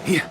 Yeah.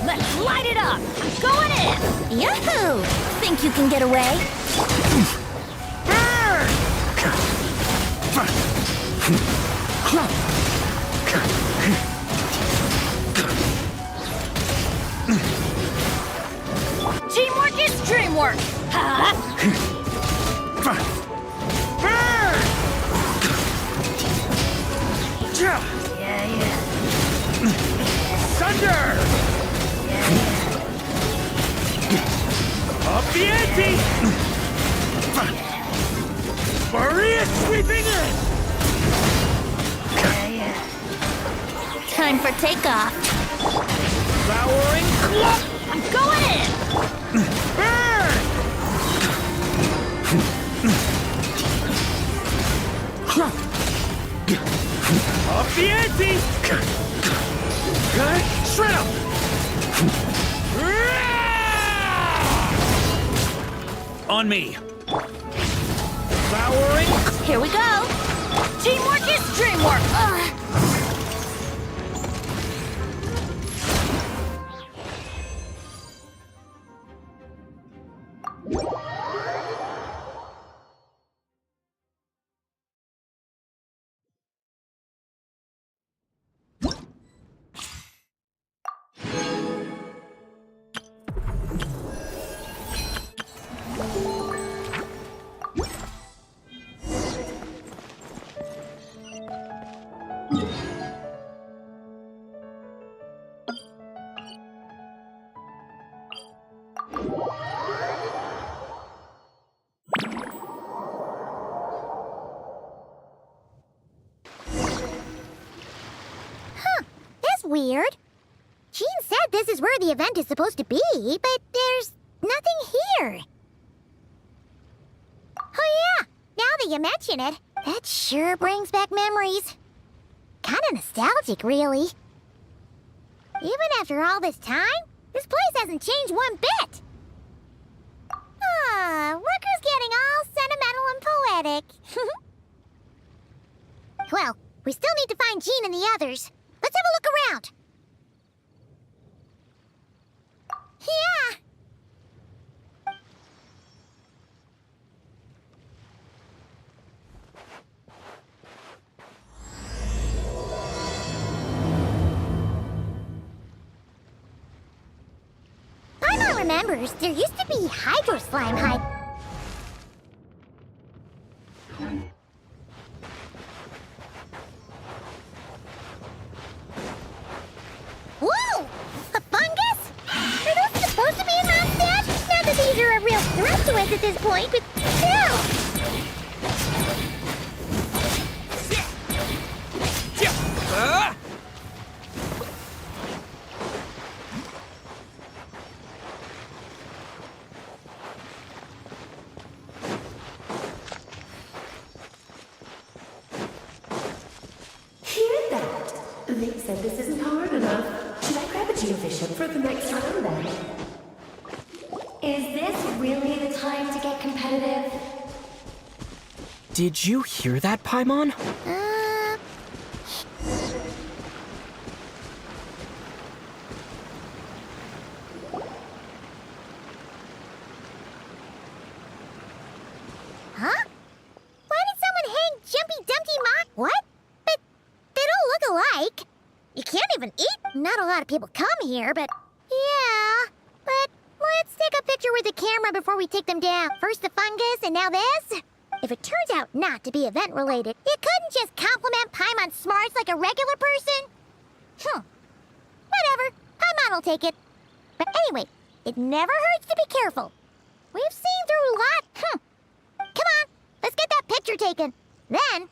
Let's light it up! I'm going in! Yahoo! Think you can get away? Teamwork is dreamwork! Huh? Yeah. Thunder! Up the ante! Maria sweeping in! Time for takeoff. Flowering clump! I'm going in! Burn! Up the ante! Shred up! On me! Flowering! Here we go! Teamwork is dreamwork! Weird. Gene said this is where the event is supposed to be, but there's nothing here. Oh yeah, now that you mention it, that sure brings back memories. Kinda nostalgic, really. Even after all this time, this place hasn't changed one bit. Rooker's getting all sentimental and poetic. Well, we still need to find Gene and the others. Let's have a look around. Yeah. Paimon remembers there used to be hydro slime Whoa! A fungus? Are those supposed to be in Mondstadt? Not that these are a real threat to us at this point, but still! Hear that? They said this isn't hard enough. Should I grab a geofishing for the next round then? Is this really the time to get competitive? Did you hear that, Paimon? Huh? Why did someone hang Jumpy Dumpty What? But they don't look alike. lot of people come here, but... Yeah, but let's take a picture with the camera before we take them down. First the fungus, and now this? If it turns out not to be event-related, you couldn't just compliment Paimon's smarts like a regular person? Whatever. Paimon will take it. But anyway, it never hurts to be careful. We've seen through a lot. Come on, let's get that picture taken. Then...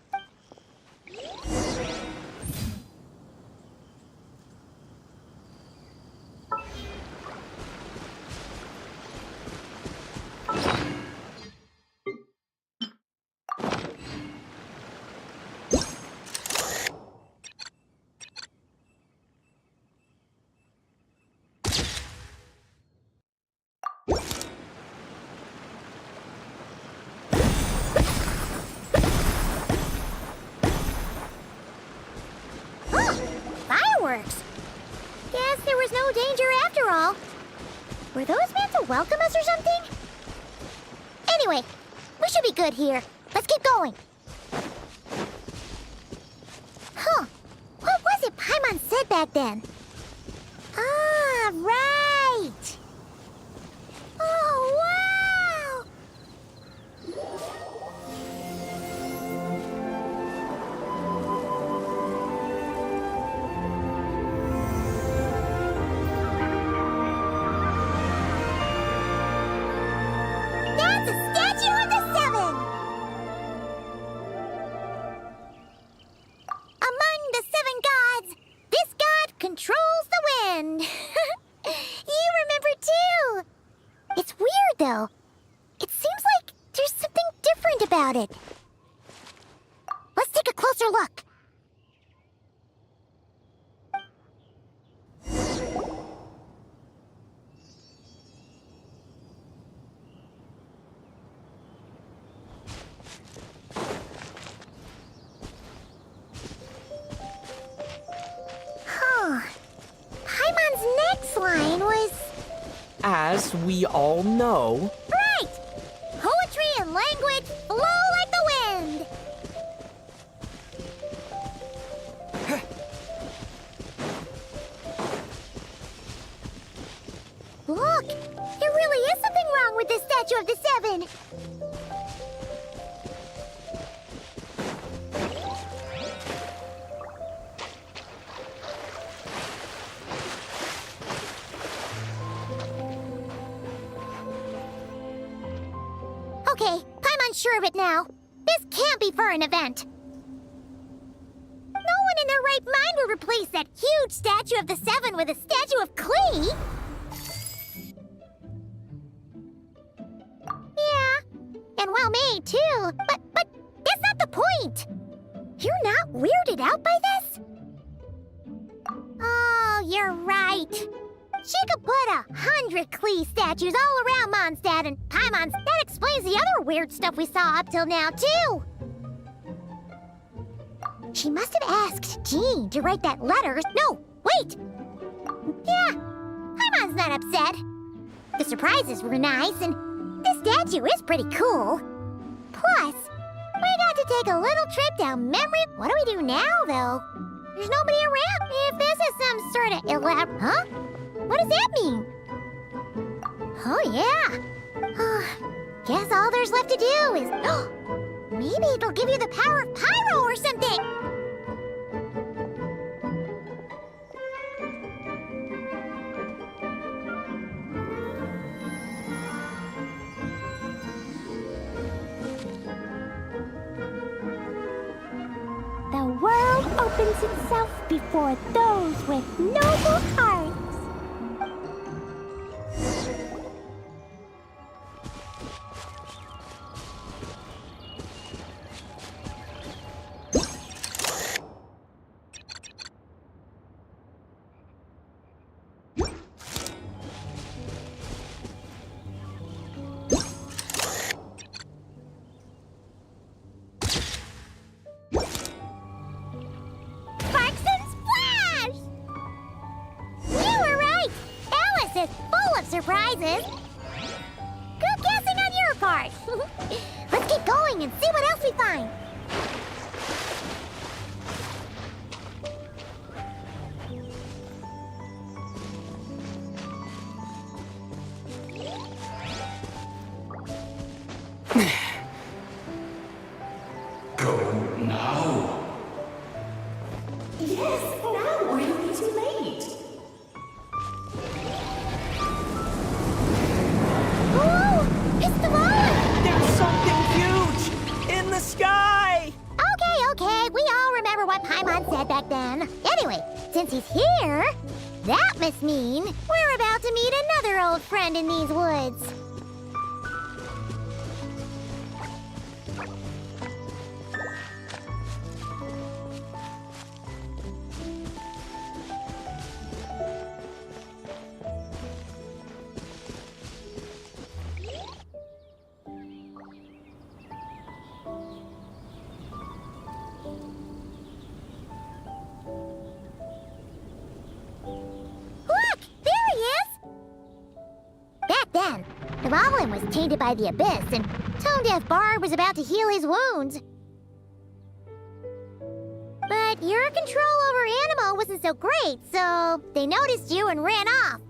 Fireworks! Guess there was no danger after all. Were those meant to welcome us or something? Anyway, we should be good here. Let's keep going. What was it Paimon said back then? Ah, right! Oh, wow! That's a statue of the Seven! Among the seven gods, this god controls the wind. You remember too. It's weird though. It seems like there's something different about it. Let's take a closer look. Paimon's next line was... As we all know, Right! Poetry and language flow like the wind! Look! There really is something wrong with this statue of the Seven! Okay, Paimon's sure of it now. This can't be for an event. No one in their right mind would replace that huge statue of the Seven with a statue of Klee. Yeah, and well made too. But that's not the point. You're not weirded out by this? Oh, you're right. She could put 100 Klee statues all around Mondstadt and Paimon's. That explains the other weird stuff we saw up till now, too. She must have asked Jean to write that letter. No, wait! Yeah, Paimon's not upset. The surprises were nice, and this statue is pretty cool. Plus, we got to take a little trip down memory. What do we do now, though? There's nobody around. If this is some sort of elaborate... Huh? What does that mean? Oh, yeah. Guess all there's left to do is... Maybe it'll give you the power of pyro or something. The world opens itself before those with noble hearts. Surprises. Good guessing on your part. Let's keep going and see what else we find. Go now. Yes, now, or it'll be too late. Ooh, it's the Valen! There's something huge in the sky! Okay, we all remember what Paimon said back then. Anyway, since he's here, that must mean we're about to meet another old friend in these woods. Look! There he is! Back then, the Goblin was tainted by the Abyss, and Tone-Deaf Bard was about to heal his wounds. But your control over Animo wasn't so great, so they noticed you and ran off.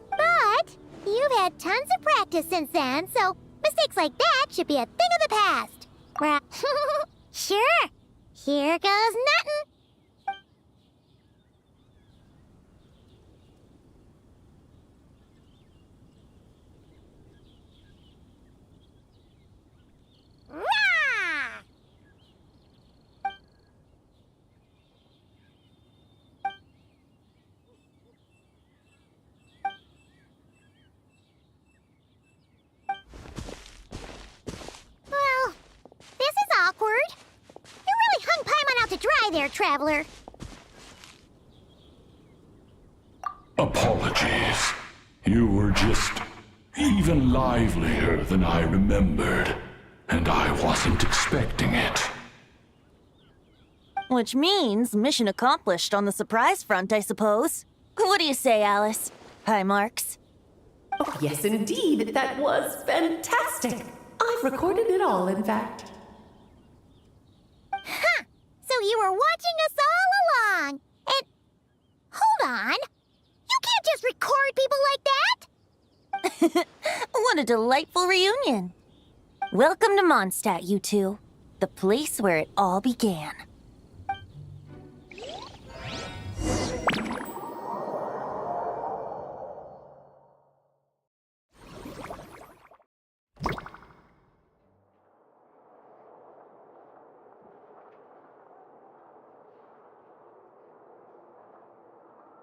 But you've had tons of practice since then, so mistakes like that should be a thing of the past. Sure. Here goes nothing. Rah! Well, this is awkward. You really hung Paimon out to dry there, traveler. Apologies. You were just even livelier than I remembered, and I wasn't expecting it. Which means mission accomplished on the surprise front, I suppose. What do you say, Alice? Hi, Marks. Oh, yes, indeed. That was fantastic. I've recorded it all, in fact. Huh! So you were watching us all along. And hold on. You can't just record people like that. What a delightful reunion. Welcome to Mondstadt, you two. The place where it all began.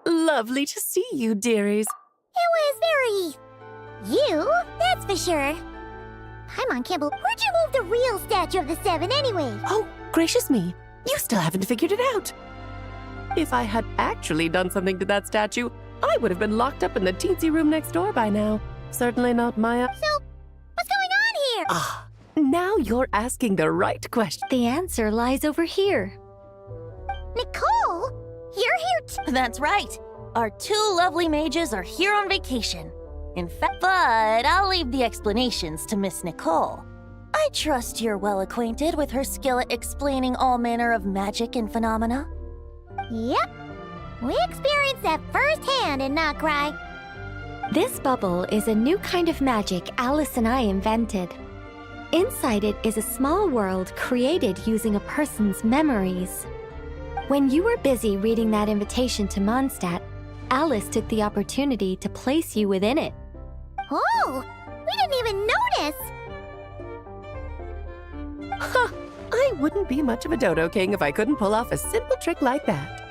Lovely to see you, dearies. It was very... you, that's for sure. Paimon Campbell, where'd you move the real statue of the Seven anyway? Oh, gracious me. You still haven't figured it out. If I had actually done something to that statue, I would have been locked up in the teensy room next door by now. Certainly not my... So, what's going on here? Ah, now you're asking the right question. The answer lies over here. Nicole? You're here too? That's right. Our two lovely mages are here on vacation. In fact, but I'll leave the explanations to Miss Nicole. I trust you're well acquainted with her skill at explaining all manner of magic and phenomena. Yep. We experienced that firsthand in Nocry. This bubble is a new kind of magic Alice and I invented. Inside it is a small world created using a person's memories. When you were busy reading that invitation to Mondstadt, Alice took the opportunity to place you within it. Oh, we didn't even notice. Huh, I wouldn't be much of a dodo king if I couldn't pull off a simple trick like that.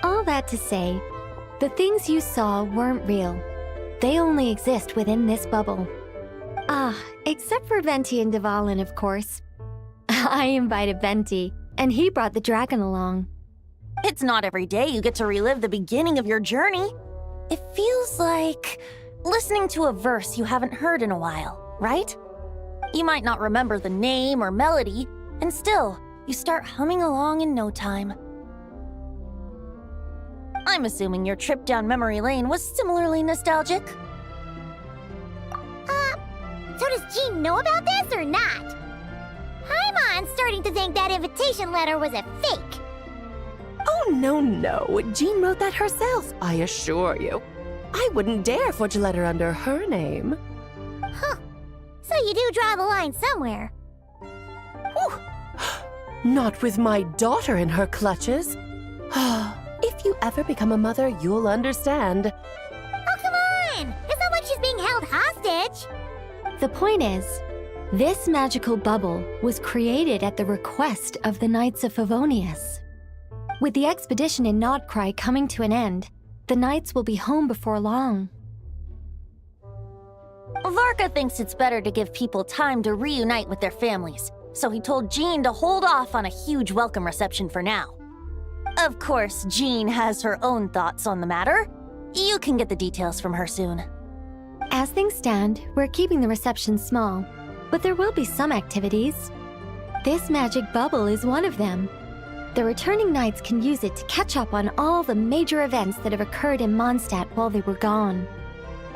All that to say, the things you saw weren't real. They only exist within this bubble. Ah, except for Venti and Dvalin, of course. I invited Venti, and he brought the dragon along. It's not every day you get to relive the beginning of your journey. It feels like listening to a verse you haven't heard in a while, right? You might not remember the name or melody, and still, you start humming along in no time. I'm assuming your trip down memory lane was similarly nostalgic. So does Jean know about this or not? Paimon's starting to think that invitation letter was a fake. Oh, no. Jean wrote that herself, I assure you. I wouldn't dare forge a letter under her name. Huh. So you do draw the line somewhere. Not with my daughter in her clutches. If you ever become a mother, you'll understand. Oh, come on! It's not like she's being held hostage. The point is, this magical bubble was created at the request of the Knights of Favonius. With the expedition in Nodcry coming to an end, the Knights will be home before long. Varka thinks it's better to give people time to reunite with their families, so he told Jean to hold off on a huge welcome reception for now. Of course, Jean has her own thoughts on the matter. You can get the details from her soon. As things stand, we're keeping the reception small, but there will be some activities. This magic bubble is one of them. The returning Knights can use it to catch up on all the major events that have occurred in Mondstadt while they were gone.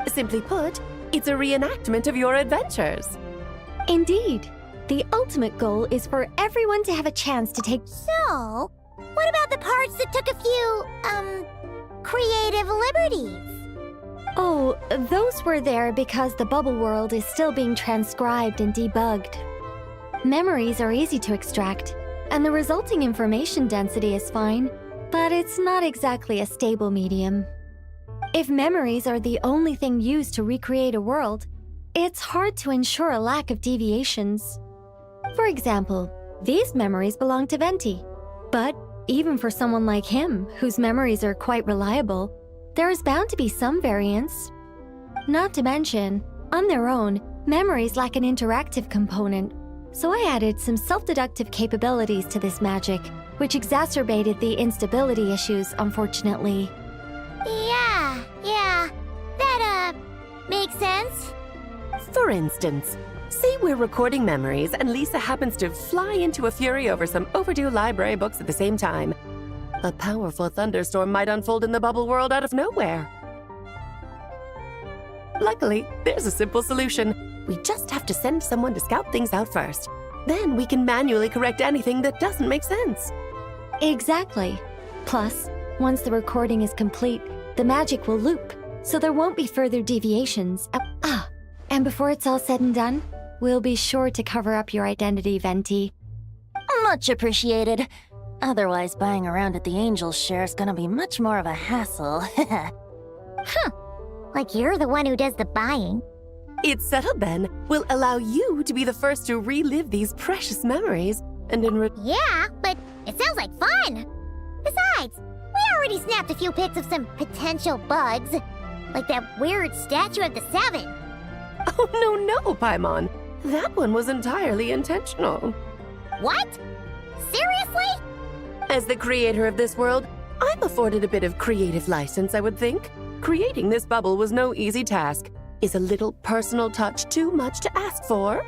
Simply put, it's a reenactment of your adventures. Indeed. The ultimate goal is for everyone to have a chance to take... So, what about the parts that took a few, creative liberties? Oh, those were there because the bubble world is still being transcribed and debugged. Memories are easy to extract, and the resulting information density is fine, but it's not exactly a stable medium. If memories are the only thing used to recreate a world, it's hard to ensure a lack of deviations. For example, these memories belong to Venti, but even for someone like him, whose memories are quite reliable, there is bound to be some variance. Not to mention, on their own, memories lack an interactive component, so I added some self-deductive capabilities to this magic, which exacerbated the instability issues, unfortunately. Yeah, that, makes sense. For instance, say we're recording memories and Lisa happens to fly into a fury over some overdue library books at the same time. A powerful thunderstorm might unfold in the bubble world out of nowhere. Luckily, there's a simple solution. We just have to send someone to scout things out first. Then we can manually correct anything that doesn't make sense. Exactly. Plus, once the recording is complete, the magic will loop, so there won't be further deviations. And before it's all said and done, we'll be sure to cover up your identity, Venti. Much appreciated. Otherwise, buying around at the Angels share is gonna be much more of a hassle. Huh. Like you're the one who does the buying. It's settled then. We'll allow you to be the first to relive these precious memories, and in Yeah, but it sounds like fun! Besides, we already snapped a few pics of some potential bugs. Like that weird statue of the Seven. Oh, no, Paimon. That one was entirely intentional. What? Seriously? As the creator of this world, I'm afforded a bit of creative license, I would think. Creating this bubble was no easy task. Is a little personal touch too much to ask for?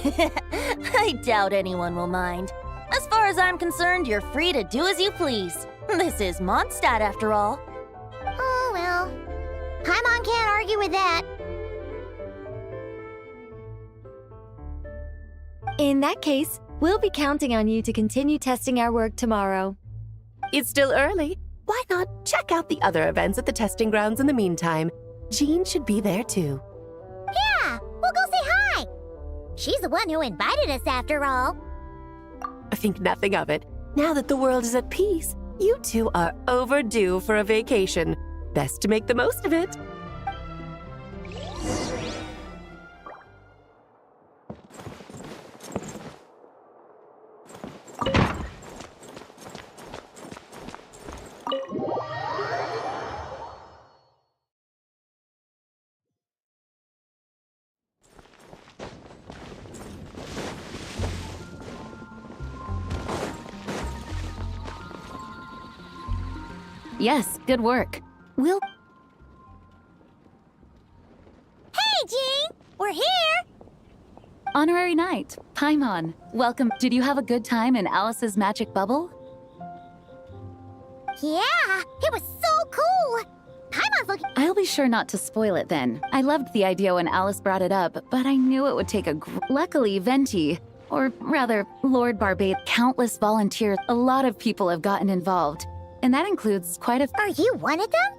I doubt anyone will mind. As far as I'm concerned, you're free to do as you please. This is Mondstadt, after all. Oh, well. Paimon can't argue with that. In that case, we'll be counting on you to continue testing our work tomorrow. It's still early. Why not check out the other events at the testing grounds in the meantime? Jean should be there too. Yeah, we'll go say hi. She's the one who invited us after all. I think nothing of it. Now that the world is at peace, you two are overdue for a vacation. Best to make the most of it. Yes, good work. We'll... Hey, Jean! We're here! Honorary Knight, Paimon, welcome. Did you have a good time in Alice's magic bubble? Yeah, it was so cool! Paimon's looking... I'll be sure not to spoil it then. I loved the idea when Alice brought it up, but I knew it would take Luckily, Venti, or rather, Lord Barbate, countless volunteers, a lot of people have gotten involved. And that includes quite a... Are you one of them?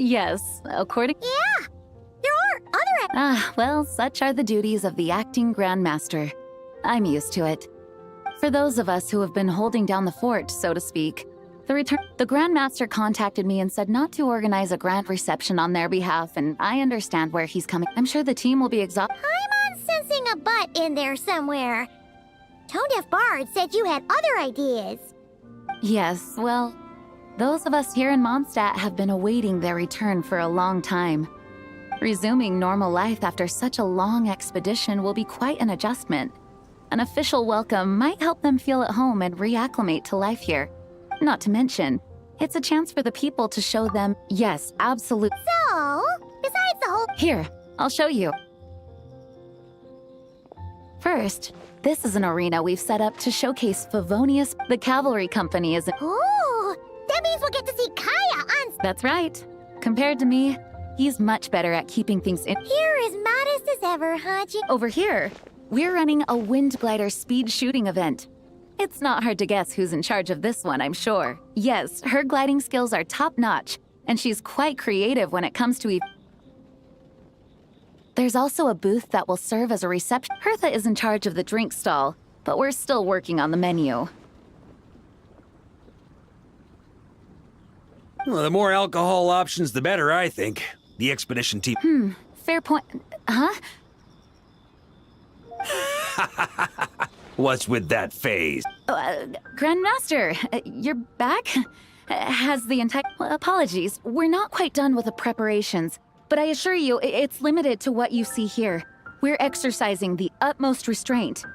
Yes, according... Yeah, there are other... Well, such are the duties of the acting Grandmaster. I'm used to it. For those of us who have been holding down the fort, so to speak, the Grandmaster contacted me and said not to organize a grand reception on their behalf, and I understand where he's coming. I'm sure the team will be exhausted. I'm sensing a butt in there somewhere. Tone-deaf Bard said you had other ideas. Yes, well, those of us here in Mondstadt have been awaiting their return for a long time. Resuming normal life after such a long expedition will be quite an adjustment. An official welcome might help them feel at home and reacclimate to life here. Not to mention, it's a chance for the people to show them, yes, absolute. So, besides the whole... Here, I'll show you. First, this is an arena we've set up to showcase Favonius. The cavalry company is... Ooh, that means we'll get to see Kaya on... That's right. Compared to me, he's much better at keeping things in... You're as modest as ever, Haji. Over here, we're running a wind glider speed shooting event. It's not hard to guess who's in charge of this one, I'm sure. Yes, her gliding skills are top-notch, and she's quite creative when it comes to... There's also a booth that will serve as a reception. Hertha is in charge of the drink stall, but we're still working on the menu. Well, the more alcohol options, the better, I think. The expedition team... Fair point. Huh? What's with that phase? Grandmaster, you're back? Has the entire... Apologies, we're not quite done with the preparations, but I assure you, it's limited to what you see here. We're exercising the utmost restraint.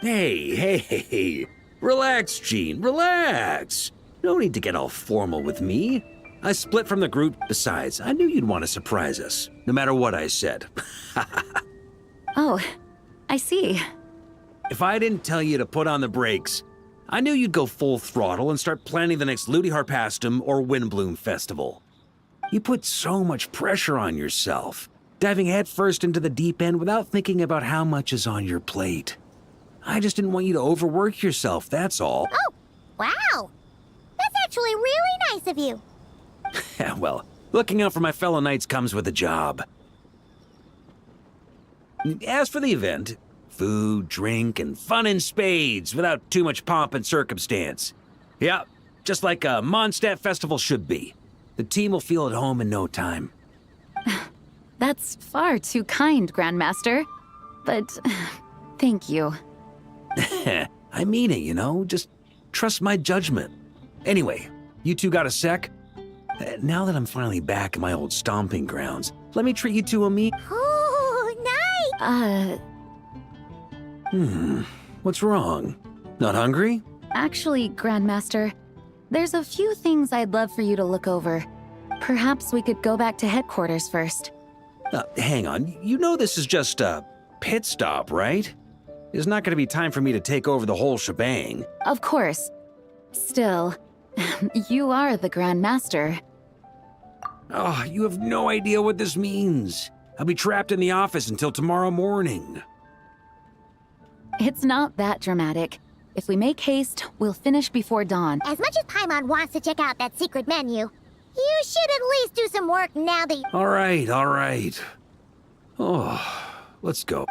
Hey. Relax, Gene, relax. No need to get all formal with me. I split from the group. Besides, I knew you'd want to surprise us, no matter what I said. Oh, I see. If I didn't tell you to put on the brakes, I knew you'd go full throttle and start planning the next Ludi Harpastum or Windbloom Festival. You put so much pressure on yourself, diving headfirst into the deep end without thinking about how much is on your plate. I just didn't want you to overwork yourself, that's all. Oh, wow. That's actually really nice of you. Well, looking out for my fellow knights comes with a job. As for the event, food, drink, and fun in spades without too much pomp and circumstance. Yeah, just like a Mondstadt festival should be. The team will feel at home in no time. That's far too kind, Grandmaster. But thank you. I mean it, you know? Just trust my judgment. Anyway, you two got a sec? Now that I'm finally back in my old stomping grounds, let me treat you to a meal. Oh, nice! What's wrong? Not hungry? Actually, Grandmaster, there's a few things I'd love for you to look over. Perhaps we could go back to headquarters first. Hang on, you know this is just a pit stop, right? There's not going to be time for me to take over the whole shebang. Of course. Still, you are the Grandmaster. Oh, you have no idea what this means. I'll be trapped in the office until tomorrow morning. It's not that dramatic. If we make haste, we'll finish before dawn. As much as Paimon wants to check out that secret menu, you should at least do some work now that... All right. Oh, let's go.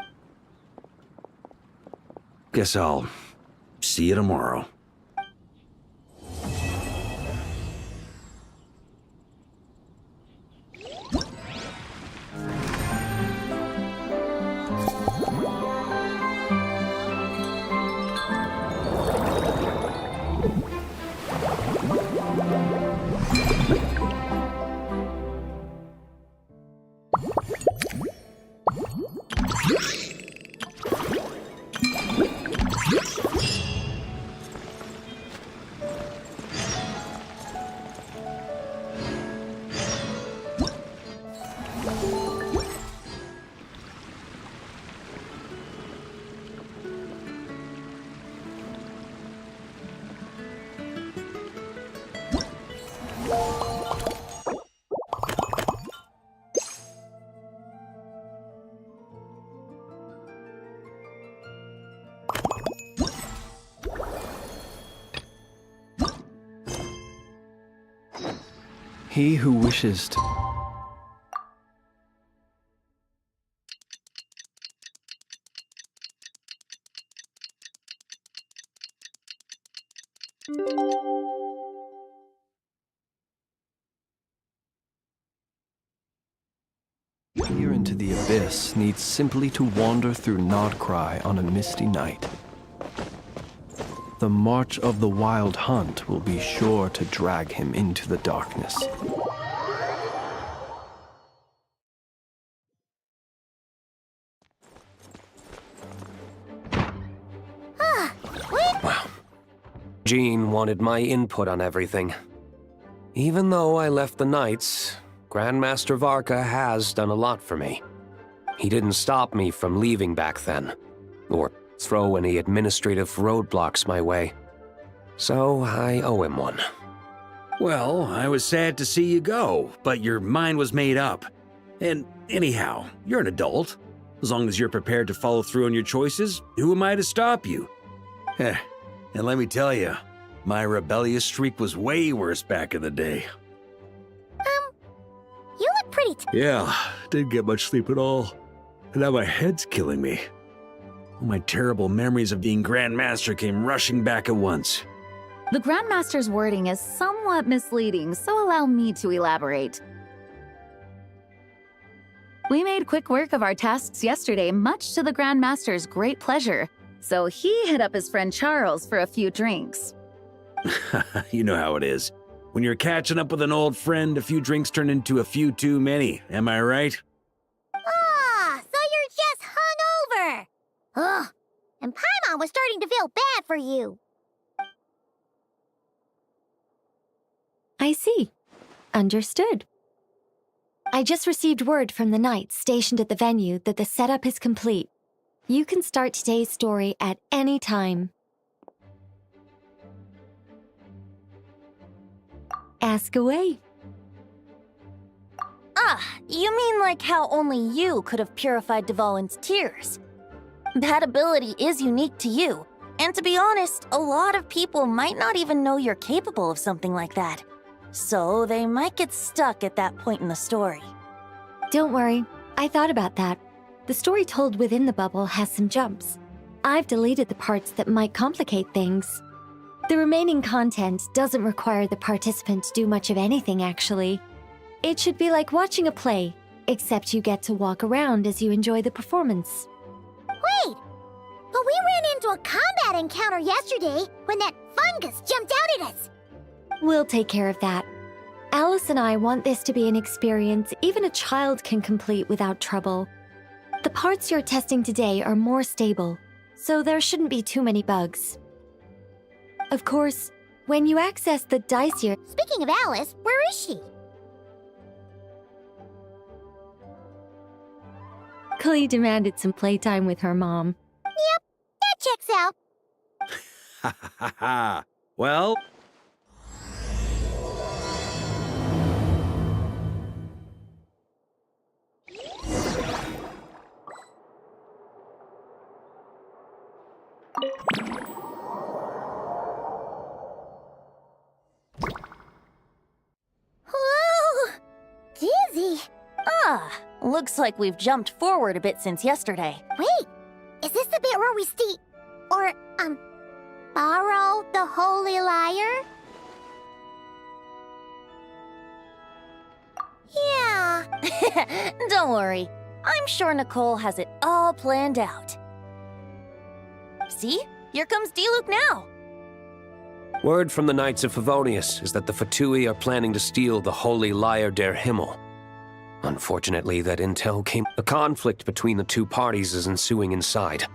Guess I'll see you tomorrow. He who wishes to... disappear into the abyss needs simply to wander through Nodcry on a misty night. The march of the wild hunt will be sure to drag him into the darkness. Well, Jean wanted my input on everything. Even though I left the Knights, Grandmaster Varka has done a lot for me. He didn't stop me from leaving back then, or throw any administrative roadblocks my way. So I owe him one. Well, I was sad to see you go, but your mind was made up. And anyhow, you're an adult. As long as you're prepared to follow through on your choices, who am I to stop you? And let me tell you, my rebellious streak was way worse back in the day. You look pretty Yeah, didn't get much sleep at all. And now my head's killing me. All my terrible memories of being Grandmaster came rushing back at once. The Grandmaster's wording is somewhat misleading, so allow me to elaborate. We made quick work of our tasks yesterday, much to the Grandmaster's great pleasure, so he hit up his friend Charles for a few drinks. You know how it is. When you're catching up with an old friend, a few drinks turn into a few too many, am I right? Ah, so you're just hungover. Ugh, and Paimon was starting to feel bad for you. I see. Understood. I just received word from the knights stationed at the venue that the setup is complete. You can start today's story at any time. Ask away. Ah, you mean like how only you could have purified Dvalin's tears? That ability is unique to you, and to be honest, a lot of people might not even know you're capable of something like that. So they might get stuck at that point in the story. Don't worry, I thought about that. The story told within the bubble has some jumps. I've deleted the parts that might complicate things. The remaining content doesn't require the participant to do much of anything, actually. It should be like watching a play, except you get to walk around as you enjoy the performance. Wait, but we ran into a combat encounter yesterday when that fungus jumped out at us. We'll take care of that. Alice and I want this to be an experience even a child can complete without trouble. The parts you're testing today are more stable, so there shouldn't be too many bugs. Of course, when you access the Dicier... Speaking of Alice, where is she? Klee demanded some playtime with her mom. Yep, that checks out. Ha ha ha ha. Well... Whoa! Dizzy! Ah, looks like we've jumped forward a bit since yesterday. Wait, is this the bit where we borrow the Holy Lyre? Yeah. Don't worry, I'm sure Nicole has it all planned out. See? Here comes Diluc now. Word from the Knights of Favonius is that the Fatui are planning to steal the Holy Lyre der Himmel. Unfortunately, that intel came... A conflict between the two parties is ensuing inside.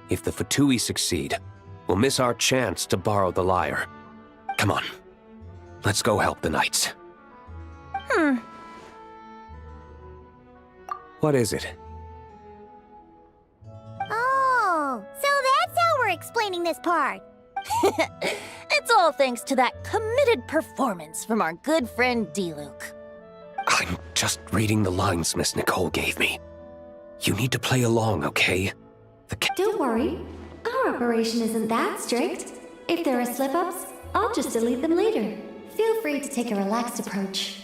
If the Fatui succeed, we'll miss our chance to borrow the lyre. Come on, let's go help the Knights. What is it? Oh, so that's how we're explaining this part. It's all thanks to that committed performance from our good friend Diluc. I'm just reading the lines Miss Nicole gave me. You need to play along, okay? Don't worry, our operation isn't that strict. If there are slip-ups, I'll just delete them later. Feel free to take a relaxed approach.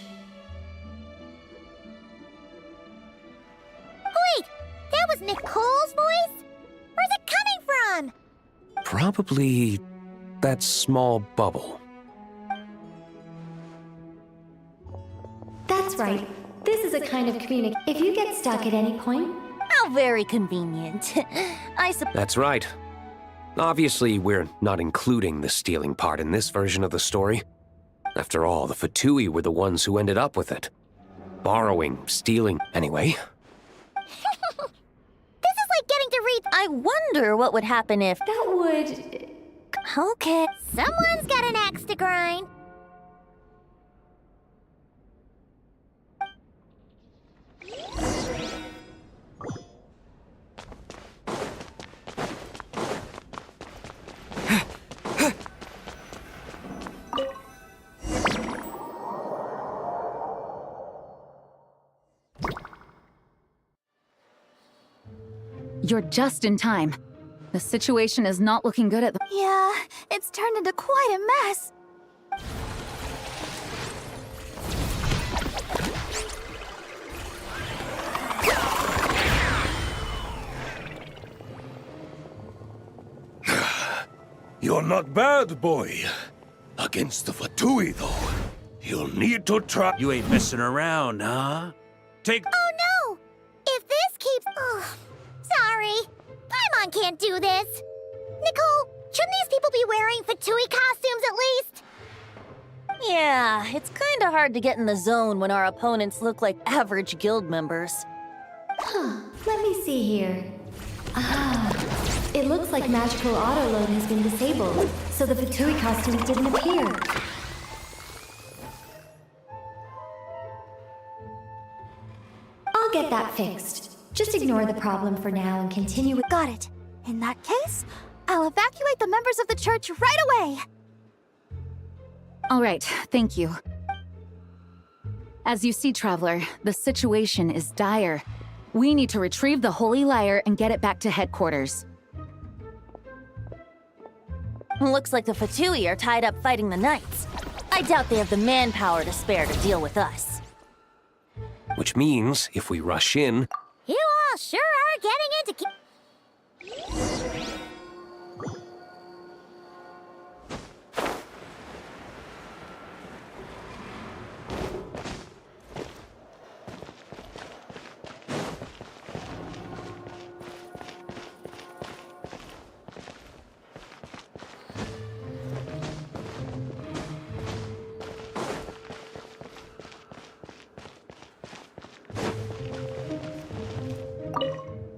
Wait, that was Nicole's voice? Where's it coming from? Probably that small bubble. That's right. This is a kind of communication. If you get stuck at any point, How very convenient. I suppose. That's right. Obviously, we're not including the stealing part in this version of the story. After all, the Fatui were the ones who ended up with it. Borrowing, stealing, anyway. This is like getting to read. I wonder what would happen if. that would... Okay. Someone's got an axe to grind. You're just in time. The situation is not looking good at the... Yeah, it's turned into quite a mess. You're not bad, boy. Against the Fatui, though, you'll need to try. You ain't messing around, huh? Take. Oh no! If this keeps... Oh, sorry. Paimon can't do this. Nicole, shouldn't these people be wearing Fatui costumes at least? Yeah, it's kinda hard to get in the zone when our opponents look like average guild members. Let me see here. It looks like magical autoload has been disabled, so the Fatui costumes didn't appear. I'll get that fixed. Just ignore the problem for now and continue with... Got it. In that case, I'll evacuate the members of the church right away. All right, thank you. As you see, Traveler, the situation is dire. We need to retrieve the Holy Lyre and get it back to headquarters. Looks like the Fatui are tied up fighting the Knights. I doubt they have the manpower to spare to deal with us. Which means, if we rush in, You all sure are getting into...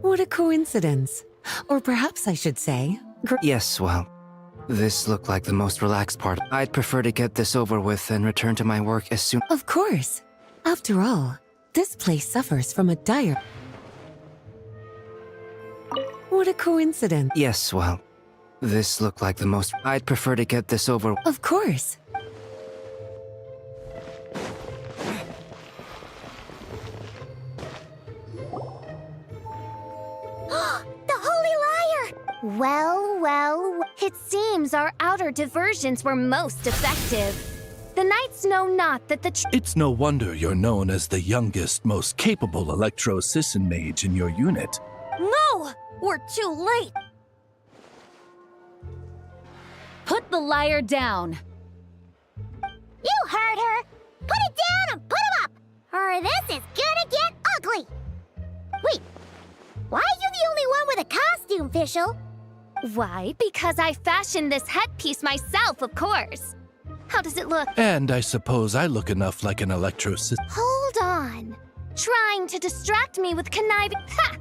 What a coincidence. Or perhaps I should say... Yes, well, this looked like the most relaxed part. I'd prefer to get this over with and return to my work as soon... Of course. After all, this place suffers from a dire... What a coincidence. Yes, well, this looked like the most... I'd prefer to get this over... Of course. The Holy Lyre! Well, It seems our outer diversions were most effective. The Knights know not that the... It's no wonder you're known as the youngest, most capable electro-Sisson mage in your unit. No! We're too late! Put the lyre down! You heard her! Put it down and put him up! Or this is gonna get ugly! Wait, why are you the only one with a costume, Fischl? Why? Because I fashioned this headpiece myself, of course. How does it look? And I suppose I look enough like an electro-Sisson. Hold on. Trying to distract me with conniving... Ha!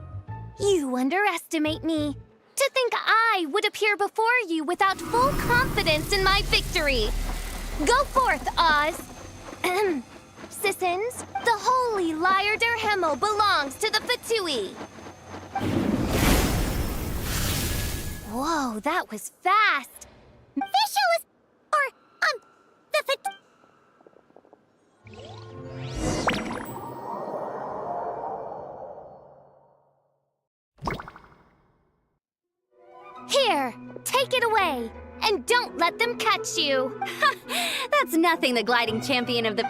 You underestimate me. To think I would appear before you without full confidence in my victory. Go forth, Oz. Sissons, the Holy Lyre der Himmel belongs to the Fatui. Whoa, that was fast. Fischl is... the Here, take it away. And don't let them catch you. That's nothing the gliding champion of the...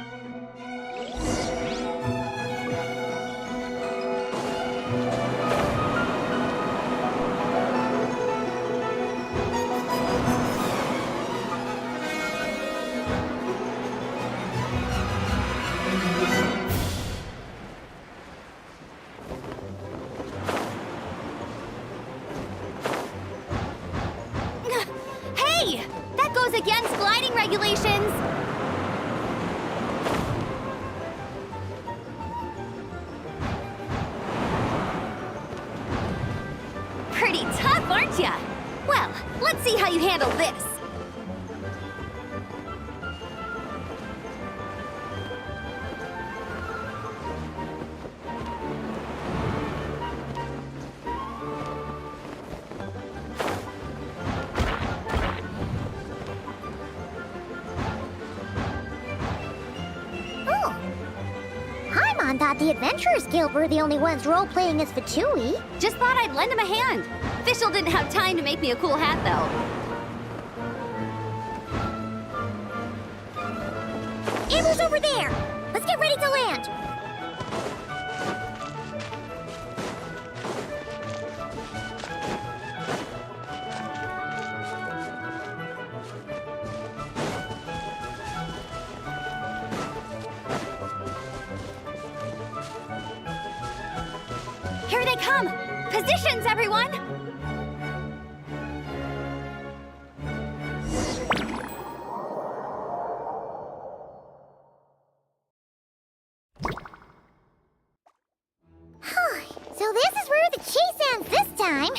regulations? Pretty tough, aren't ya? Well, let's see how you handle this. Paimon thought the Adventurers Guild were the only ones role-playing as Fatui. Just thought I'd lend him a hand. Fischl didn't have time to make me a cool hat, though. Amber's over there! Let's get ready to land! Here they come! Positions, everyone! So this is where the chase ends this time.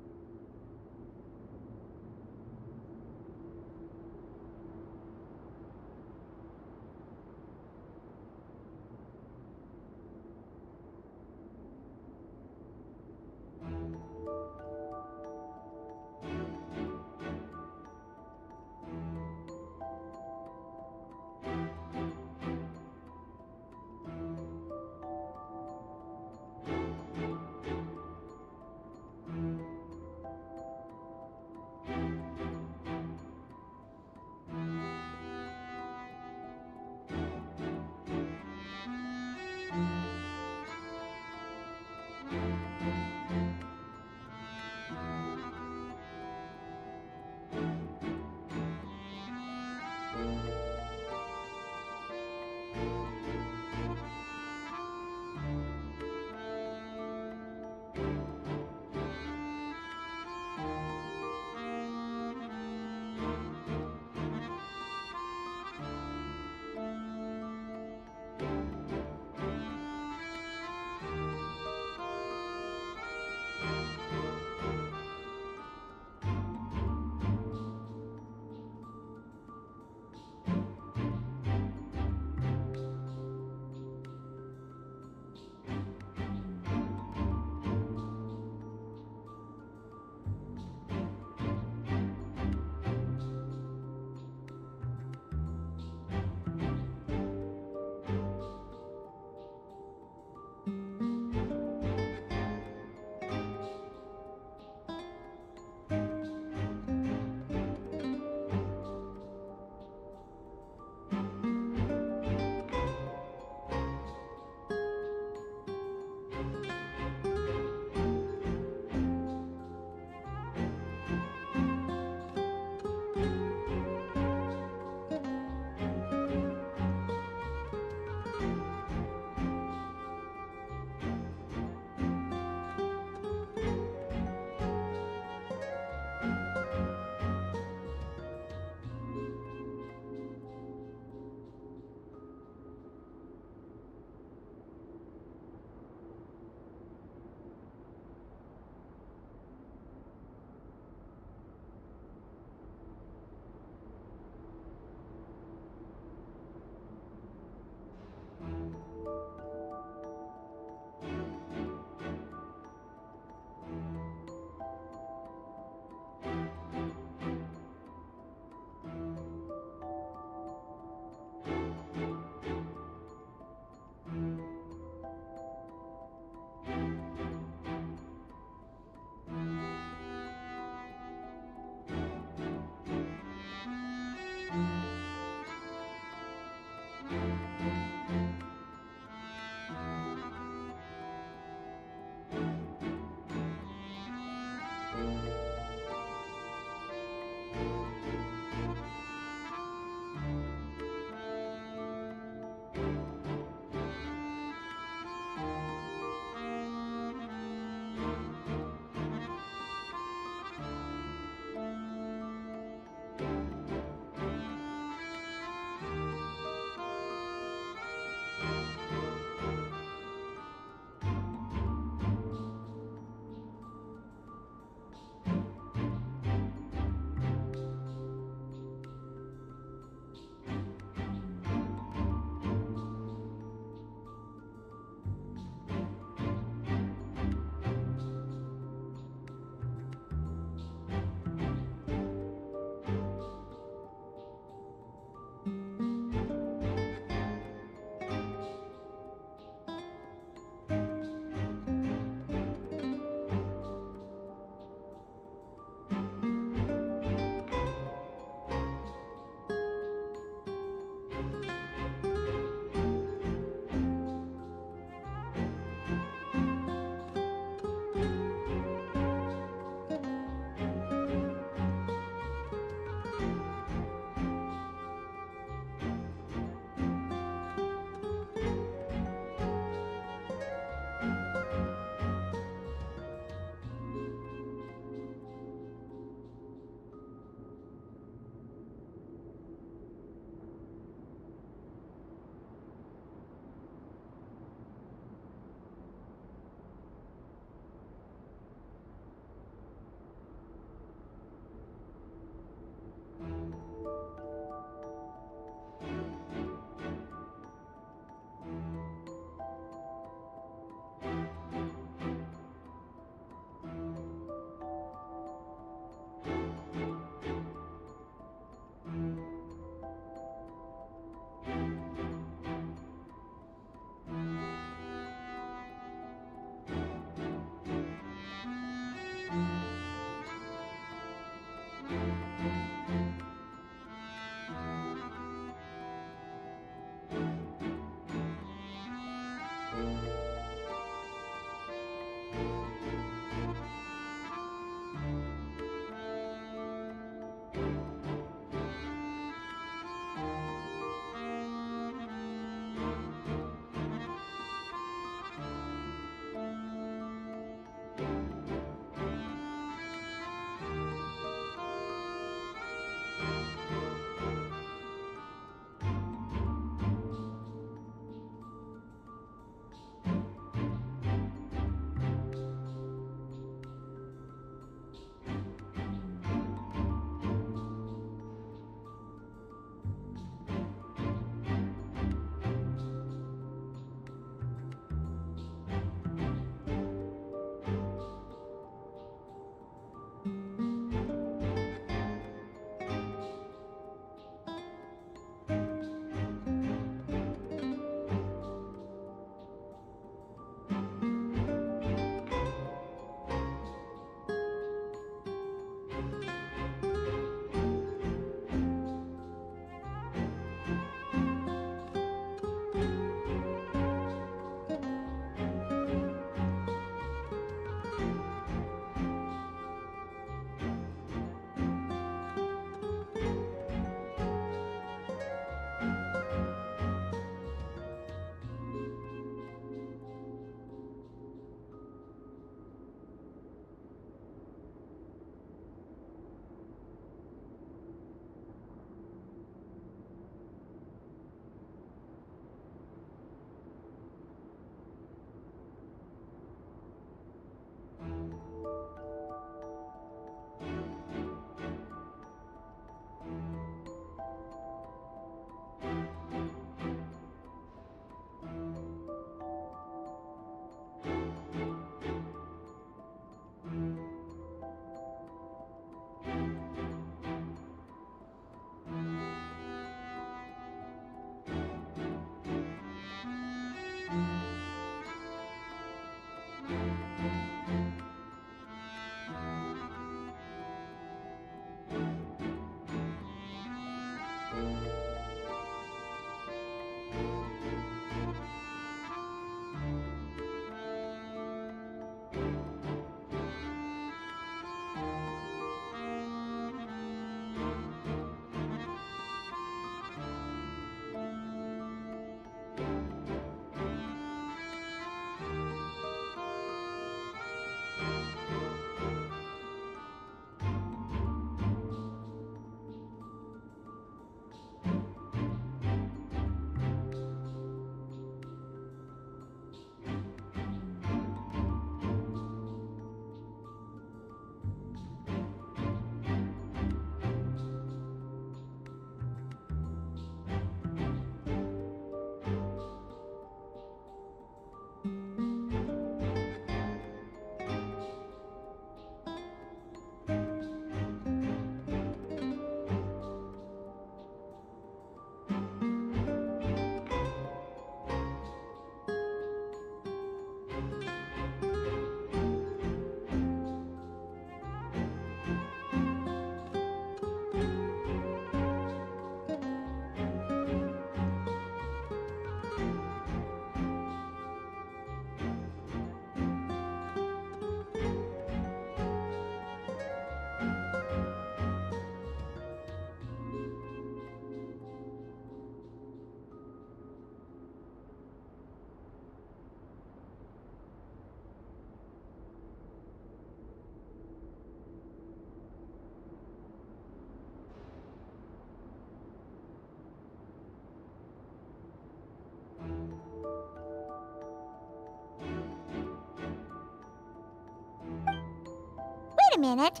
minute.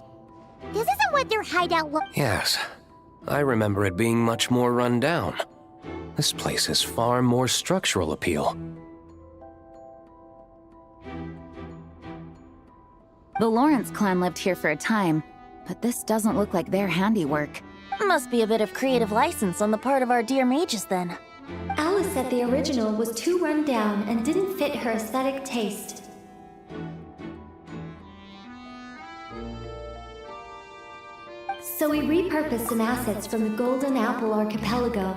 This isn't what their hideout looks. Yes, I remember it being much more run down. This place has far more structural appeal. The Lawrence clan lived here for a time, but this doesn't look like their handiwork. Must be a bit of creative license on the part of our dear mages then. Alice said the original was too run down and didn't fit her aesthetic taste. So we repurposed some assets from the Golden Apple Archipelago.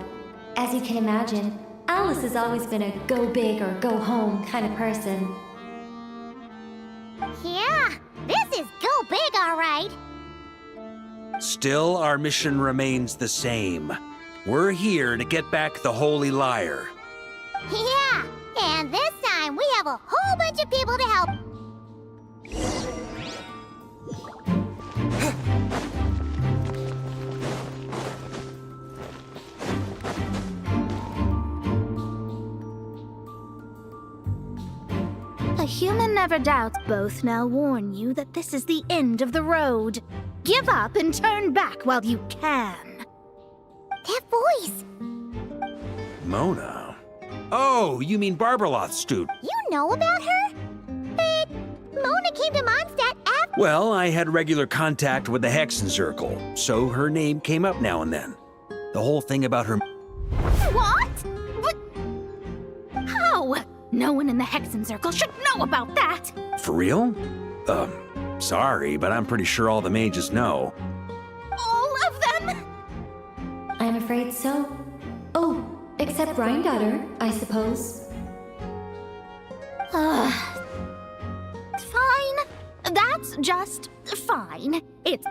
As you can imagine, Alice has always been a go big or go home kind of person. Yeah, this is go big, all right. Still, our mission remains the same. We're here to get back the Holy Lyre. Yeah, and this time we have a whole bunch of people to help. A human never doubts. Both now warn you that this is the end of the road. Give up and turn back while you can. That voice! Mona? Oh, you mean Barbarloth's student? You know about her? But Mona came to Mondstadt after— Well, I had regular contact with the Hexen Circle, so her name came up now and then. The whole thing about her— What? But how? No one in the Hexen Circle should know about that! For real? Sorry, but I'm pretty sure all the mages know. All of them? I'm afraid so. Oh, except Granddaughter, I suppose. Fine. That's just fine. It's...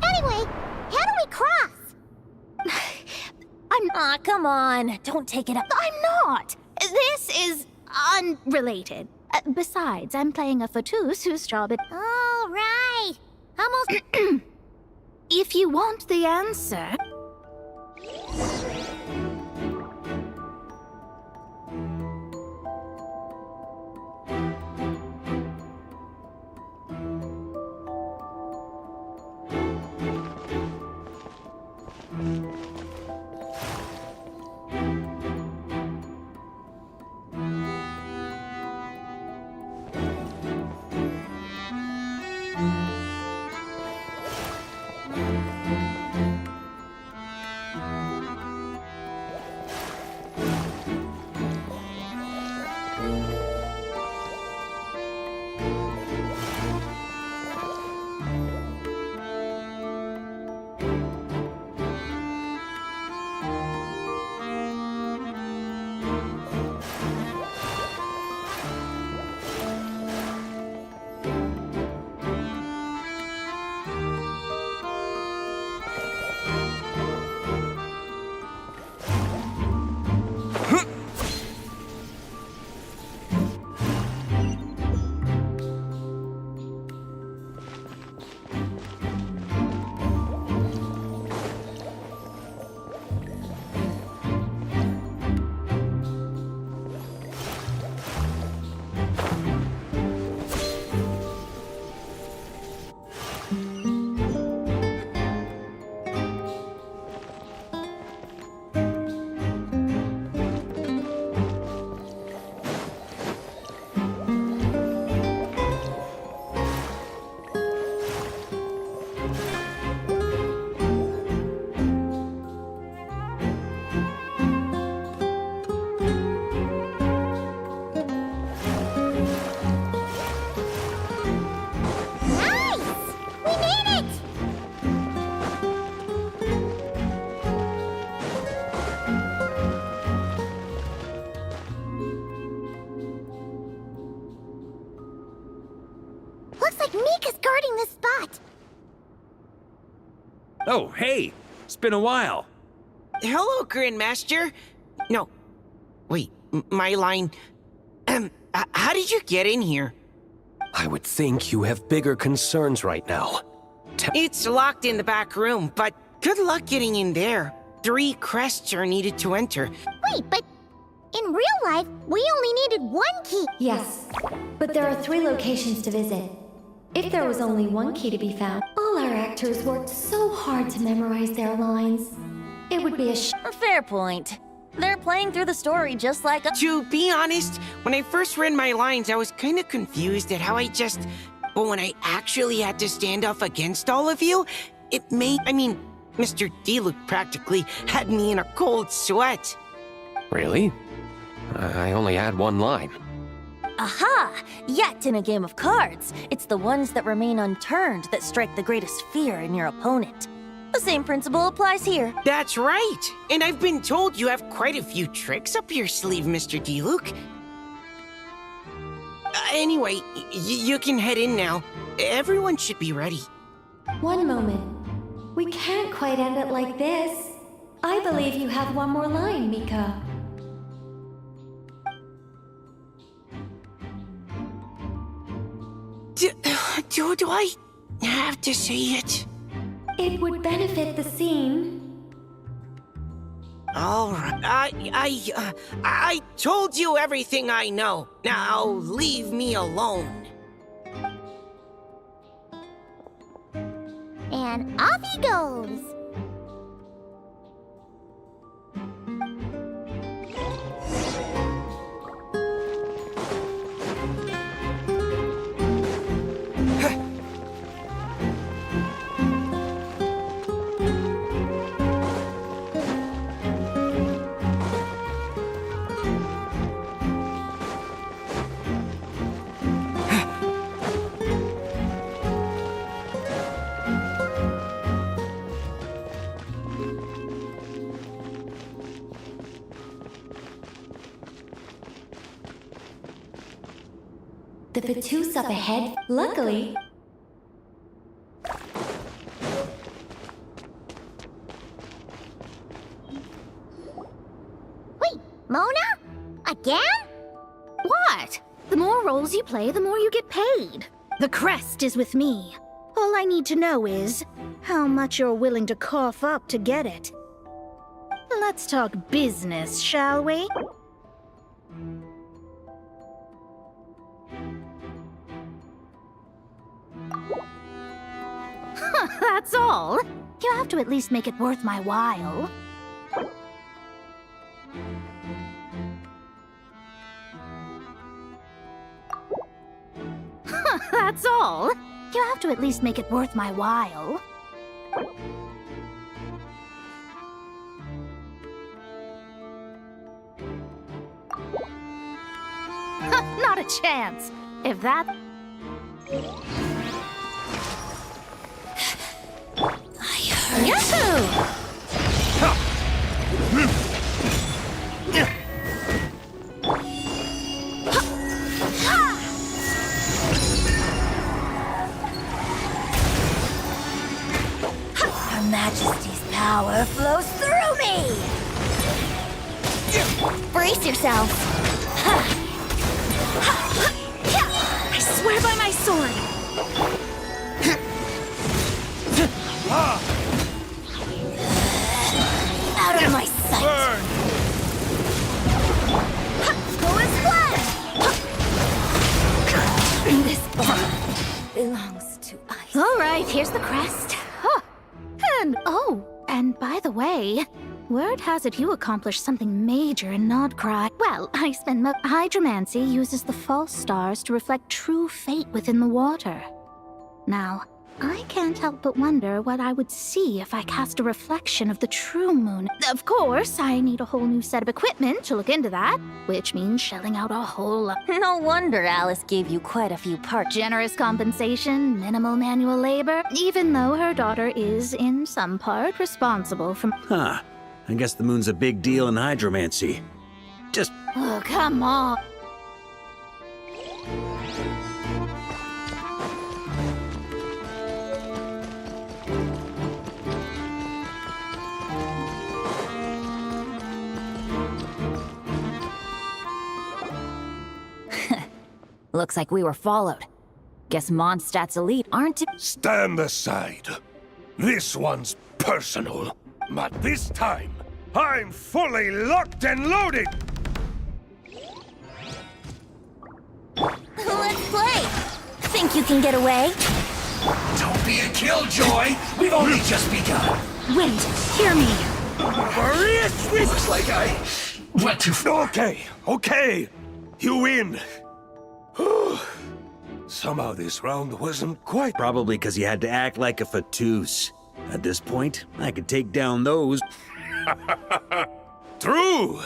Anyway, how do we cross? Aw, come on. Don't take it up. I'm not. This is unrelated. Besides, I'm playing a Fatus whose job it... All right. Almost... If you want the answer... Oh, hey! It's been a while. Hello, Grandmaster. No. Wait, my line... how did you get in here? I would think you have bigger concerns right now. It's locked in the back room, but good luck getting in there. 3 crests are needed to enter. Wait, but in real life, we only needed 1 key. Yes, but there are 3 locations to visit. If there was only one key to be found, all our actors worked so hard to memorize their lines. It would be a Fair point. They're playing through the story just like To be honest, when I first read my lines, I was kind of confused at how But when I actually had to stand up against all of you, Mr. Diluc practically had me in a cold sweat. Really? I only had one line. Aha! Yet in a game of cards, it's the ones that remain unturned that strike the greatest fear in your opponent. The same principle applies here. That's right! And I've been told you have quite a few tricks up your sleeve, Mr. Diluc. Anyway, you can head in now. Everyone should be ready. One moment. We can't quite end it like this. I believe you have one more line, Mika. Do I have to say it? It would benefit the scene. All right. I told you everything I know. Now leave me alone. And off he goes. The Fatus up ahead, luckily. Wait, Mona? Again? What? The more roles you play, the more you get paid. The crest is with me. All I need to know is how much you're willing to cough up to get it. Let's talk business, shall we? That's all. You have to at least make it worth my while. That's all. You have to at least make it worth my while. Not a chance. If that... Yahoo! Her Majesty's power flows through me! Brace yourself! I swear by my sword! Out of my sight! Go as planned! This bond belongs to ice. All right, here's the crest. And by the way, word has it you accomplished something major in Nodcry. Well, I spent hydromancy uses the false stars to reflect true fate within the water. Now, I can't help but wonder what I would see if I cast a reflection of the true moon. Of course, I need a whole new set of equipment to look into that, which means shelling out a whole lot. No wonder Alice gave you quite a few parts. Generous compensation, minimal manual labor, even though her daughter is, in some part, responsible for... Huh. I guess the moon's a big deal in hydromancy. Just... Oh, come on. Looks like we were followed. Guess Mondstadt's elite aren't to— Stand aside. This one's personal. But this time, I'm fully locked and loaded! Let's play! think you can get away? Don't be a killjoy! We've only just begun! Wait, hear me. Looks like I went too far. Okay. You win. Somehow this round wasn't quite... Probably because you had to act like a fatoose. At this point, I could take down those. True!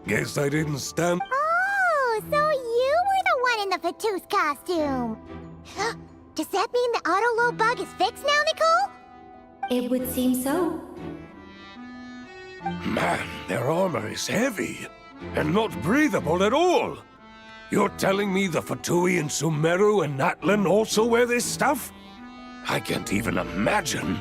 Guess I didn't stand... Oh, so you were the one in the Fatoose costume. Does that mean the auto-load bug is fixed now, Nicole? It would seem so. Man, their armor is heavy. And not breathable at all. You're telling me the Fatui and Sumeru and Natlan also wear this stuff? I can't even imagine.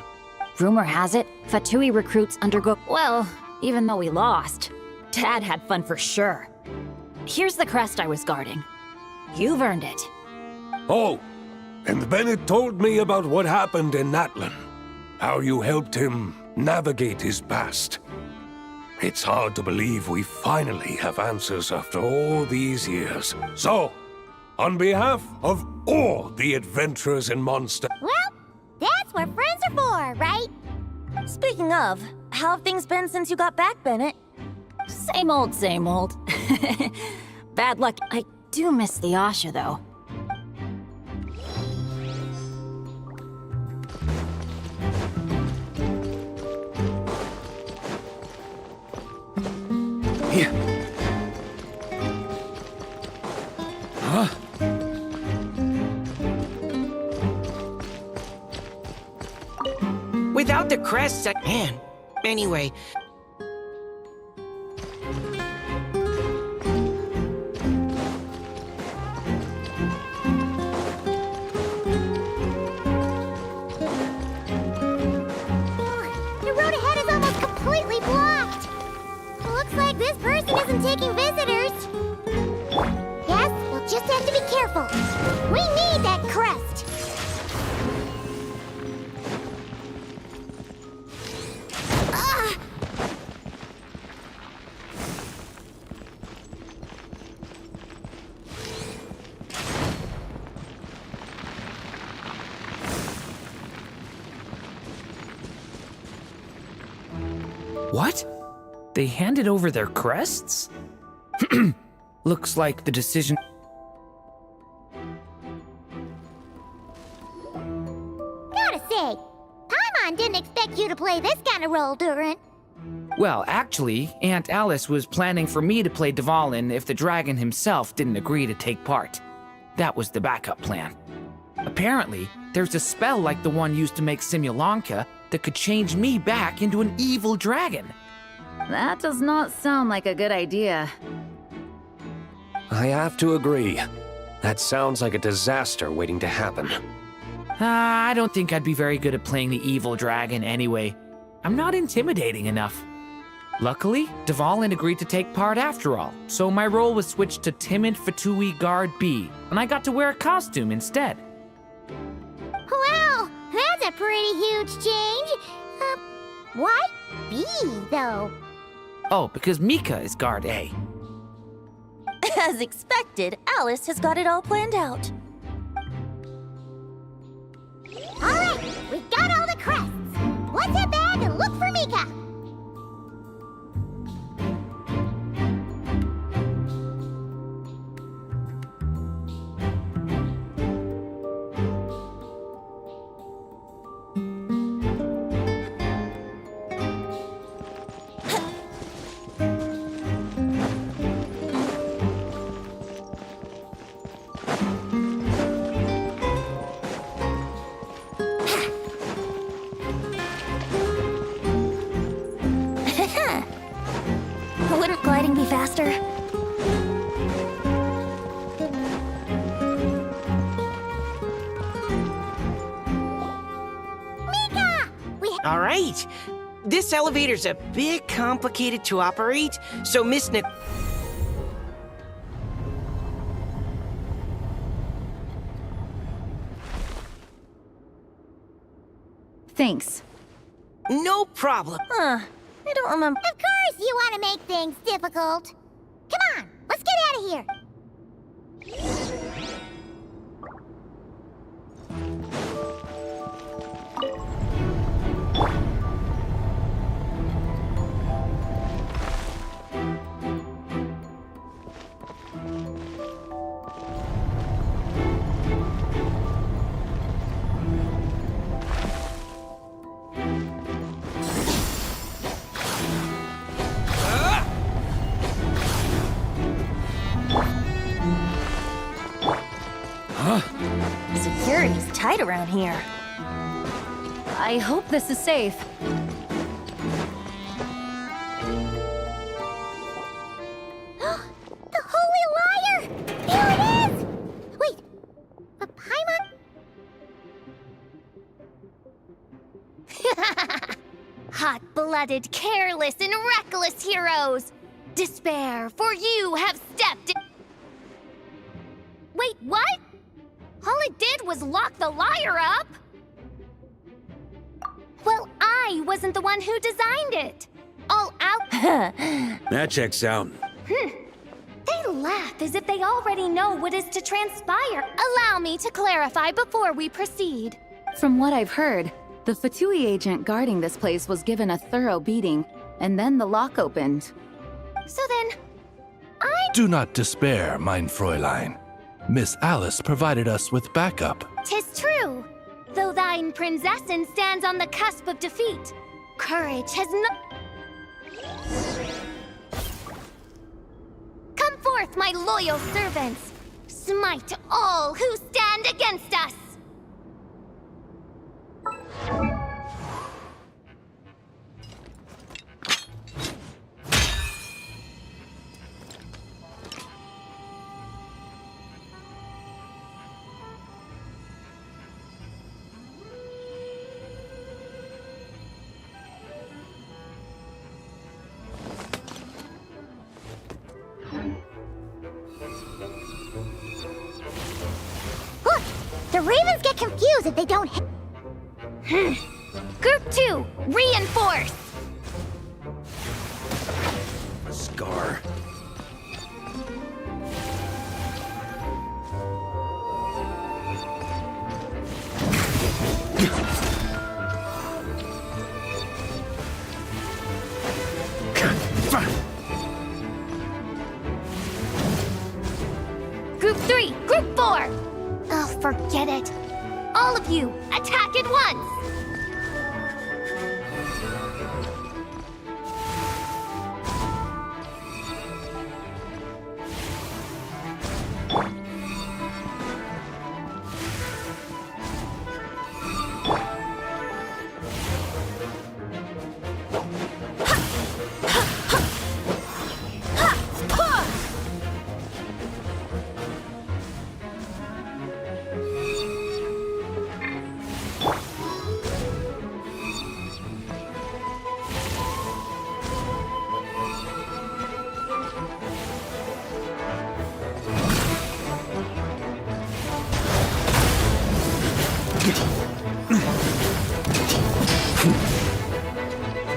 Rumor has it, Fatui recruits undergo... Well, even though we lost, Dad had fun for sure. Here's the crest I was guarding. You've earned it. Oh, and Bennett told me about what happened in Natlan. How you helped him navigate his past. It's hard to believe we finally have answers after all these years. So, on behalf of all the adventurers and monsters... Well, that's what friends are for, right? Speaking of, how have things been since you got back, Bennett? Same old, same old. Bad luck. I do miss the Asha, though. Here. Huh? Without the crests, man. Anyway. The road ahead is almost completely blocked. Looks like this person isn't taking visitors. Yes, we'll just have to be careful. We need that crest. Ah! What? They handed over their crests? Looks like the decision... Gotta say, Paimon didn't expect you to play this kind of role, Durant. Well, actually, Aunt Alice was planning for me to play Dvalin if the dragon himself didn't agree to take part. That was the backup plan. Apparently, there's a spell like the one used to make Simulanka that could change me back into an evil dragon. That does not sound like a good idea. I have to agree. That sounds like a disaster waiting to happen. I don't think I'd be very good at playing the evil dragon anyway. I'm not intimidating enough. Luckily, Dvalin agreed to take part after all, so my role was switched to Timid Fatui Guard B, and I got to wear a costume instead. Wow, that's a pretty huge change. Why B, though? Oh, because Mika is Guard A. As expected, Alice has got it all planned out. All right, we got all the crests. Let's head back and look for Mika. Wouldn't gliding be faster? All right. This elevator's a bit complicated to operate, so Miss Nic... Thanks. No problem. I don't remember. Of course you want to make things difficult. Come on, let's get out of here. tight around here. I hope this is safe. The Holy Liar! Here it is! Wait, a Paimon? Hot-blooded, careless, and reckless heroes! Despair, for you have stepped in. Wait, what? All it did was lock the liar up? Well, I wasn't the one who designed it. All out. That checks out. They laugh as if they already know what is to transpire. Allow me to clarify before we proceed. From what I've heard, the Fatui agent guarding this place was given a thorough beating, and then the lock opened. So then, Do not despair, mein Fräulein. Miss Alice provided us with backup. 'Tis true. Though thine prinzessin stands on the cusp of defeat, courage has not... Come forth, my loyal servants! Smite all who stand against us! Look! The ravens get confused if they don't hit. Group 2, reinforce! Scar. Group 3, Group 4! Oh, forget it. All of you, attack at once!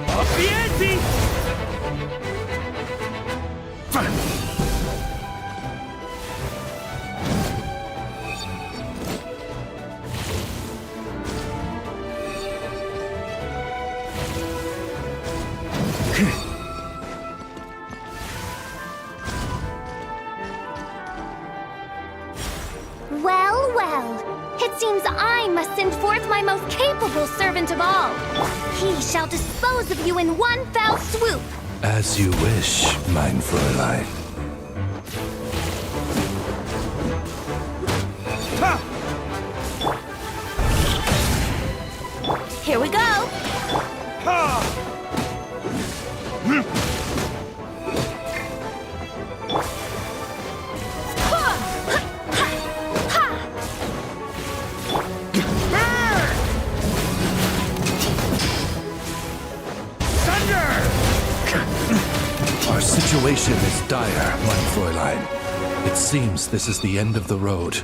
Up the ante! Well, well. It seems I must send forth my most capable servant of all. He shall dispose of you in one fell swoop. As you wish, mein Fräulein. Here we go. Our situation is dire, mein Fräulein. It seems this is the end of the road.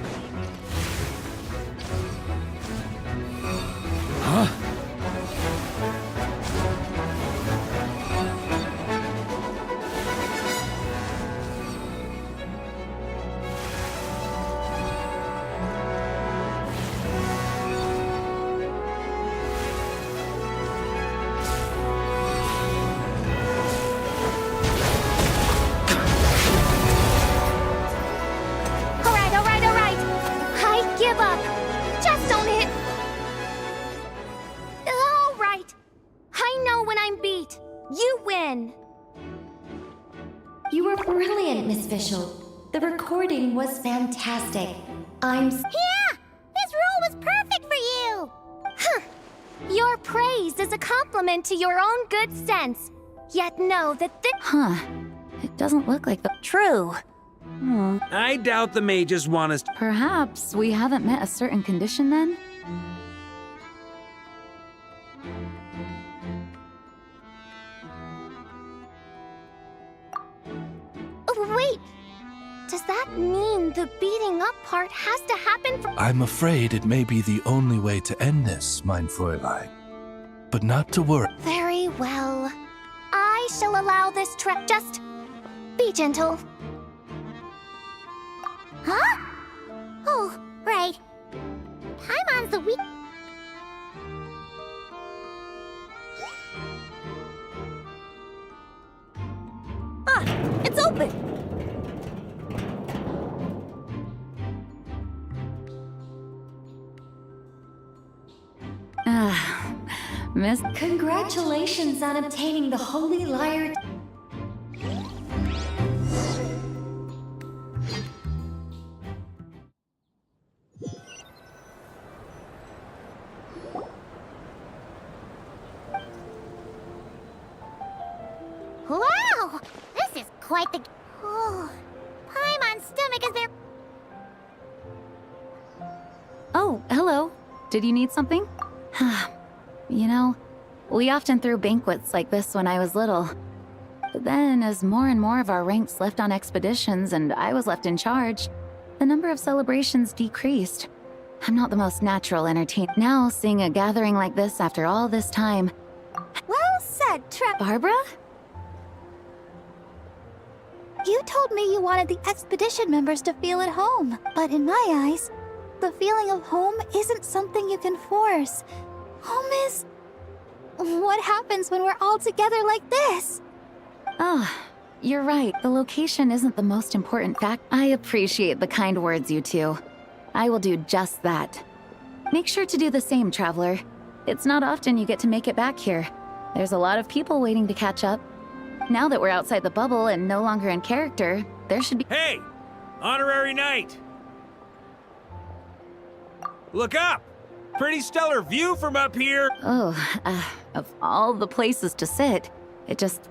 Give up. Just don't hit. All right. I know when I'm beat. You win. You were brilliant, Miss Fischl. The recording was fantastic. Yeah! This rule was perfect Your praise is a compliment to your own good sense. Yet know that this— Huh. It doesn't look like the— True. I doubt the mages want us. Perhaps we haven't met a certain condition then? Oh, wait! Does that mean the beating up part has to happen for— I'm afraid it may be the only way to end this, mein Fräulein. But not to worry. Very well. I shall allow this trek. Just be gentle. Huh? Oh, right. Paimon's the weak. Ah, it's open! Miss— Congratulations on obtaining the Holy Lyre. Wow! This is quite the... Oh, Paimon's stomach is there. Oh, hello. Did you need something? You know, we often threw banquets like this when I was little. But then, as more and more of our ranks left on expeditions and I was left in charge, the number of celebrations decreased. I'm not the most natural entertainer. Now, seeing a gathering like this after all this time... Well said, Barbara? You told me you wanted the expedition members to feel at home, but in my eyes, the feeling of home isn't something you can force. Home is... what happens when we're all together like this? Oh, you're right. The location isn't the most important fact. I appreciate the kind words, you two. I will do just that. Make sure to do the same, traveler. It's not often you get to make it back here. There's a lot of people waiting to catch up. Now that we're outside the bubble and no longer in character, there should be— Hey! Honorary knight! Look up! Pretty stellar view from up here! Oh, of all the places to sit, it just...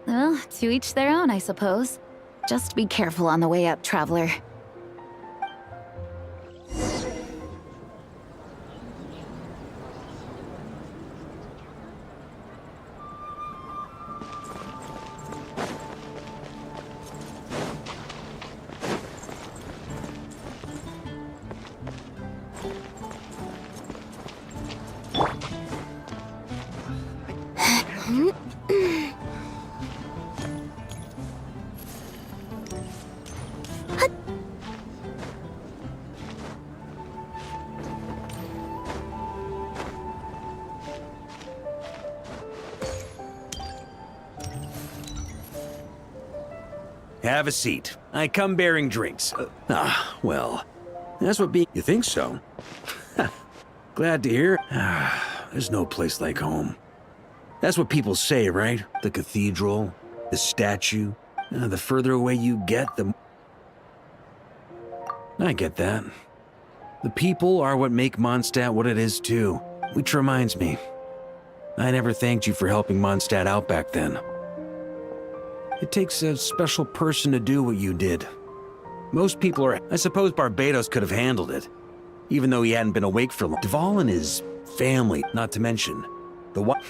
Well, to each their own, I suppose. Just be careful on the way up, traveler. Have a seat. I come bearing drinks. Well, that's what being... You think so? Glad to hear. There's no place like home. That's what people say, right? The cathedral, the statue. The further away you get, the... I get that. The people are what make Mondstadt what it is, too. Which reminds me, I never thanked you for helping Mondstadt out back then. It takes a special person to do what you did. Most people are... I suppose Barbados could have handled it, even though he hadn't been awake for long. Duvall and his family, not to mention. The what...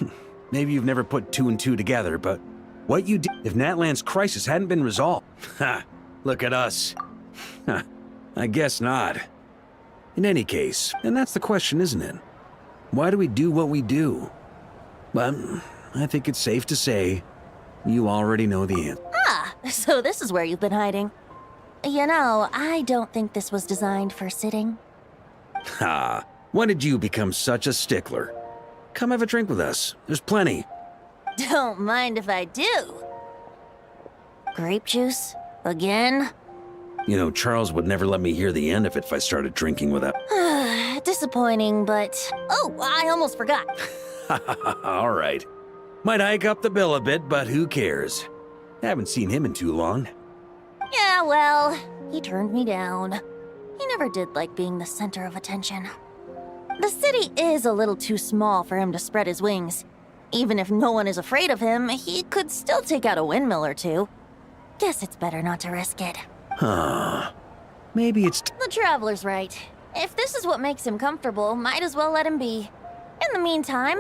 Maybe you've never put two and two together, but what you did... If Natlan's crisis hadn't been resolved... Ha! Look at us. I guess not. In any case, and that's the question, isn't it? Why do we do what we do? But I think it's safe to say you already know the answer. Ah, so this is where you've been hiding. You know, I don't think this was designed for sitting. Ha! When did you become such a stickler? Come have a drink with us. There's plenty. Don't mind if I do. Grape juice? Again? You know, Charles would never let me hear the end of it if I started drinking without... Disappointing, but... Oh, I almost forgot. All right. Might hike up the bill a bit, but who cares? Haven't seen him in too long. Yeah, well, he turned me down. He never did like being the center of attention. The city is a little too small for him to spread his wings. Even if no one is afraid of him, he could still take out a windmill or two. Guess it's better not to risk it. Huh. Maybe it's... The traveler's right. If this is what makes him comfortable, might as well let him be. In the meantime,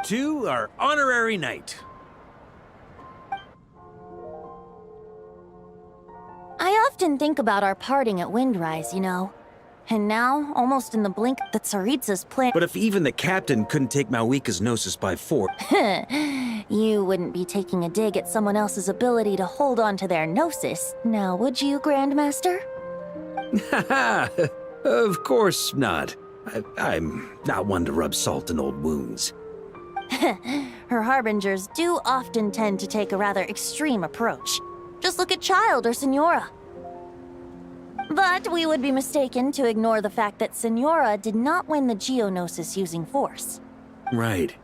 To our honorary knight. I often think about our parting at Windrise, you know. And now, almost in the blink, the Tsaritsa's plan— But if even the captain couldn't take Malwika's gnosis by force... You wouldn't be taking a dig at someone else's ability to hold on to their gnosis, now would you, Grandmaster? Haha! Of course not. I'm not one to rub salt in old wounds. Her harbingers do often tend to take a rather extreme approach. Just look at Child or Senora. But we would be mistaken to ignore the fact that Senora did not win the Geonosis using force. Right.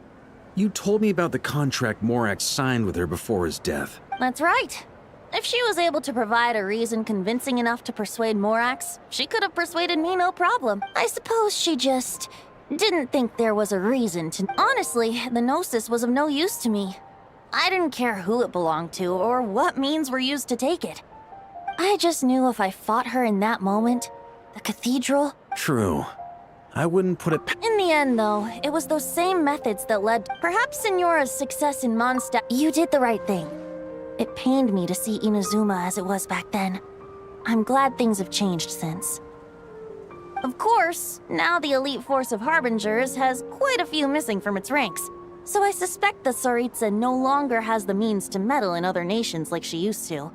You told me about the contract Morax signed with her before his death. That's right. If she was able to provide a reason convincing enough to persuade Morax, she could have persuaded me no problem. I suppose she just didn't think there was a reason to— Honestly, the Gnosis was of no use to me. I didn't care who it belonged to or what means were used to take it. I just knew if I fought her in that moment, the cathedral— True. I wouldn't put it In the end, though, it was those same methods that led— Perhaps Senora's success in Mondstadt— You did the right thing. It pained me to see Inazuma as it was back then. I'm glad things have changed since. Of course, now the elite force of Harbingers has quite a few missing from its ranks, so I suspect that Tsaritsa no longer has the means to meddle in other nations like she used to.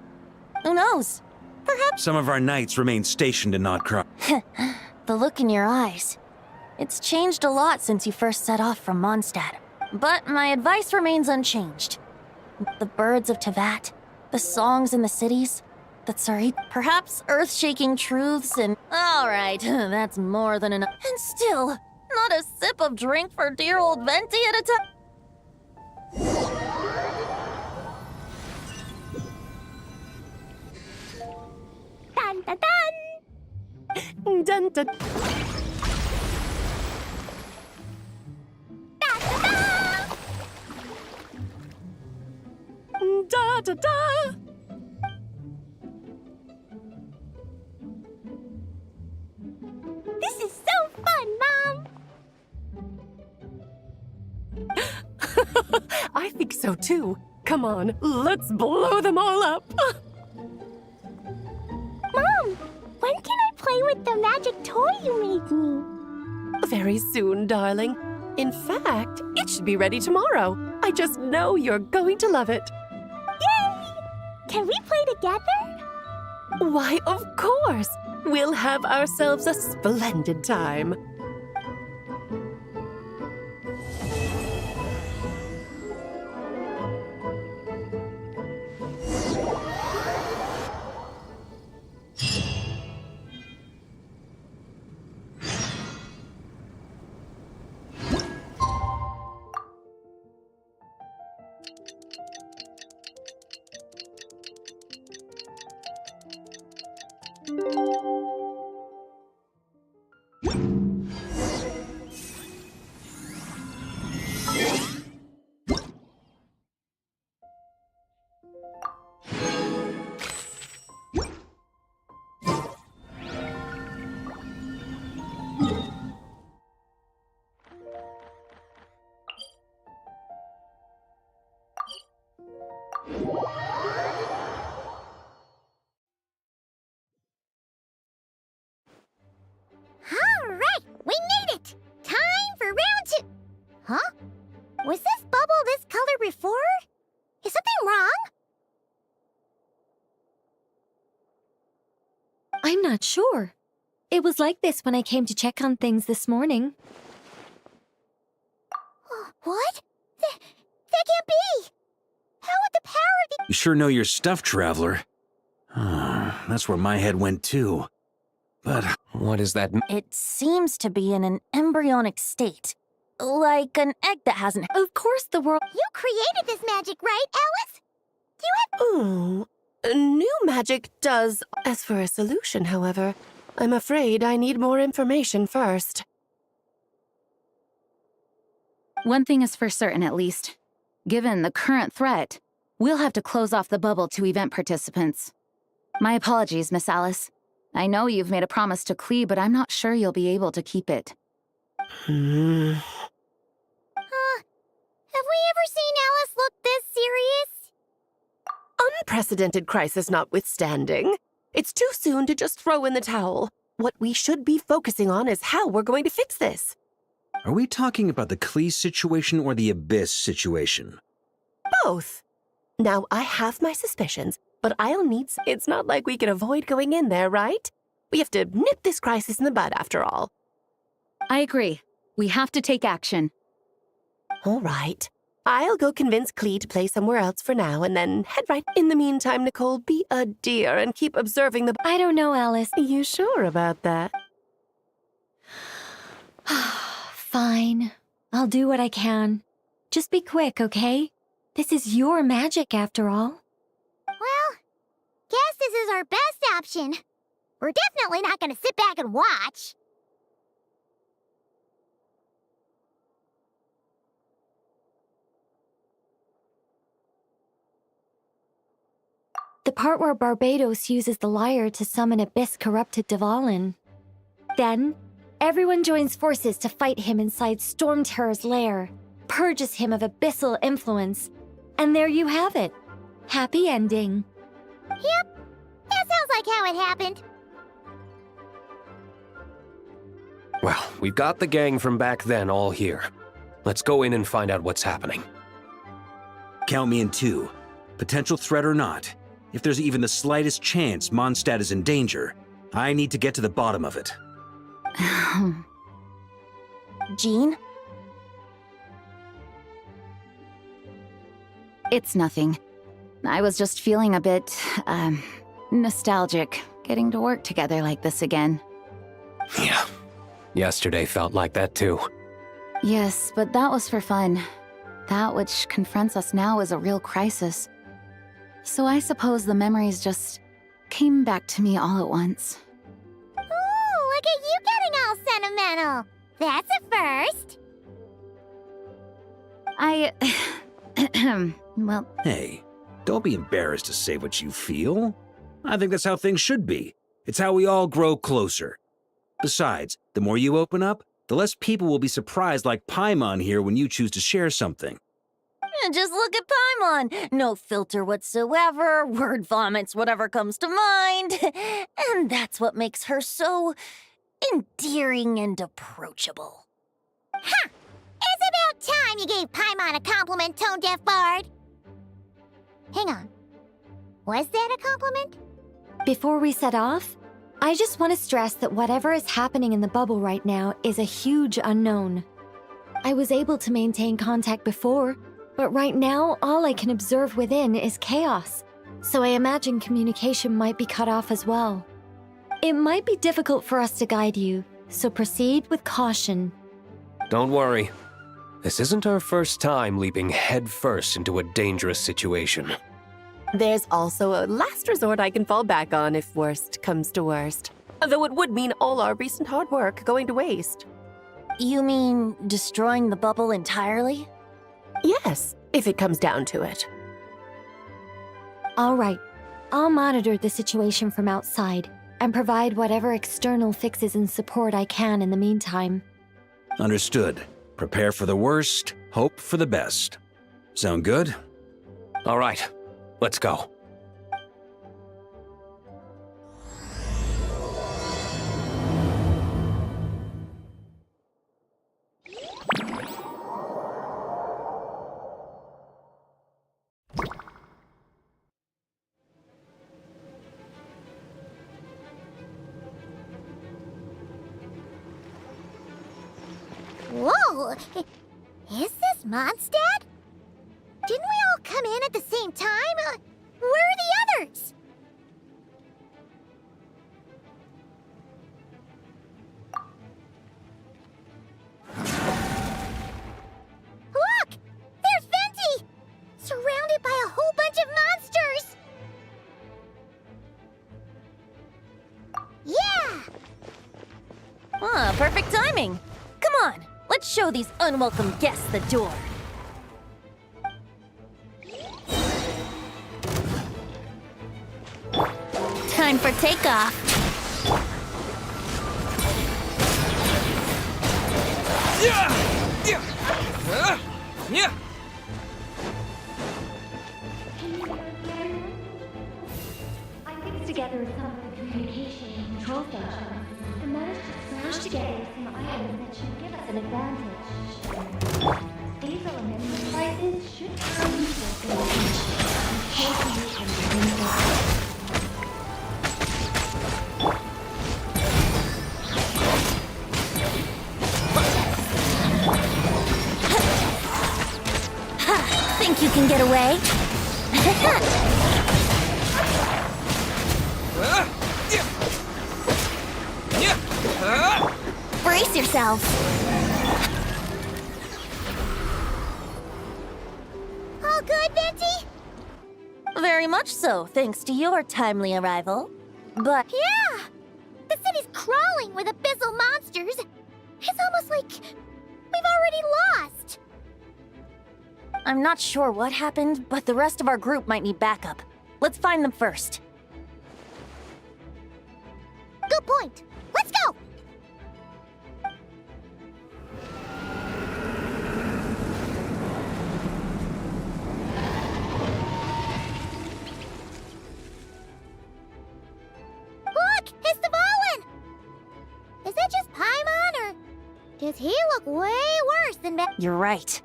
Who knows? Perhaps— Some of our knights remain stationed in Nodcroft. The look in your eyes. It's changed a lot since you first set off from Mondstadt, but my advice remains unchanged. The birds of Tevat, the songs in the cities, the Tsarit, perhaps earth-shaking truths and— Alright, that's more than enough. And still, not a sip of drink for dear old Venti at a time. Dun dun dun! Dun dun. Da da da! This is so fun, Mom! I think so too. Come on, let's blow them all up. Mom, when can I play with the magic toy you made me? Very soon, darling. In fact, it should be ready tomorrow. I just know you're going to love it. Yay! Can we play together? Why, of course! We'll have ourselves a splendid time. Alright, we made it! Time for round 2! Huh? Was this bubble this color before? Is something wrong? I'm not sure. It was like this when I came to check on things this morning. What? That can't be! How would the power of the— You sure know your stuff, traveler. That's where my head went too. But what is that? It seems to be in an embryonic state. Like an egg that hasn't— Of course the world— You created this magic, right, Alice? You have— Oh, new magic does. As for a solution, however, I'm afraid I need more information first. One thing is for certain, at least. Given the current threat, we'll have to close off the bubble to event participants. My apologies, Miss Alice. I know you've made a promise to Klee, but I'm not sure you'll be able to keep it. Have we ever seen Alice look this serious? Unprecedented crisis notwithstanding, it's too soon to just throw in the towel. What we should be focusing on is how we're going to fix this. Are we talking about the Klee situation or the Abyss situation? Both. Now, I have my suspicions, but I'll need... It's not like we can avoid going in there, right? We have to nip this crisis in the bud, after all. I agree. We have to take action. All right. I'll go convince Klee to play somewhere else for now, and then head right. In the meantime, Nicole, be a dear and keep observing the... I don't know, Alice. You sure about that? Fine. I'll do what I can. Just be quick, okay? This is your magic, after all. Well, guess this is our best option. We're definitely not gonna sit back and watch. The part where Barbados uses the lyre to summon Abyss-corrupted Dvalin. Then, everyone joins forces to fight him inside Storm Terror's lair, purges him of abyssal influence, and there you have it. Happy ending. Yep, that sounds like how it happened. Well, we've got the gang from back then all here. Let's go in and find out what's happening. Count me in two. Potential threat or not, if there's even the slightest chance Mondstadt is in danger, I need to get to the bottom of it. Jean? It's nothing. I was just feeling a bit, nostalgic, getting to work together like this again. Yeah. Yesterday felt like that too. Yes, but that was for fun. That which confronts us now is a real crisis. So I suppose the memories just came back to me all at once. Ooh, look at you getting all sentimental. That's a first. Well... Hey, don't be embarrassed to say what you feel. I think that's how things should be. It's how we all grow closer. Besides, the more you open up, the less people will be surprised like Paimon here when you choose to share something. Just look at Paimon. No filter whatsoever, word vomits whatever comes to mind. And that's what makes her so endearing and approachable. Ha! It's about time you gave Paimon a compliment, tone-deaf bard. Hang on. Was that a compliment? Before we set off, I just want to stress that whatever is happening in the bubble right now is a huge unknown. I was able to maintain contact before, but right now all I can observe within is chaos, so I imagine communication might be cut off as well. It might be difficult for us to guide you, so proceed with caution. Don't worry. This isn't our first time leaping headfirst into a dangerous situation. There's also a last resort I can fall back on if worst comes to worst. Though it would mean all our recent hard work going to waste. You mean destroying the bubble entirely? Yes, if it comes down to it. All right, I'll monitor the situation from outside and provide whatever external fixes and support I can in the meantime. Understood. Prepare for the worst, hope for the best. Sound good? All right, let's go. Whoa! Is this Mondstadt? Didn't we all come in at the same time? Where are the others? Look! There's Venti! Surrounded by a whole bunch of monsters! Yeah! Ah, perfect timing. Come on, let's show these unwelcome guests the door. Time for takeoff. I fixed together some of the communication and control stations and managed to smash together some items that should give us an advantage. These elemental devices should turn into a communication and transmission within the Think you can get away? Brace yourselves. All good, Venti? Very much so, thanks to your timely arrival. But Yeah! The city's crawling with abyssal monsters. It's almost like we've already lost. I'm not sure what happened, but the rest of our group might need backup. Let's find them first. Good point. Let's go! Look! It's the Volin! Is that just Paimon, or does he look way worse than You're right.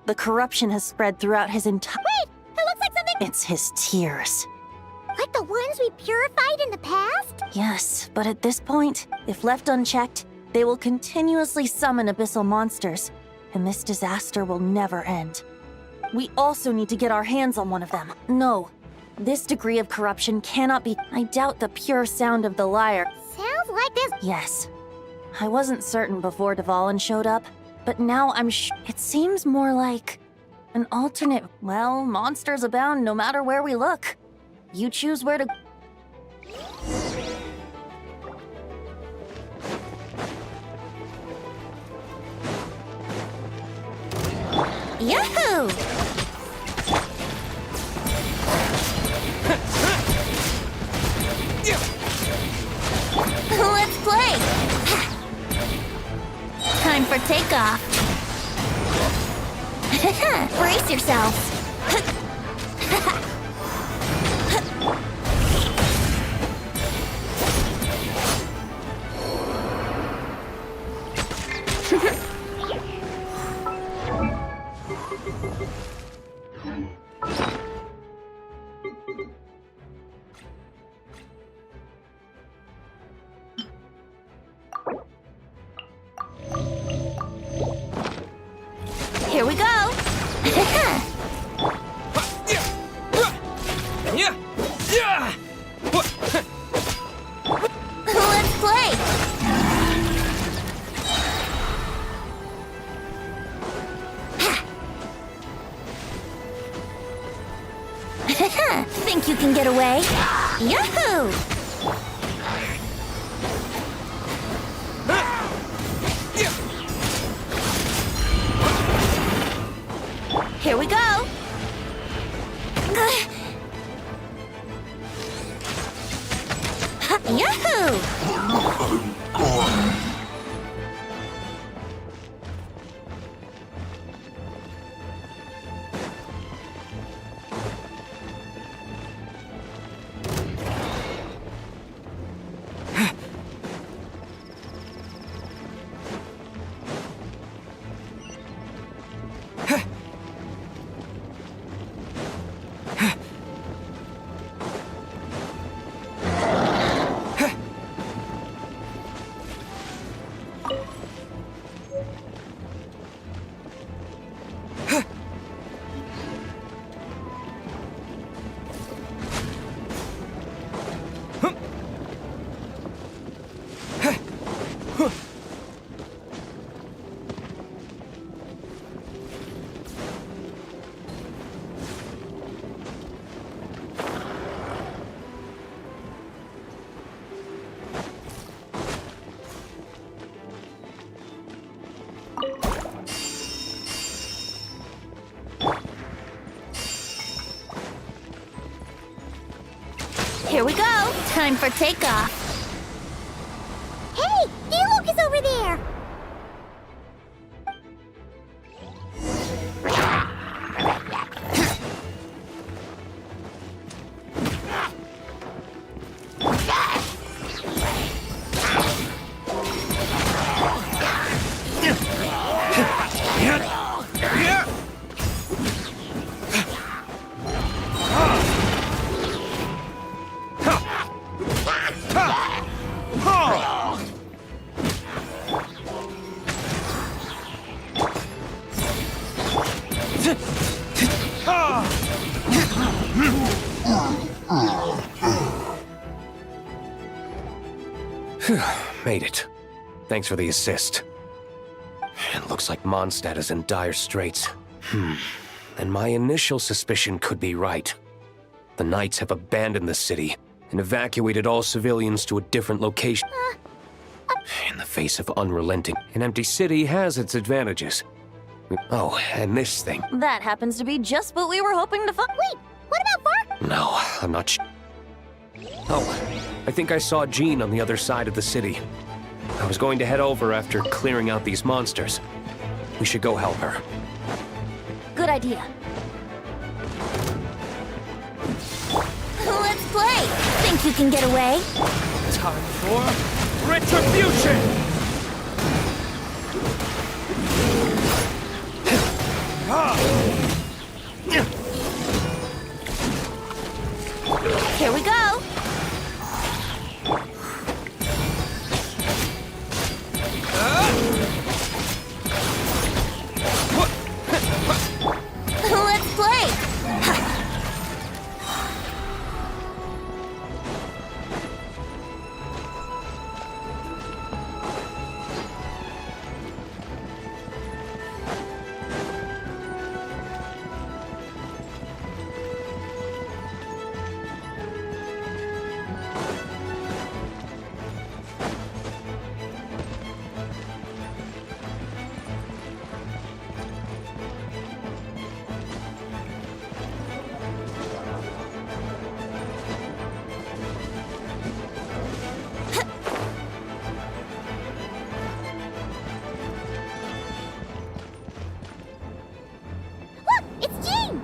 The corruption has spread throughout his entire— Wait! It looks like something— It's his tears. Like the ones we purified in the past? Yes, but at this point, if left unchecked, they will continuously summon abyssal monsters, and this disaster will never end. We also need to get our hands on one of them. No, this degree of corruption cannot be— I doubt the pure sound of the lyre— Sounds like this— Yes. I wasn't certain before Dvalin showed up, but now I'm it seems more like an alternate— Well, monsters abound no matter where we look. You choose where to— Yahoo! Let's play! Time for takeoff. Brace yourselves. Here we go! Let's play! Think you can get away? Yahoo! Here we go! Yahoo! Here we go. Time for takeoff. Hey, Diluc is over there! Made it. Thanks for the assist. It looks like Mondstadt is in dire straits. And my initial suspicion could be right. The Knights have abandoned the city and evacuated all civilians to a different location. In the face of unrelenting, an empty city has its advantages. Oh, and this thing. That happens to be just what we were hoping to find. Wait, what about Vark? No, I'm not Oh, I think I saw Jean on the other side of the city. I was going to head over after clearing out these monsters. We should go help her. Good idea. Let's play. Think you can get away? Time for retribution! Here we go. Let's play. Look, it's Jean!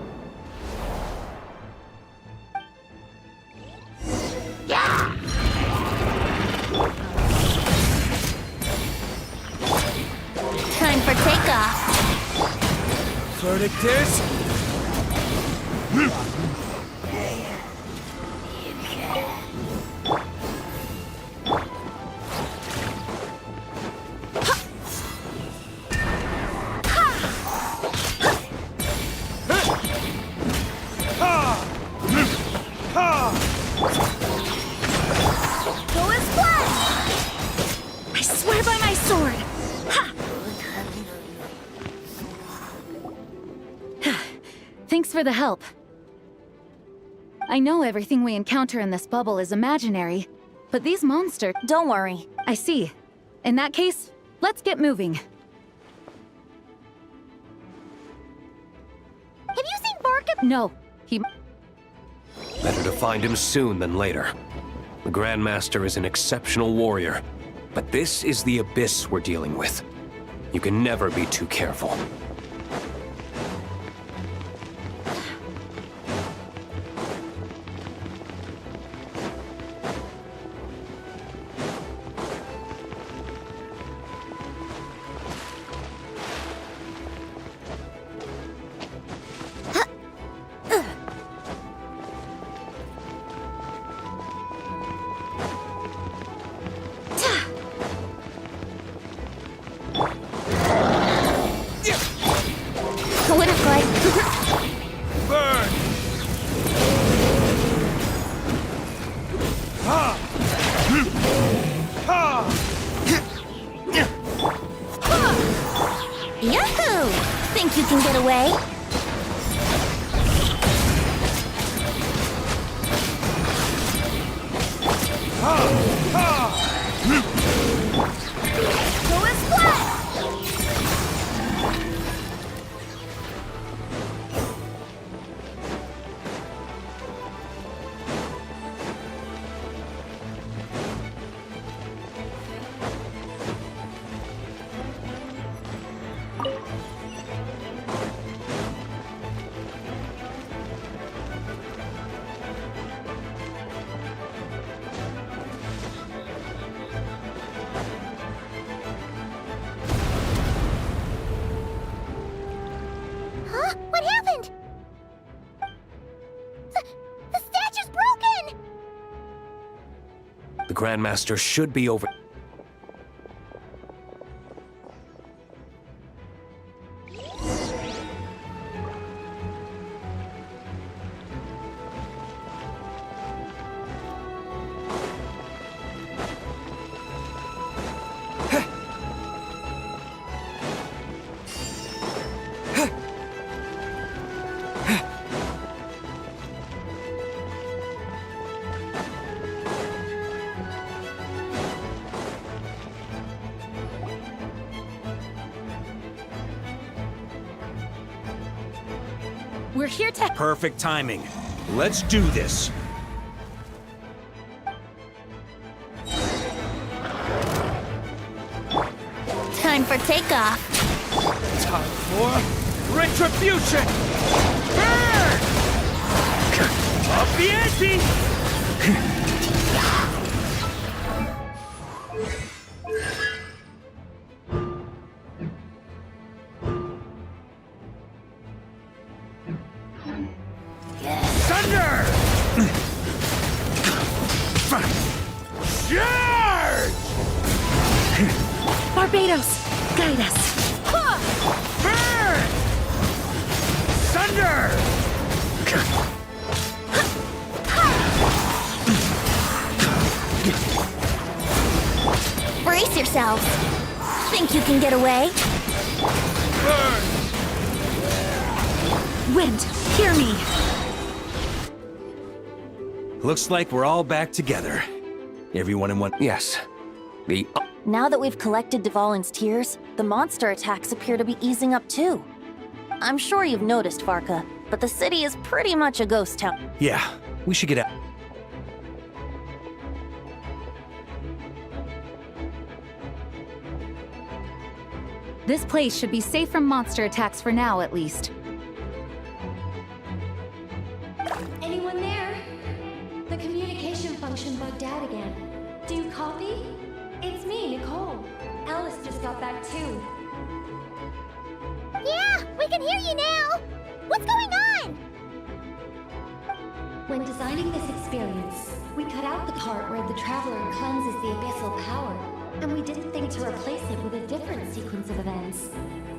Time for takeoff. Verdict is... Go and splash! I swear by my sword! Ha! Thanks for the help. I know everything we encounter in this bubble is imaginary, but these monsters... Don't worry. I see. In that case, let's get moving. Have you seen Vark? No, he... Better to find him soon than later. The Grandmaster is an exceptional warrior, but this is the abyss we're dealing with. You can never be too careful. Grandmaster should be over. We're here to... Perfect timing. Let's do this. Time for takeoff. Time for retribution! Burn! Up the ante! Thunder! Charge! Barbados, guide us. Burn! Thunder! Brace yourselves. Think you can get away? Burn! Wind, hear me. Looks like we're all back together. Everyone in one... Yes. The... Now that we've collected Dvalin's tears, the monster attacks appear to be easing up too. I'm sure you've noticed, Varka, but the city is pretty much a ghost town. Yeah, we should get out. This place should be safe from monster attacks for now, at least. Anyone there? The communication function bugged out again. Do you copy? It's me, Nicole. Alice just got back too. Yeah, we can hear you now. What's going on? When designing this experience, we cut out the part where the Traveler cleanses the abyssal power, and we didn't think to replace it with a different sequence of events.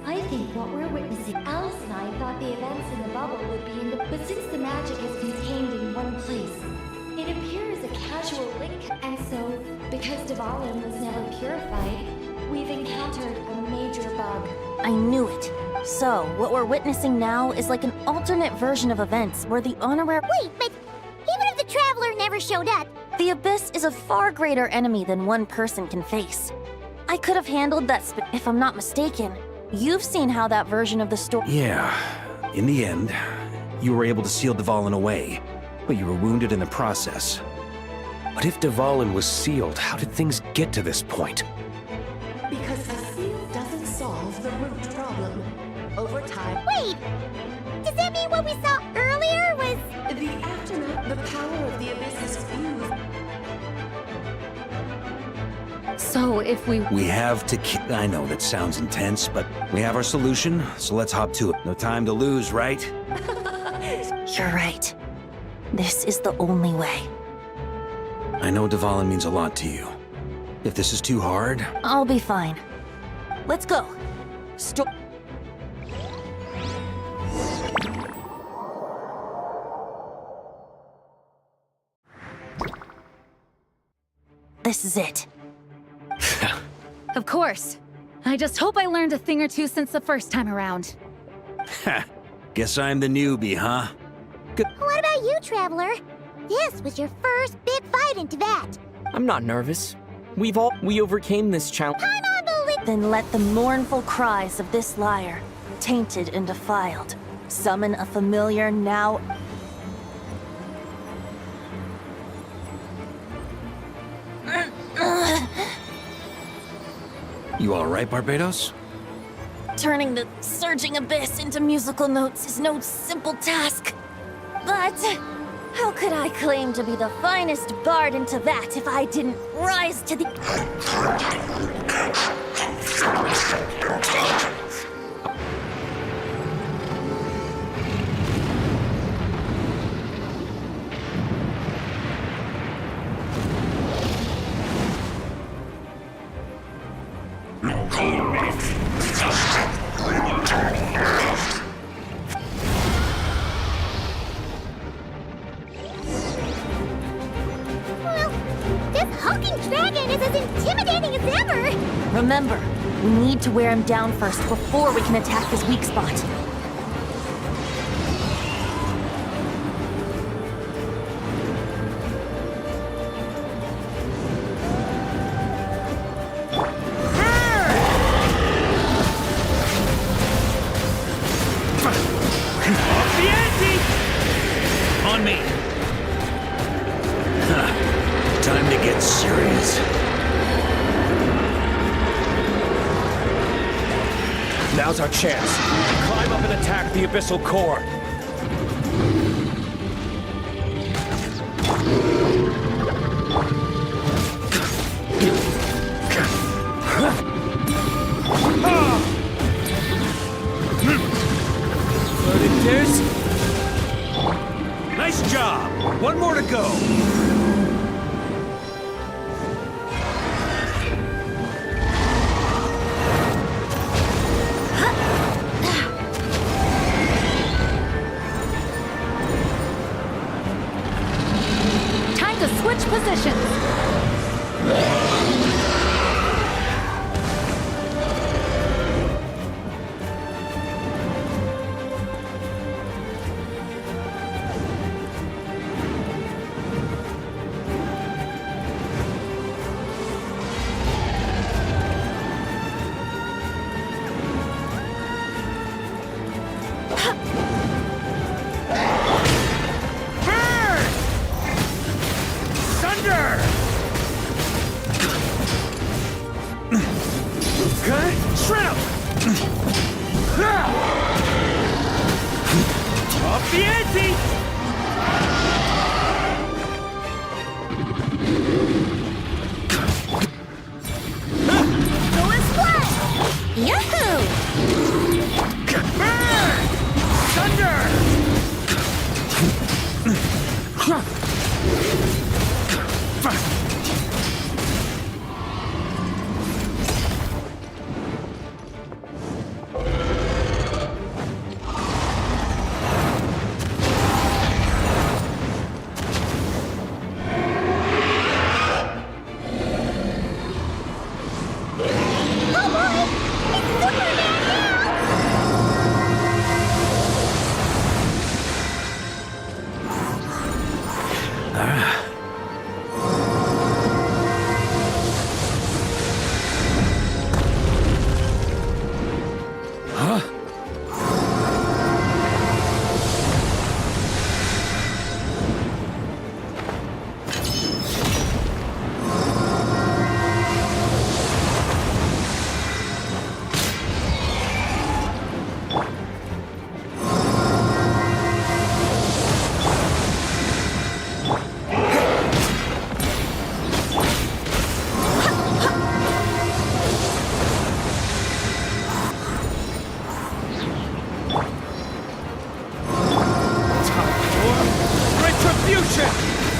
I think what we're witnessing... Alice and I thought the events in the bubble would be in the... But since the magic is contained in one place, it appears a casual link. And so, because Dvalin was never purified, we've encountered a major bug. I knew it. So, what we're witnessing now is like an alternate version of events where the honorary... Wait, but even if the Traveler never showed up... The Abyss is a far greater enemy than one person can face. I could have handled that if I'm not mistaken. You've seen how that version of the story... Yeah, in the end, you were able to seal Dvalin away, but you were wounded in the process. But if Dvalin was sealed, how did things get to this point? Because a seal doesn't solve the root problem. Over time... Wait! Does that mean what we saw earlier was... The aftermath, the power of the Abyss is fused. So if we... We have to I know that sounds intense, but we have our solution, so let's hop to it. No time to lose, right? You're right. This is the only way. I know Dvalin means a lot to you. If this is too hard... I'll be fine. Let's go. This is it. Of course. I just hope I learned a thing or two since the first time around. Ha! Guess I'm the newbie, huh? What about you, Traveler? This was your first big fight in Tibet. I'm not nervous. We overcame this challenge. Then let the mournful cries of this lyre, tainted and defiled, summon a familiar now... You all right, Barbados? Turning the surging abyss into musical notes is no simple task. But how could I claim to be the finest bard in Tibet if I didn't rise to the... as ever! Remember, we need to wear him down first before we can attack his weak spot. On me! Time to get serious. Now's our chance. Climb up and attack the abyssal core. Predators? Nice job! One more to go. Time to switch positions. Off the ante! Go and splash! Yahoo! Burn! Thunder!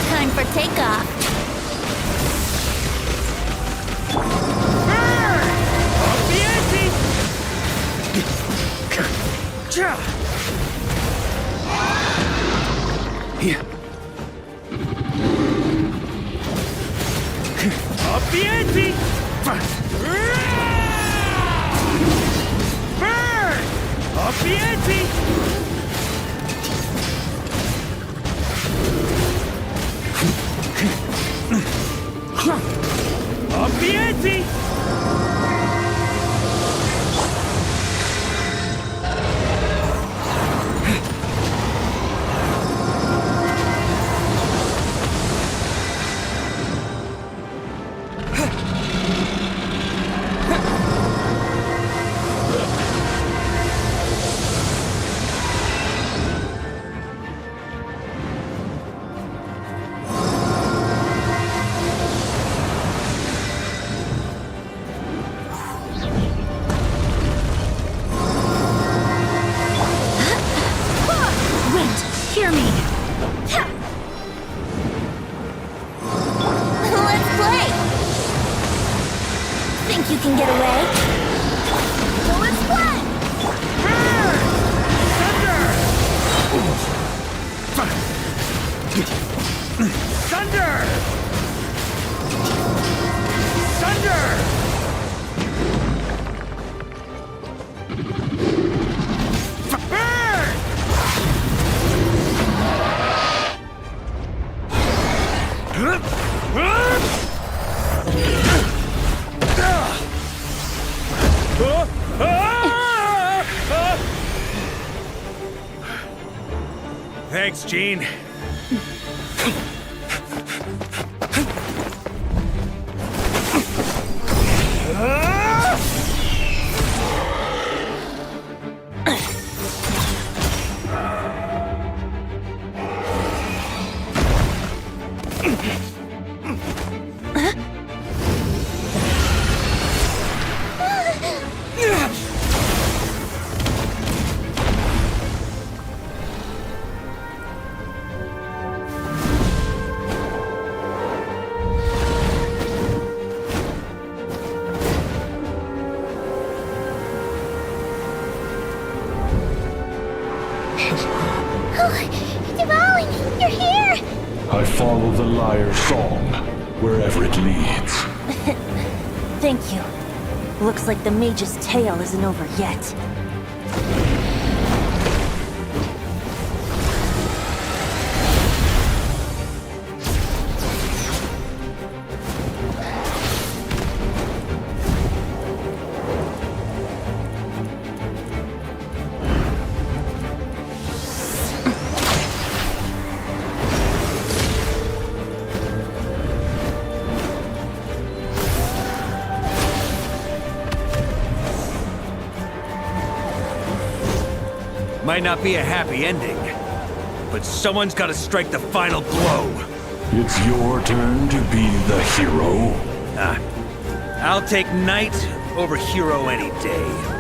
Time for takeoff. Off the ante! Here. Off the ante! Burn! Off the ante! Off the ante! Thanks, Gene. Devouring, you're here! I follow the lyre's song, wherever it leads. Thank you. Looks like the mage's tale isn't over yet. Might not be a happy ending, but someone's gotta strike the final blow. It's your turn to be the hero. I'll take knight over hero any day.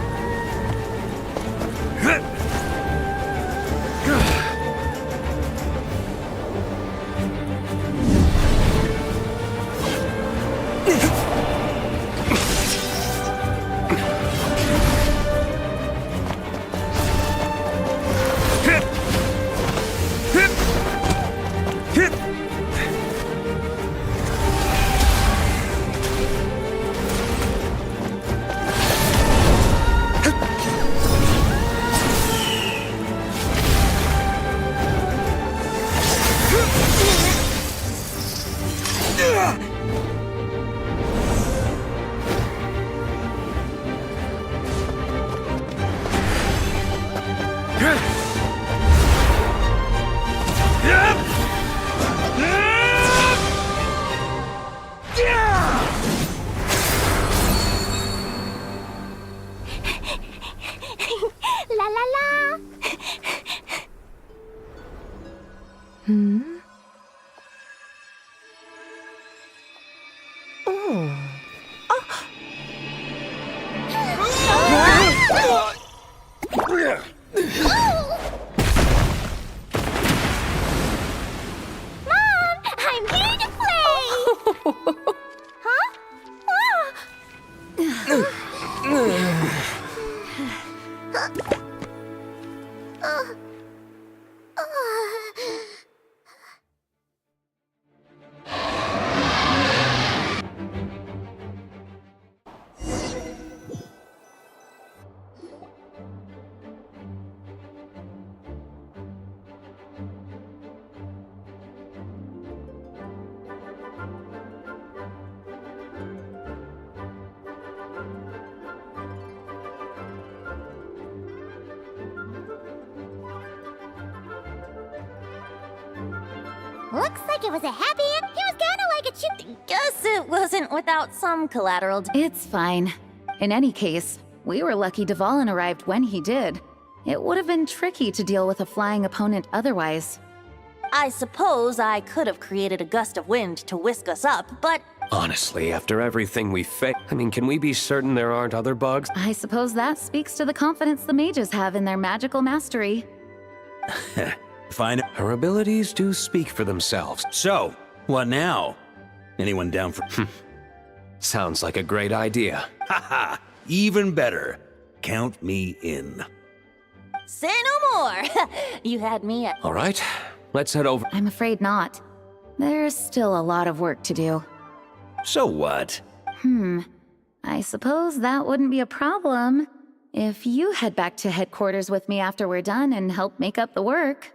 La la la! Mom, I'm here to play! Huh? Looks like it was a happy end. It was kinda like a chip. Guess it wasn't without some collateral. It's fine. In any case, we were lucky Dvalin arrived when he did. It would have been tricky to deal with a flying opponent otherwise. I suppose I could have created a gust of wind to whisk us up, but Honestly, after everything we can we be certain there aren't other bugs? I suppose that speaks to the confidence the mages have in their magical mastery. Fine. Her abilities do speak for themselves. So, what now? Anyone down for... Sounds like a great idea. Haha, even better. Count me in. say no more. You had me at... All right, let's head over. I'm afraid not. There's still a lot of work to do. So what? I suppose that wouldn't be a problem if you head back to headquarters with me after we're done and help make up the work.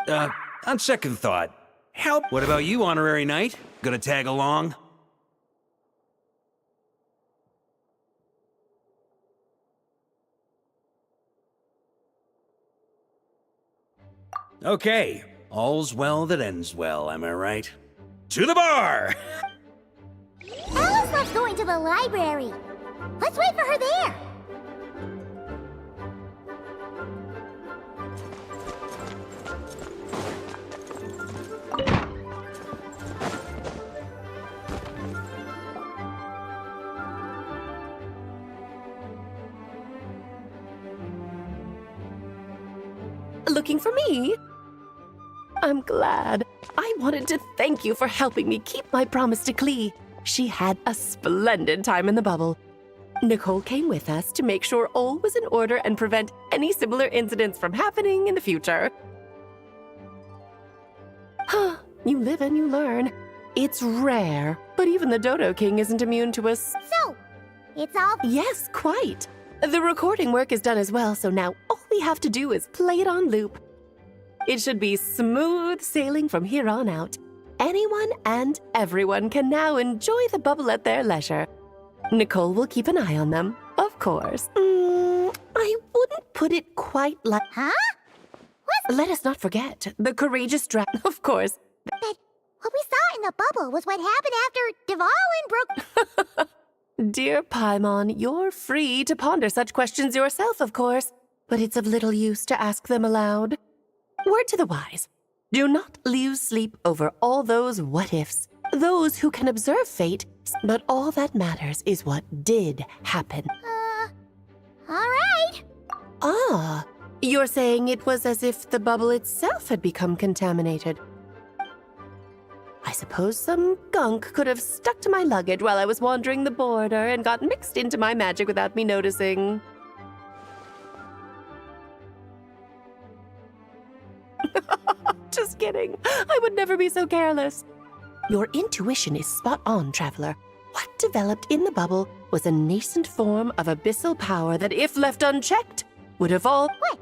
On second thought, help. What about you, Honorary Knight? Gonna tag along? Okay, all's well that ends well, am I right? To the bar! Alice loves going to the library. Let's wait for her there. Looking for me? I'm glad. I wanted to thank you for helping me keep my promise to Klee. She had a splendid time in the bubble. Nicole came with us to make sure all was in order and prevent any similar incidents from happening in the future. You live and you learn. It's rare, but even the Dodo King isn't immune to us. So, it's all... Yes, quite. The recording work is done as well, so now all we have to do is play it on loop. It should be smooth sailing from here on out. Anyone and everyone can now enjoy the bubble at their leisure. Nicole will keep an eye on them, of course. I wouldn't put it quite like... Huh? Let us not forget, the courageous dragon, of course. But what we saw in the bubble was what happened after Dvalin broke... Dear Paimon, you're free to ponder such questions yourself, of course, but it's of little use to ask them aloud. Word to the wise. Do not lose sleep over all those what-ifs, those who can observe fate, but all that matters is what did happen. All right. Ah, you're saying it was as if the bubble itself had become contaminated. I suppose some gunk could have stuck to my luggage while I was wandering the border and got mixed into my magic without me noticing. Just kidding. I would never be so careless. Your intuition is spot on, Traveler. What developed in the bubble was a nascent form of abyssal power that, if left unchecked, would evolve... What?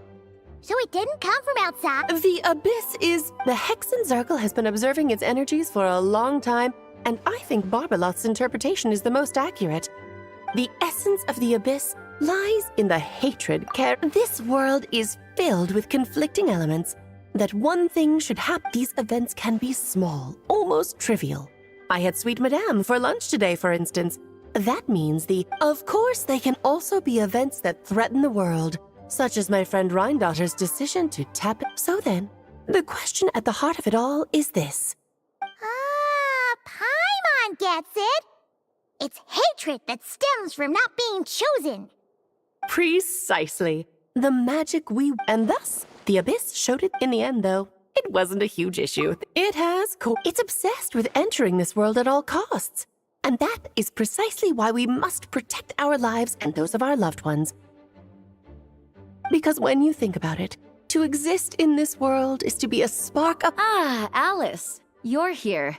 So it didn't come from outside? The abyss is... The Hexen Zircle has been observing its energies for a long time, and I think Barbalot's interpretation is the most accurate. The essence of the abyss lies in the hatred This world is filled with conflicting elements. That one thing should happen. These events can be small, almost trivial. I had Sweet Madame for lunch today, for instance. That means Of course, they can also be events that threaten the world, such as my friend Rhindotter's decision to tap it. So then, the question at the heart of it all is this. Paimon gets it. It's hatred that stems from not being chosen. Precisely. The magic and thus, the Abyss showed it in the end, though. It wasn't a huge issue. It's obsessed with entering this world at all costs. And that is precisely why we must protect our lives and those of our loved ones. Because when you think about it, to exist in this world is to be a spark of... Ah, Alice, you're here.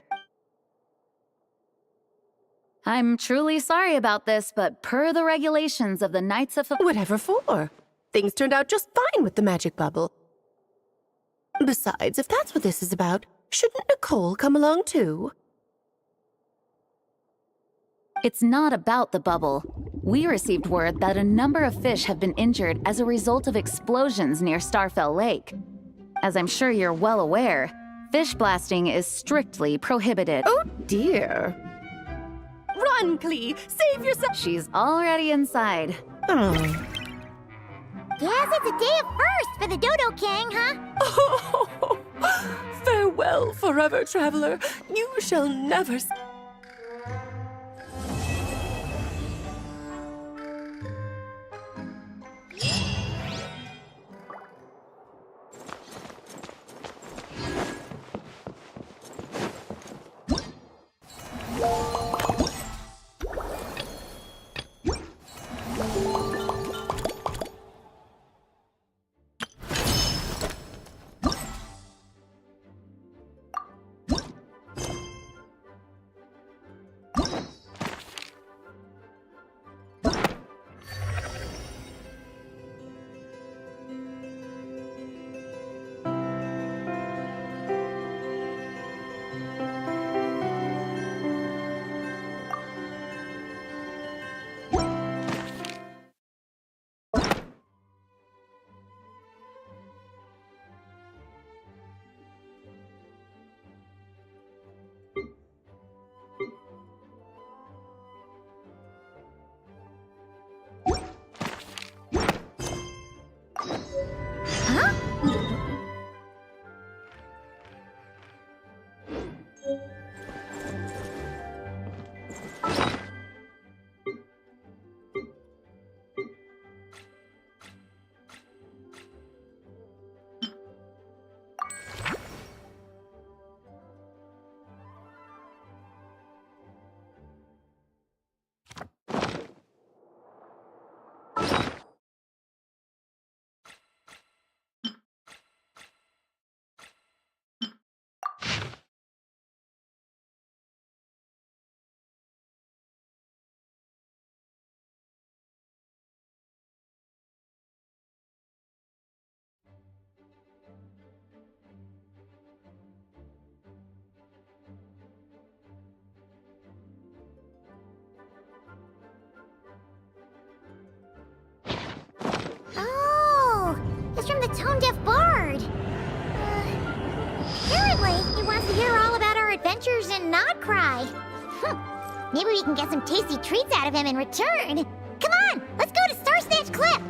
I'm truly sorry about this, but per the regulations of the Knights of... Whatever for. Things turned out just fine with the magic bubble. Besides, if that's what this is about, shouldn't Nicole come along too? It's not about the bubble. We received word that a number of fish have been injured as a result of explosions near Starfell Lake. As I'm sure you're well aware, fish blasting is strictly prohibited. Oh dear. Run, Klee! Save yourself! She's already inside. Guess it's a day of first for the Dodo King, huh? Oh, farewell forever, Traveler. You shall never... Oh, it's from the tone-deaf bard. Apparently, he wants to hear all about our adventures in Nodcry. Maybe we can get some tasty treats out of him in return. Come on, let's go to Star Snatch Cliff.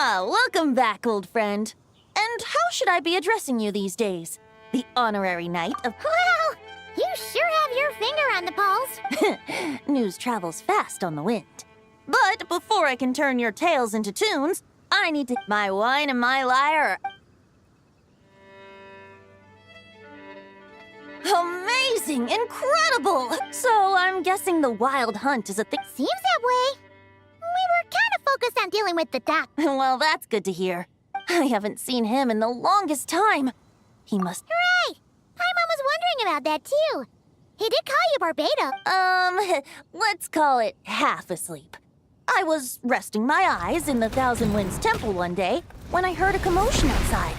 Ah, welcome back, old friend. And how should I be addressing you these days? The honorary knight of... Well, you sure have your finger on the pulse. News travels fast on the wind. But before I can turn your tales into tunes, I need to... My wine and my lyre. Amazing! Incredible! So I'm guessing the wild hunt is a thing. Seems that way. We were kind of focused on dealing with the doc. Well, that's good to hear. I haven't seen him in the longest time. He must... Right! Paimon was wondering about that, too. He did call you Barbato. Let's call it half asleep. I was resting my eyes in the Thousand Winds Temple one day when I heard a commotion outside.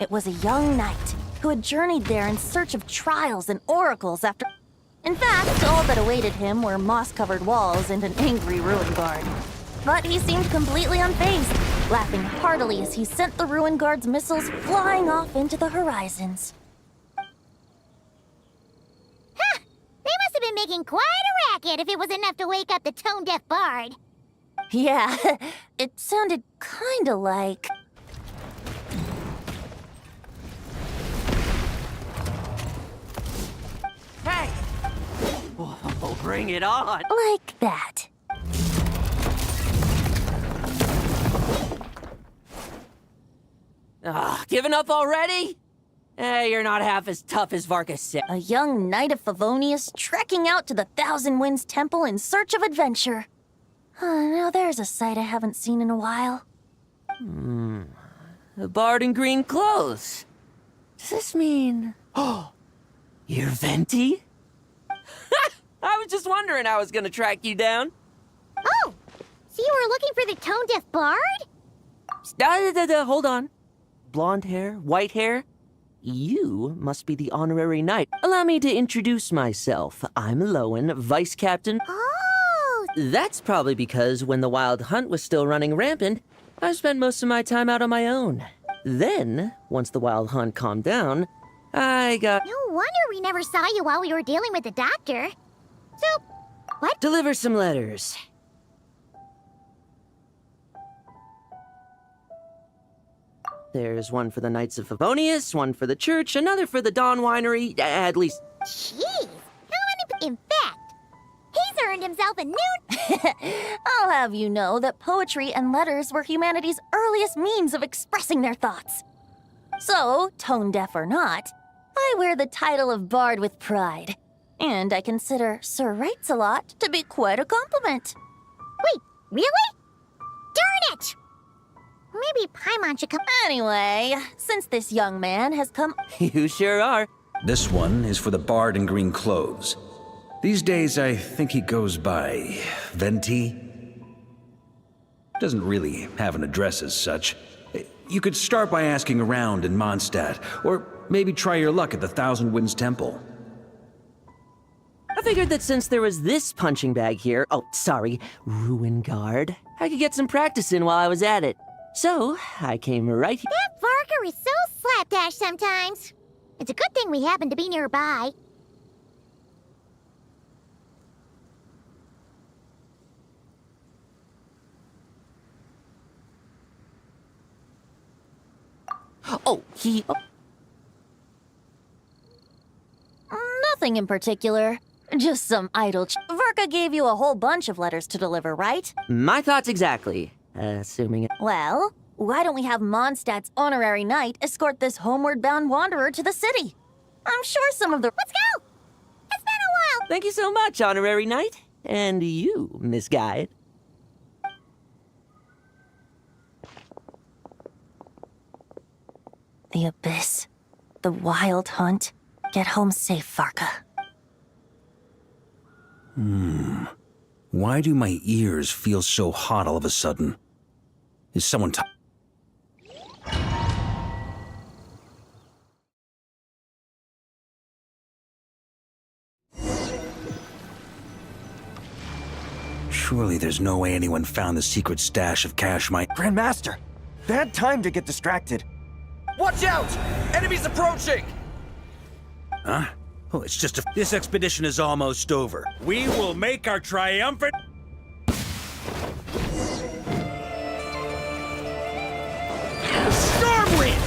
It was a young knight who had journeyed there in search of trials and oracles after... In fact, all that awaited him were moss-covered walls and an angry ruin guard. But he seemed completely unfazed, laughing heartily as he sent the ruin guard's missiles flying off into the horizons. Huh! They must have been making quite a racket if it was enough to wake up the tone-deaf bard. Yeah, it sounded kinda like... Hey! Oh, bring it on! Like that. Giving up already? Hey, you're not half as tough as Varkas said. A young knight of Favonius trekking out to the Thousand Winds Temple in search of adventure. Now there's a sight I haven't seen in a while. A bard in green clothes. Does this mean... Oh, you're Venti? I was just wondering how I was gonna track you down. Oh, so you were looking for the tone-deaf bard? Hold on. Blonde hair, white hair. You must be the honorary knight. Allow me to introduce myself. I'm Lowen, vice captain. Oh! That's probably because when the wild hunt was still running rampant, I spent most of my time out on my own. Then, once the wild hunt calmed down, No wonder we never saw you while we were dealing with the doctor. So, what? Deliver some letters. There's one for the Knights of Favonius, one for the church, another for the Dawn Winery, at least. Jeez, how many? In fact, he's earned himself a new. I'll have you know that poetry and letters were humanity's earliest means of expressing their thoughts. So, tone deaf or not, I wear the title of Bard with pride. And I consider Sir Writes-a-Lot to be quite a compliment. Wait, really? Darn it! Maybe Paimon should come. Anyway, since this young man has come. You sure are. This one is for the bard in green clothes. These days, I think he goes by Venti. Doesn't really have an address as such. You could start by asking around in Mondstadt, or maybe try your luck at the Thousand Winds Temple. I figured that since there was this punching bag here, Ruin Guard, I could get some practice in while I was at it. So, I came right here. That Varker is so slapdash sometimes. It's a good thing we happen to be nearby. Nothing in particular. Just some idle Varka gave you a whole bunch of letters to deliver, right? My thoughts exactly. Assuming it. Well, why don't we have Mondstadt's honorary knight escort this homeward-bound wanderer to the city? I'm sure some of the— Let's go! It's been a while! Thank you so much, honorary knight. And you, Miss Guide. The Abyss. The Wild Hunt. Get home safe, Varka. Why do my ears feel so hot all of a sudden? Is someone Surely there's no way anyone found the secret stash of cash Grandmaster! Bad time to get distracted. Watch out! Enemies approaching! Huh? Oh, it's just This expedition is almost over. We will make our triumphant... Stormwind!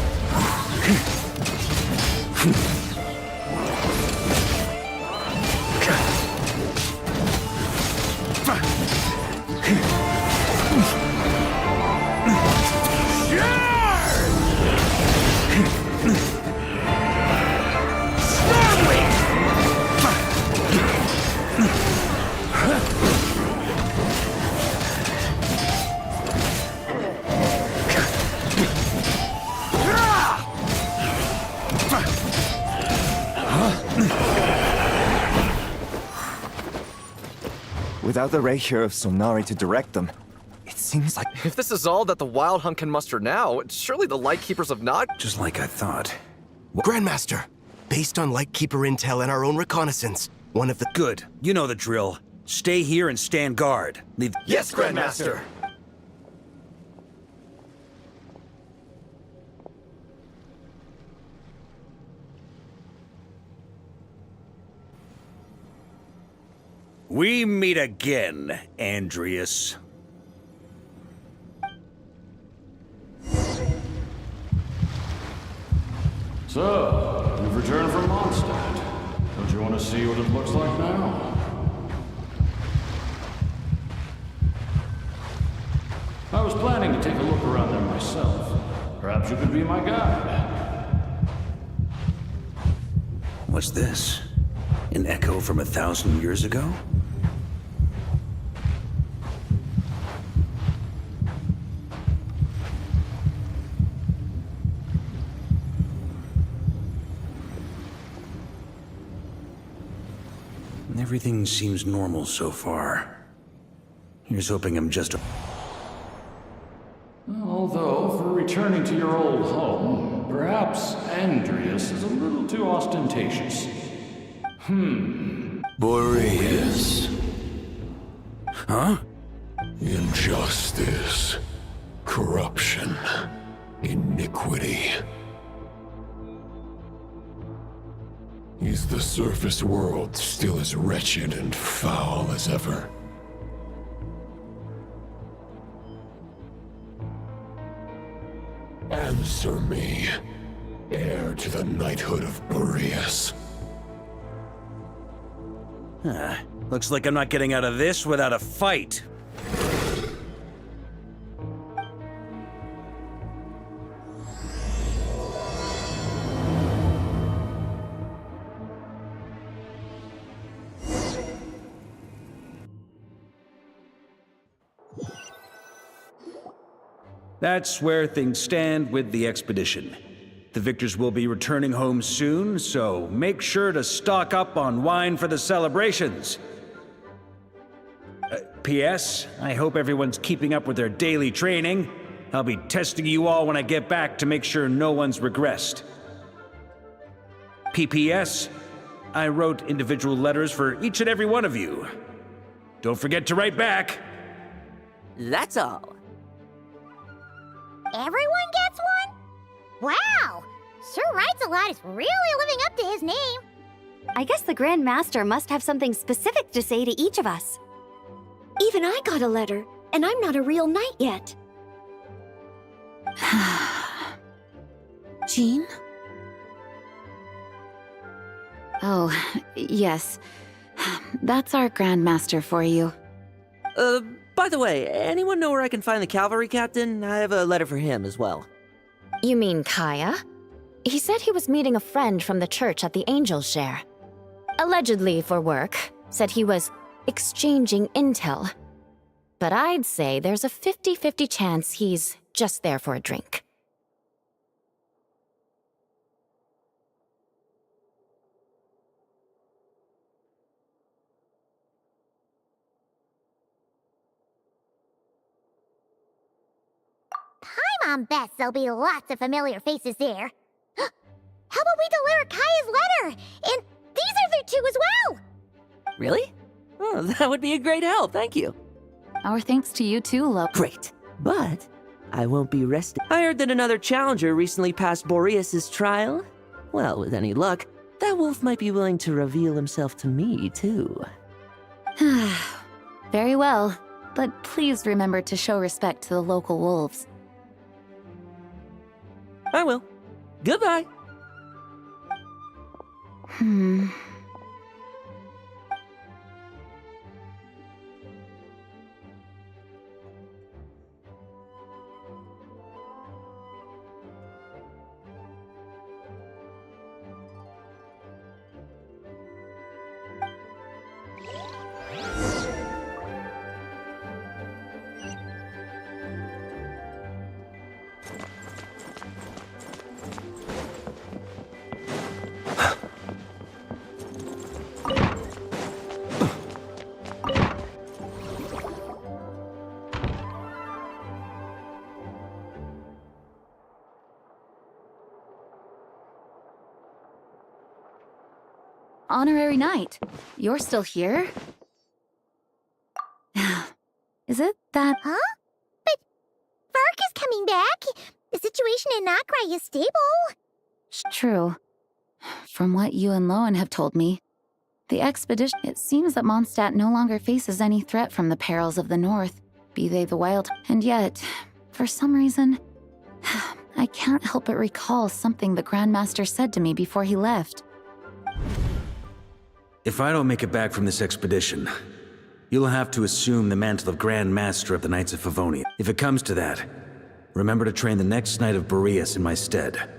Without the ray here of Sonari to direct them, it seems like... If this is all that the Wild Hunt can muster now, surely the Lightkeepers of Nod... Just like I thought. Grandmaster, based on Lightkeeper intel and our own reconnaissance, one of the... Good. You know the drill. Stay here and stand guard. Leave... Yes, Grandmaster! We meet again, Andreas. So, you've returned from Mondstadt. Don't you want to see what it looks like now? I was planning to take a look around there myself. Perhaps you could be my guide. What's this? An echo from 1,000 years ago? Everything seems normal so far. Here's hoping I'm just... Although, for returning to your old home, perhaps Andreas is a little too ostentatious. Boreas. Huh? Injustice. Corruption. Iniquity. Is the surface world still as wretched and foul as ever? Answer me, heir to the knighthood of Boreas. Looks like I'm not getting out of this without a fight. That's where things stand with the expedition. The victors will be returning home soon, so make sure to stock up on wine for the celebrations. P.S. I hope everyone's keeping up with their daily training. I'll be testing you all when I get back to make sure no one's regressed. P.P.S. I wrote individual letters for each and every one of you. Don't forget to write back. That's all. Everyone gets one? Wow! Sir Writes-A-Lot is really living up to his name. I guess the Grand Master must have something specific to say to each of us. Even I got a letter, and I'm not a real knight yet. Jean? Oh, yes. That's our Grandmaster for you. By the way, anyone know where I can find the cavalry captain? I have a letter for him as well. You mean Kaya? He said he was meeting a friend from the church at the Angel's Share. Allegedly for work. Said he was exchanging intel. But I'd say there's a 50-50 chance he's just there for a drink. Paimon bets there'll be lots of familiar faces there. How about we deliver Kaya's letter? And these are there too as well! Really? Oh, that would be a great help, thank you. Our thanks to you too, Lo. Great, but I won't be resting. I heard that another challenger recently passed Boreas' trial. Well, with any luck, that wolf might be willing to reveal himself to me, too. Very well, but please remember to show respect to the local wolves. I will. Goodbye. Honorary Knight, you're still here? Is it that... Huh? But Vark is coming back. The situation in Nokrai is stable. True. From what you and Lowen have told me, the expedition... It seems that Mondstadt no longer faces any threat from the perils of the North, be they the wild... And yet, for some reason, I can't help but recall something the Grandmaster said to me before he left. If I don't make it back from this expedition, you'll have to assume the mantle of Grand Master of the Knights of Favonia. If it comes to that, remember to train the next Knight of Boreas in my stead.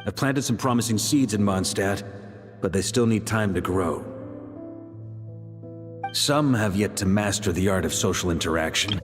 I've planted some promising seeds in Mondstadt, but they still need time to grow. Some have yet to master the art of social interaction.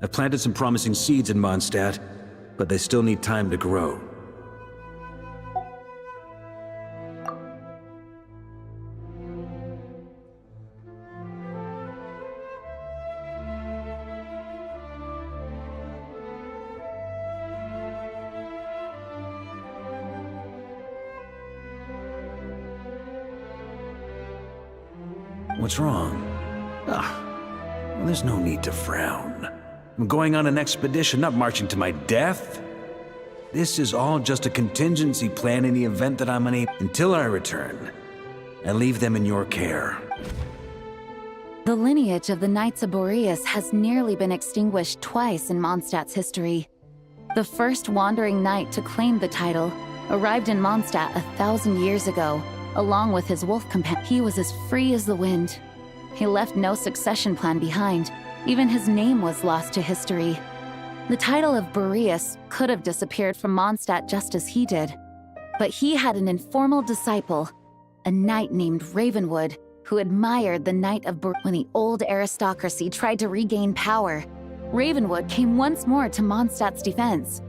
I've planted some promising seeds in Mondstadt, but they still need time to grow. What's wrong? Well, there's no need to frown. I'm going on an expedition, not marching to my death. This is all just a contingency plan in the event that I'm unable. Until I return, I leave them in your care. The lineage of the Knights of Boreas has nearly been extinguished twice in Mondstadt's history. The first wandering knight to claim the title arrived in Mondstadt 1,000 years ago, along with his wolf companion. He was as free as the wind. He left no succession plan behind. Even his name was lost to history. The title of Boreas could have disappeared from Mondstadt just as he did. But he had an informal disciple, a knight named Ravenwood, who admired the Knight of Boreas. When the old aristocracy tried to regain power, Ravenwood came once more to Mondstadt's defense.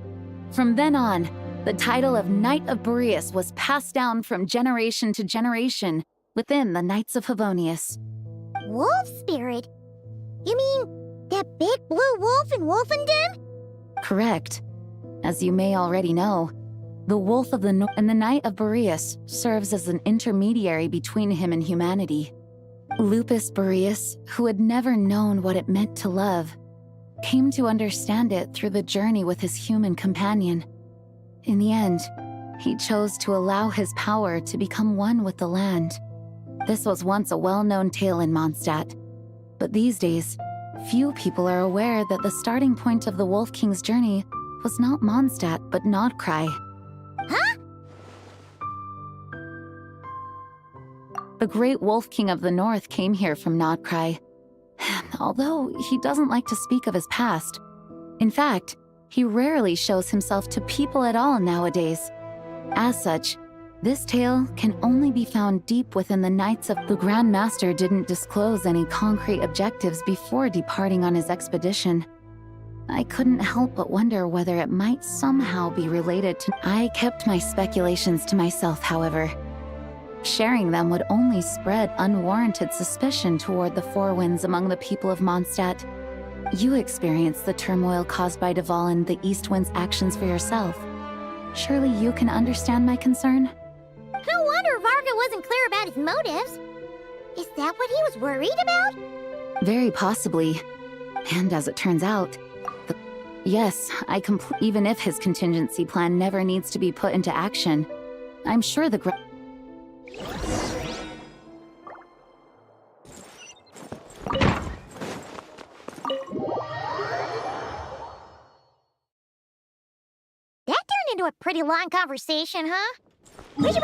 From then on, the title of Knight of Boreas was passed down from generation to generation within the Knights of Favonius. Wolf spirit? You mean that big blue wolf in Wolfendom? Correct. As you may already know, the Wolf of the North and the Knight of Boreas serves as an intermediary between him and humanity. Lupus Boreas, who had never known what it meant to love, came to understand it through the journey with his human companion. In the end, he chose to allow his power to become one with the land. This was once a well-known tale in Mondstadt, but these days, few people are aware that the starting point of the Wolf King's journey was not Mondstadt, but Nodcry. Huh? The great Wolf King of the North came here from Nodcry, although he doesn't like to speak of his past. In fact, he rarely shows himself to people at all nowadays. As such, this tale can only be found deep within the Knights of the Grand Master didn't disclose any concrete objectives before departing on his expedition. I couldn't help but wonder whether it might somehow be related to... I kept my speculations to myself, however. Sharing them would only spread unwarranted suspicion toward the Four Winds among the people of Mondstadt. You experienced the turmoil caused by Duval and the East Wind's actions for yourself. Surely you can understand my concern? No wonder Varga wasn't clear about his motives. Is that what he was worried about? Very possibly. And as it turns out, yes, even if his contingency plan never needs to be put into action, I'm sure the That turned into a pretty long conversation, huh? We should...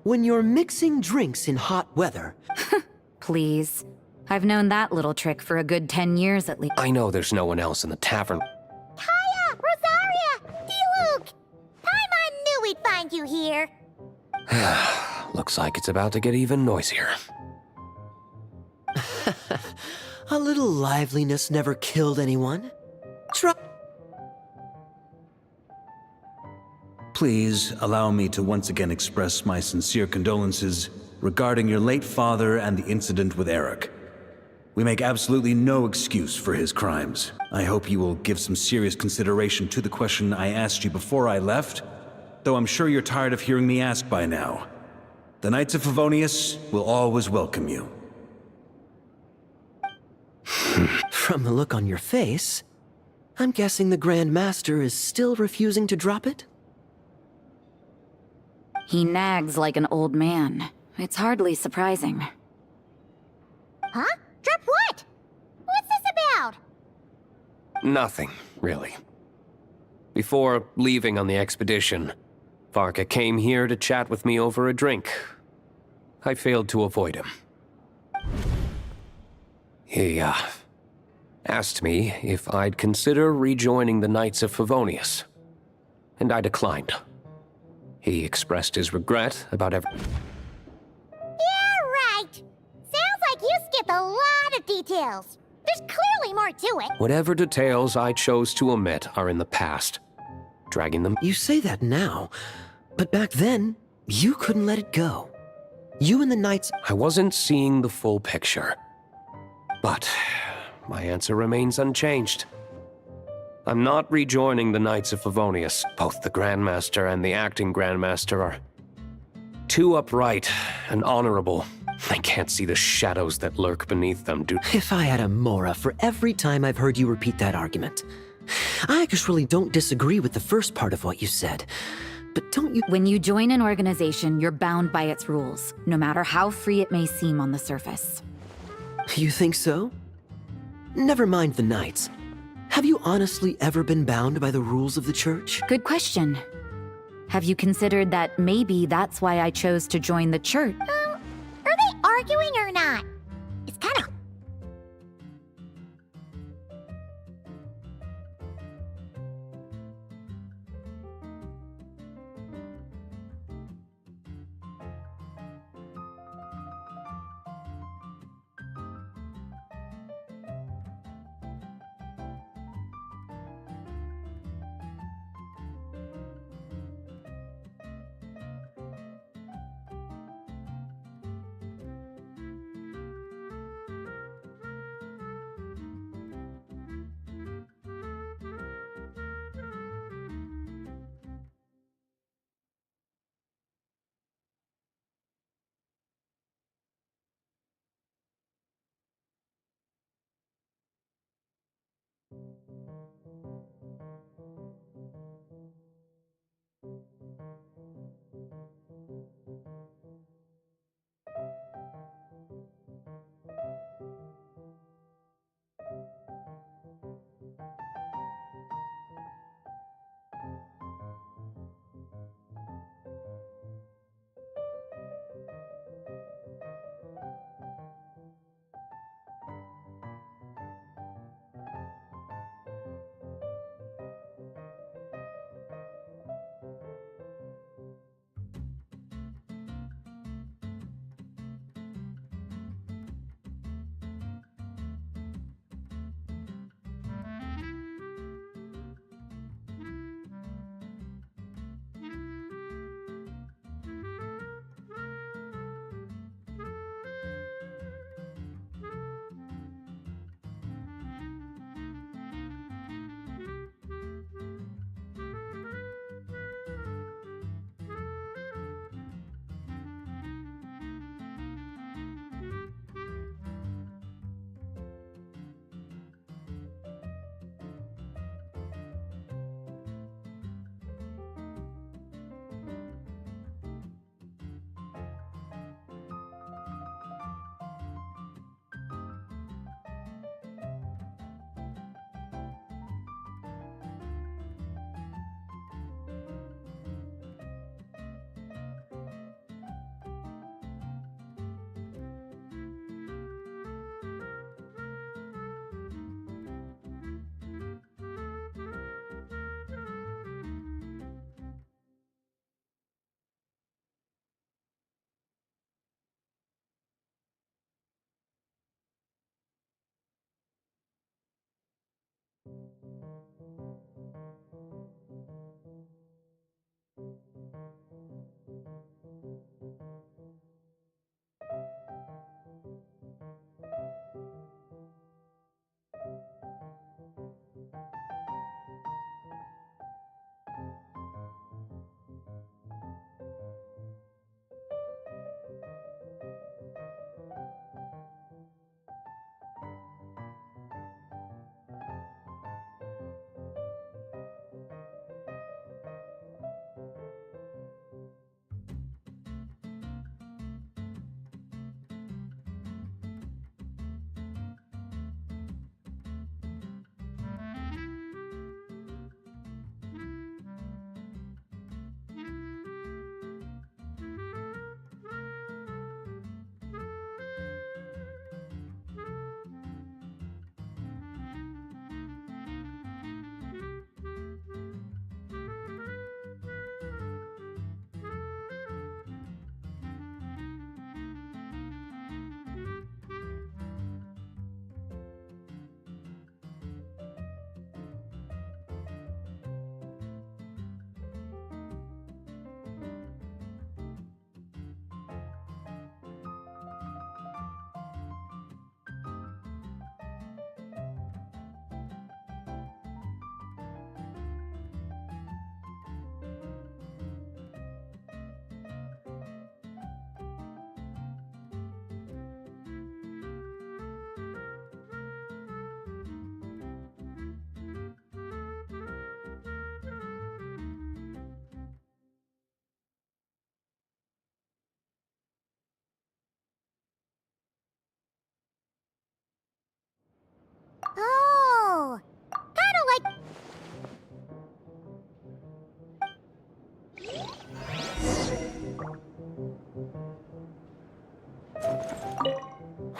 When you're mixing drinks in hot weather... Please. I've known that little trick for a good 10 years at least. I know there's no one else in the tavern. Kaya! Rosaria! D-Luke! Paimon knew we'd find you here! Looks like it's about to get even noisier. A little liveliness never killed anyone. Try... Please allow me to once again express my sincere condolences regarding your late father and the incident with Eric. We make absolutely no excuse for his crimes. I hope you will give some serious consideration to the question I asked you before I left, though I'm sure you're tired of hearing me ask by now. The Knights of Favonius will always welcome you. From the look on your face, I'm guessing the Grand Master is still refusing to drop it? He nags like an old man. It's hardly surprising. Huh? Drop what? What's this about? Nothing, really. Before leaving on the expedition, Varka came here to chat with me over a drink. I failed to avoid him. He, asked me if I'd consider rejoining the Knights of Favonius, and I declined. He expressed his regret about everything. Yeah, right. Sounds like you skipped a lot of details. There's clearly more to it. Whatever details I chose to omit are in the past. Dragging them. You say that now, but back then, you couldn't let it go. You and the Knights. I wasn't seeing the full picture. But my answer remains unchanged. I'm not rejoining the Knights of Favonius. Both the Grandmaster and the acting Grandmaster are too upright and honorable. I can't see the shadows that lurk beneath them, dude. If I had a Mora for every time I've heard you repeat that argument. I actually don't disagree with the first part of what you said. But don't you— When you join an organization, you're bound by its rules, no matter how free it may seem on the surface. You think so? Never mind the Knights. Have you honestly ever been bound by the rules of the Church? Good question. Have you considered that maybe that's why I chose to join the Church? Are they arguing or not? It's kind of...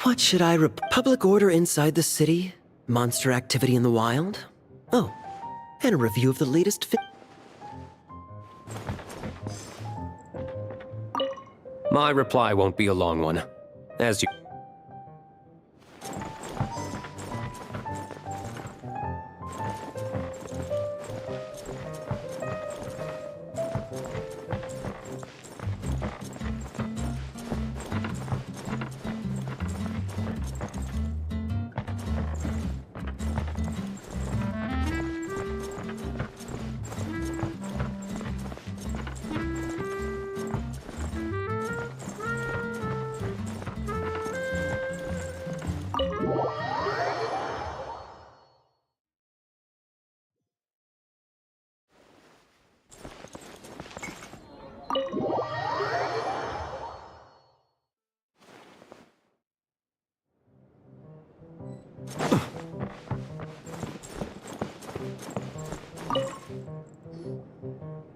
What should I public order inside the city? Monster activity in the wild? Oh, and a review of the latest My reply won't be a long one. As you...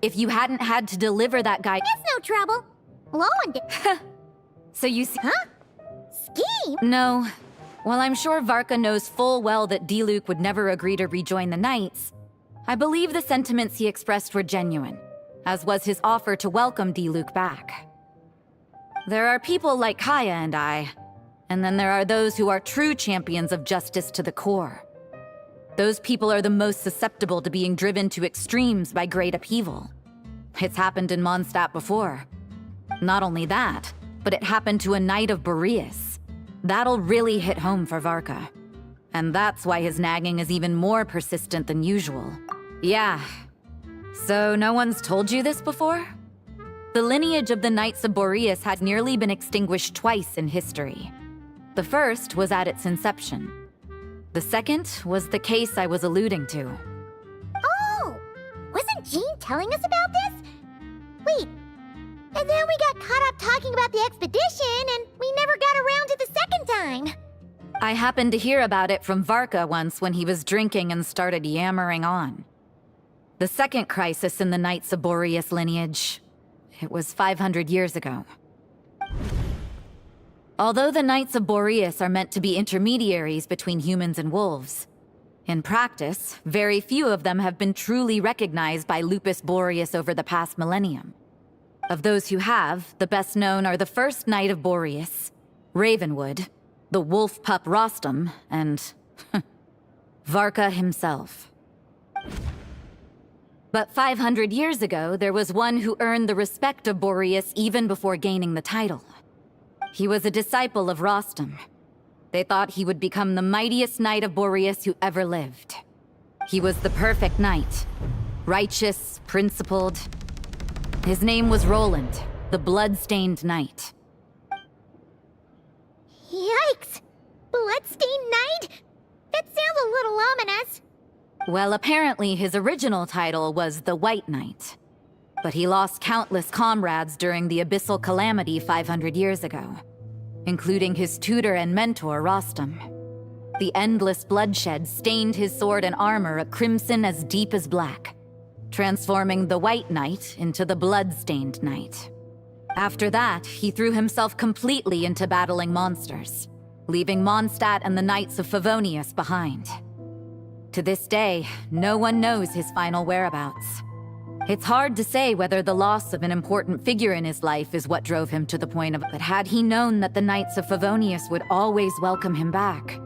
If you hadn't had to deliver that guy... It's no trouble. So you see... Huh? Scheme? No. While I'm sure Varka knows full well that Diluc would never agree to rejoin the Knights, I believe the sentiments he expressed were genuine, as was his offer to welcome Diluc back. There are people like Kaya and I, and then there are those who are true champions of justice to the core. Those people are the most susceptible to being driven to extremes by great upheaval. It's happened in Mondstadt before. Not only that, but it happened to a Knight of Boreas. That'll really hit home for Varka. And that's why his nagging is even more persistent than usual. Yeah. So no one's told you this before? The lineage of the Knights of Boreas had nearly been extinguished twice in history. The first was at its inception. The second was the case I was alluding to. Oh! Wasn't Jean telling us about this? Wait, and then we got caught up talking about the expedition, and we never got around to the second time. I happened to hear about it from Varka once when he was drinking and started yammering on. The second crisis in the Knights of Boreas lineage. It was 500 years ago. Although the Knights of Boreas are meant to be intermediaries between humans and wolves, in practice, very few of them have been truly recognized by Lupus Boreas over the past millennium. Of those who have, the best known are the first Knight of Boreas, Ravenwood, the wolf pup Rostam, and Varka himself. But 500 years ago, there was one who earned the respect of Boreas even before gaining the title. He was a disciple of Rostam. They thought he would become the mightiest Knight of Boreas who ever lived. He was the perfect knight. Righteous, principled. His name was Roland, the blood-stained knight. Yikes! Bloodstained Knight? That sounds a little ominous. Well, apparently his original title was the White Knight. But he lost countless comrades during the Abyssal Calamity 500 years ago, including his tutor and mentor, Rostam. The endless bloodshed stained his sword and armor a crimson as deep as black, transforming the White Knight into the Blood-Stained Knight. After that, he threw himself completely into battling monsters, leaving Mondstadt and the Knights of Favonius behind. To this day, no one knows his final whereabouts. It's hard to say whether the loss of an important figure in his life is what drove him to the point of... But had he known that the Knights of Favonius would always welcome him back,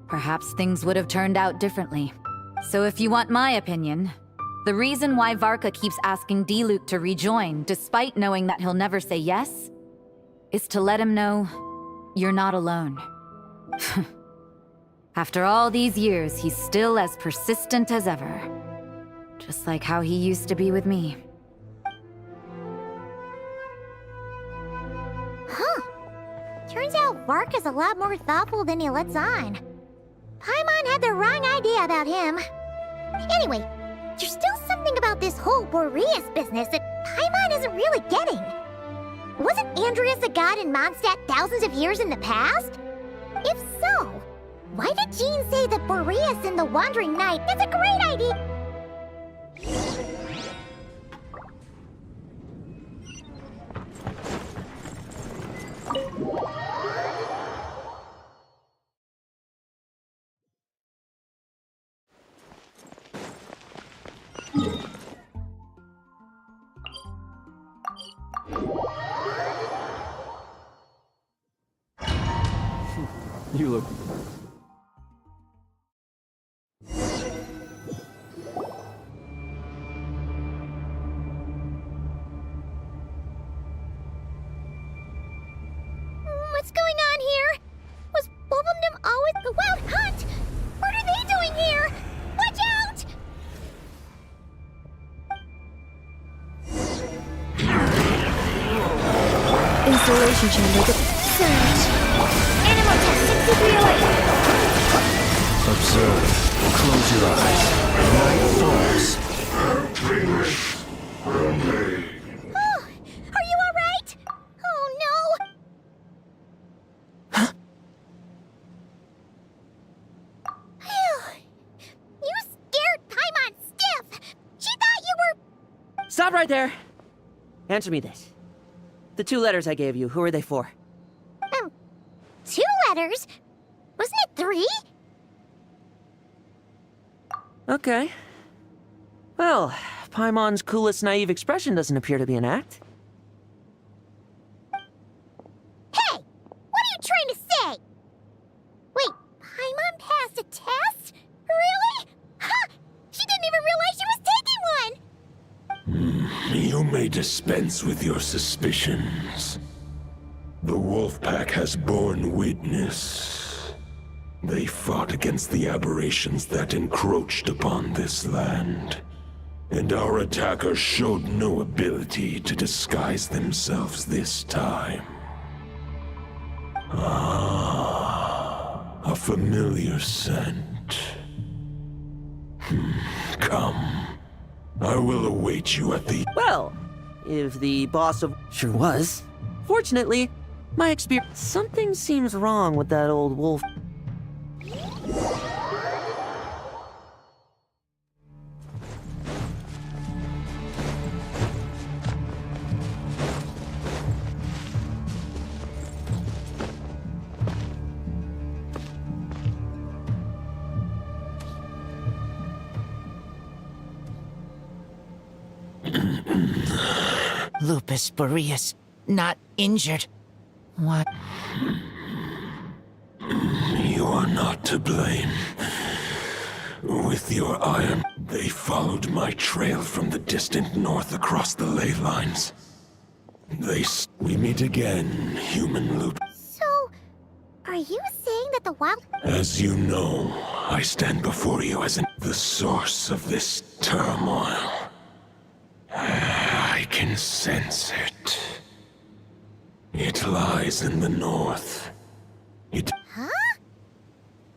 perhaps things would have turned out differently. So if you want my opinion, the reason why Varka keeps asking Diluc to rejoin, despite knowing that he'll never say yes, is to let him know you're not alone. After all these years, he's still as persistent as ever. Just like how he used to be with me. Huh. Turns out Varka's a lot more thoughtful than he lets on. Paimon had the wrong idea about him. Anyway, there's still something about this whole Boreas business that Paimon isn't really getting. Wasn't Andreas a god in Mondstadt thousands of years in the past? If so, why did Jean say that Boreas and the Wandering Knight is a great idea? you look. What's going on here? Was Wolfendom always the Wild Hunt? What are they doing here? Watch out! Installation chamber. Search. Animal test 6 degree away. Observe. Close your eyes. Night falls. Oh, are you alright? Oh no! You scared Paimon stiff! She thought you were... Stop right there! Answer me this. The 2 letters I gave you, who are they for? 2 letters? Wasn't it 3? Okay. Well, Paimon's coolest naive expression doesn't appear to be an act. Hey! What are you trying to say? Wait, Paimon passed a test? Really? Ha! She didn't even realize she was taking one! You may dispense with your suspicions. The wolf pack has borne witness. They fought against the aberrations that encroached upon this land. And our attackers showed no ability to disguise themselves this time. Ah, a familiar scent. Come. I will await you at the... Well, if the boss of... Sure was. Fortunately, my experience... Something seems wrong with that old wolf. Lupus Boreas, not injured. What? You are not to blame. With your iron, they followed my trail from the distant north across the ley lines. We meet again, human loop. So, are you saying that the wild... As you know, I stand before you as the source of this turmoil. I can sense it. It lies in the north. Huh?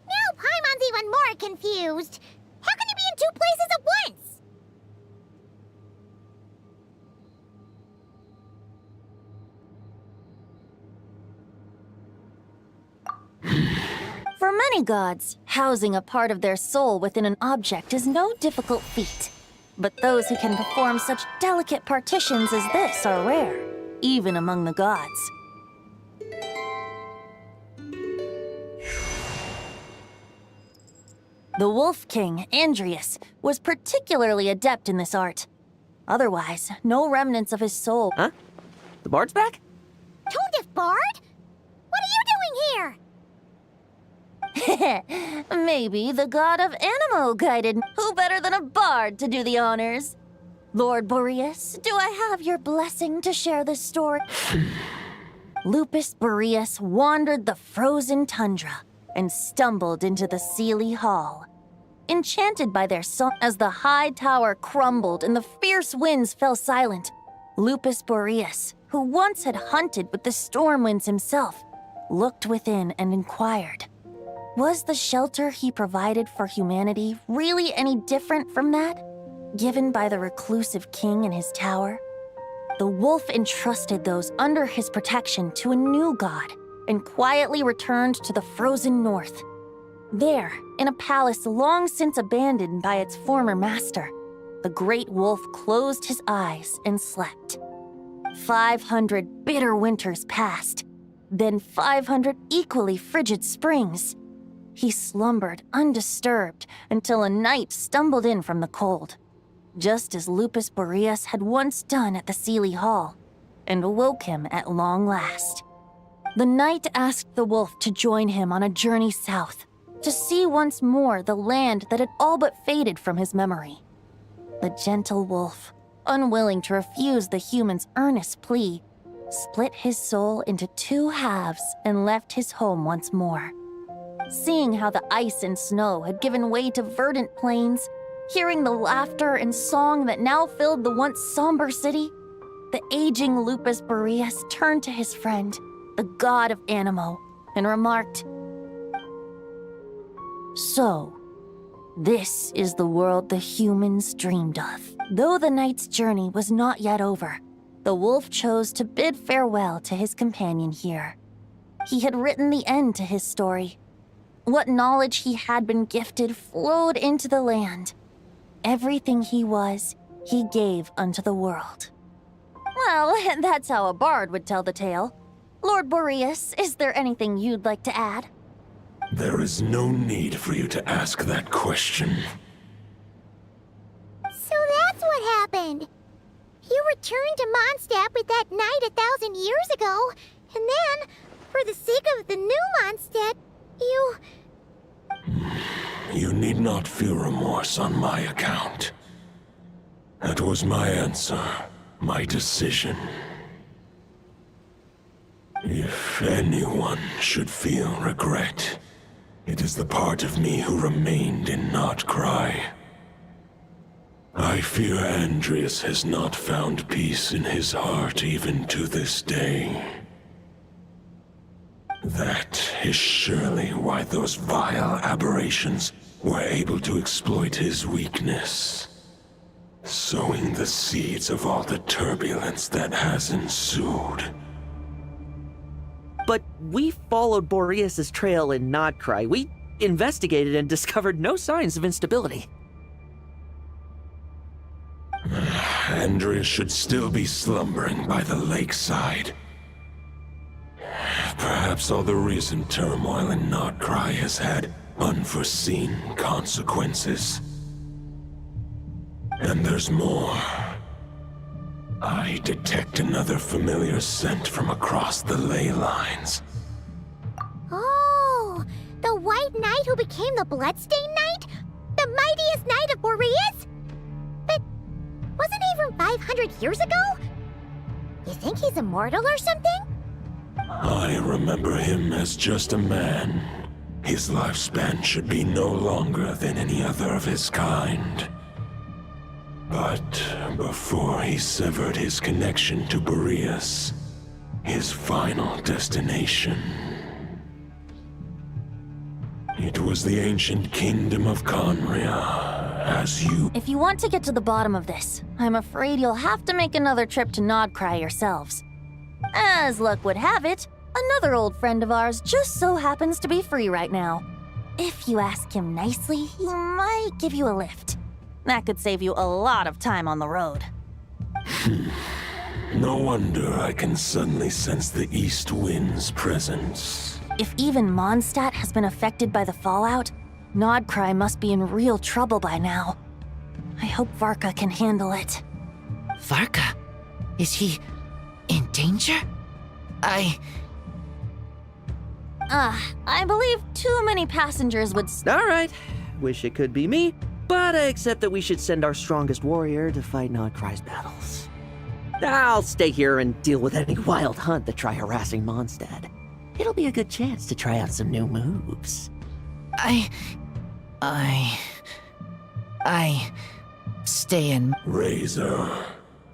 Now Paimon's even more confused. How can you be in 2 places at once? For many gods, housing a part of their soul within an object is no difficult feat. But those who can perform such delicate partitions as this are rare, even among the gods. The Wolf King, Andrius, was particularly adept in this art. Otherwise, no remnants of his soul... Huh? The bard's back? Tone Diff Bard? What are you doing here? Maybe the god of Animo guided. Who better than a bard to do the honors? Lord Boreas, do I have your blessing to share this story? Lupus Boreas wandered the frozen tundra and stumbled into the Sealy Hall. Enchanted by their song, as the high tower crumbled and the fierce winds fell silent, Lupus Boreas, who once had hunted with the storm winds himself, looked within and inquired, was the shelter he provided for humanity really any different from that given by the reclusive king in his tower? The wolf entrusted those under his protection to a new god and quietly returned to the frozen north. There, in a palace long since abandoned by its former master, the great wolf closed his eyes and slept. 500 bitter winters passed, then 500 equally frigid springs. He slumbered undisturbed until a night stumbled in from the cold, just as Lupus Boreas had once done at the Sealy Hall, and awoke him at long last. The knight asked the wolf to join him on a journey south, to see once more the land that had all but faded from his memory. The gentle wolf, unwilling to refuse the human's earnest plea, split his soul into two halves and left his home once more. Seeing how the ice and snow had given way to verdant plains, hearing the laughter and song that now filled the once somber city, the aging Lupus Boreas turned to his friend, the god of Animo, and remarked, "So, this is the world the humans dreamed of." Though the knight's journey was not yet over, the wolf chose to bid farewell to his companion here. He had written the end to his story. What knowledge he had been gifted flowed into the land. Everything he was, he gave unto the world. Well, that's how a bard would tell the tale. Lord Boreas, is there anything you'd like to add? There is no need for you to ask that question. So that's what happened. You returned to Mondstadt with that knight 1,000 years ago, and then, for the sake of the new Mondstadt, you... You need not feel remorse on my account. That was my answer, my decision. If anyone should feel regret, it is the part of me who remained and not cry. I fear Andreas has not found peace in his heart even to this day. That is surely why those vile aberrations were able to exploit his weakness, sowing the seeds of all the turbulence that has ensued. But we followed Boreas' trail in Nodcry. We investigated and discovered no signs of instability. Andreas should still be slumbering by the lakeside. Perhaps all the recent turmoil in Nodcry has had unforeseen consequences. And there's more. I detect another familiar scent from across the ley lines. Oh, the White Knight who became the Bloodstained Knight? The mightiest knight of Boreas? But wasn't he from 500 years ago? You think he's immortal or something? I remember him as just a man. His lifespan should be no longer than any other of his kind. But before he severed his connection to Boreas, his final destination, it was the ancient kingdom of Conria, as you... If you want to get to the bottom of this, I'm afraid you'll have to make another trip to Nodcry yourselves. As luck would have it, another old friend of ours just so happens to be free right now. If you ask him nicely, he might give you a lift. That could save you a lot of time on the road. No wonder I can suddenly sense the east wind's presence. If even Mondstadt has been affected by the fallout, Nodcry must be in real trouble by now. I hope Varka can handle it. Varka? Is he in danger? I believe too many passengers would... All right. Wish it could be me, but I accept that we should send our strongest warrior to fight Nodcry's battles. I'll stay here and deal with any wild hunt that try harassing Mondstadt. It'll be a good chance to try out some new moves. I stay in... Razor,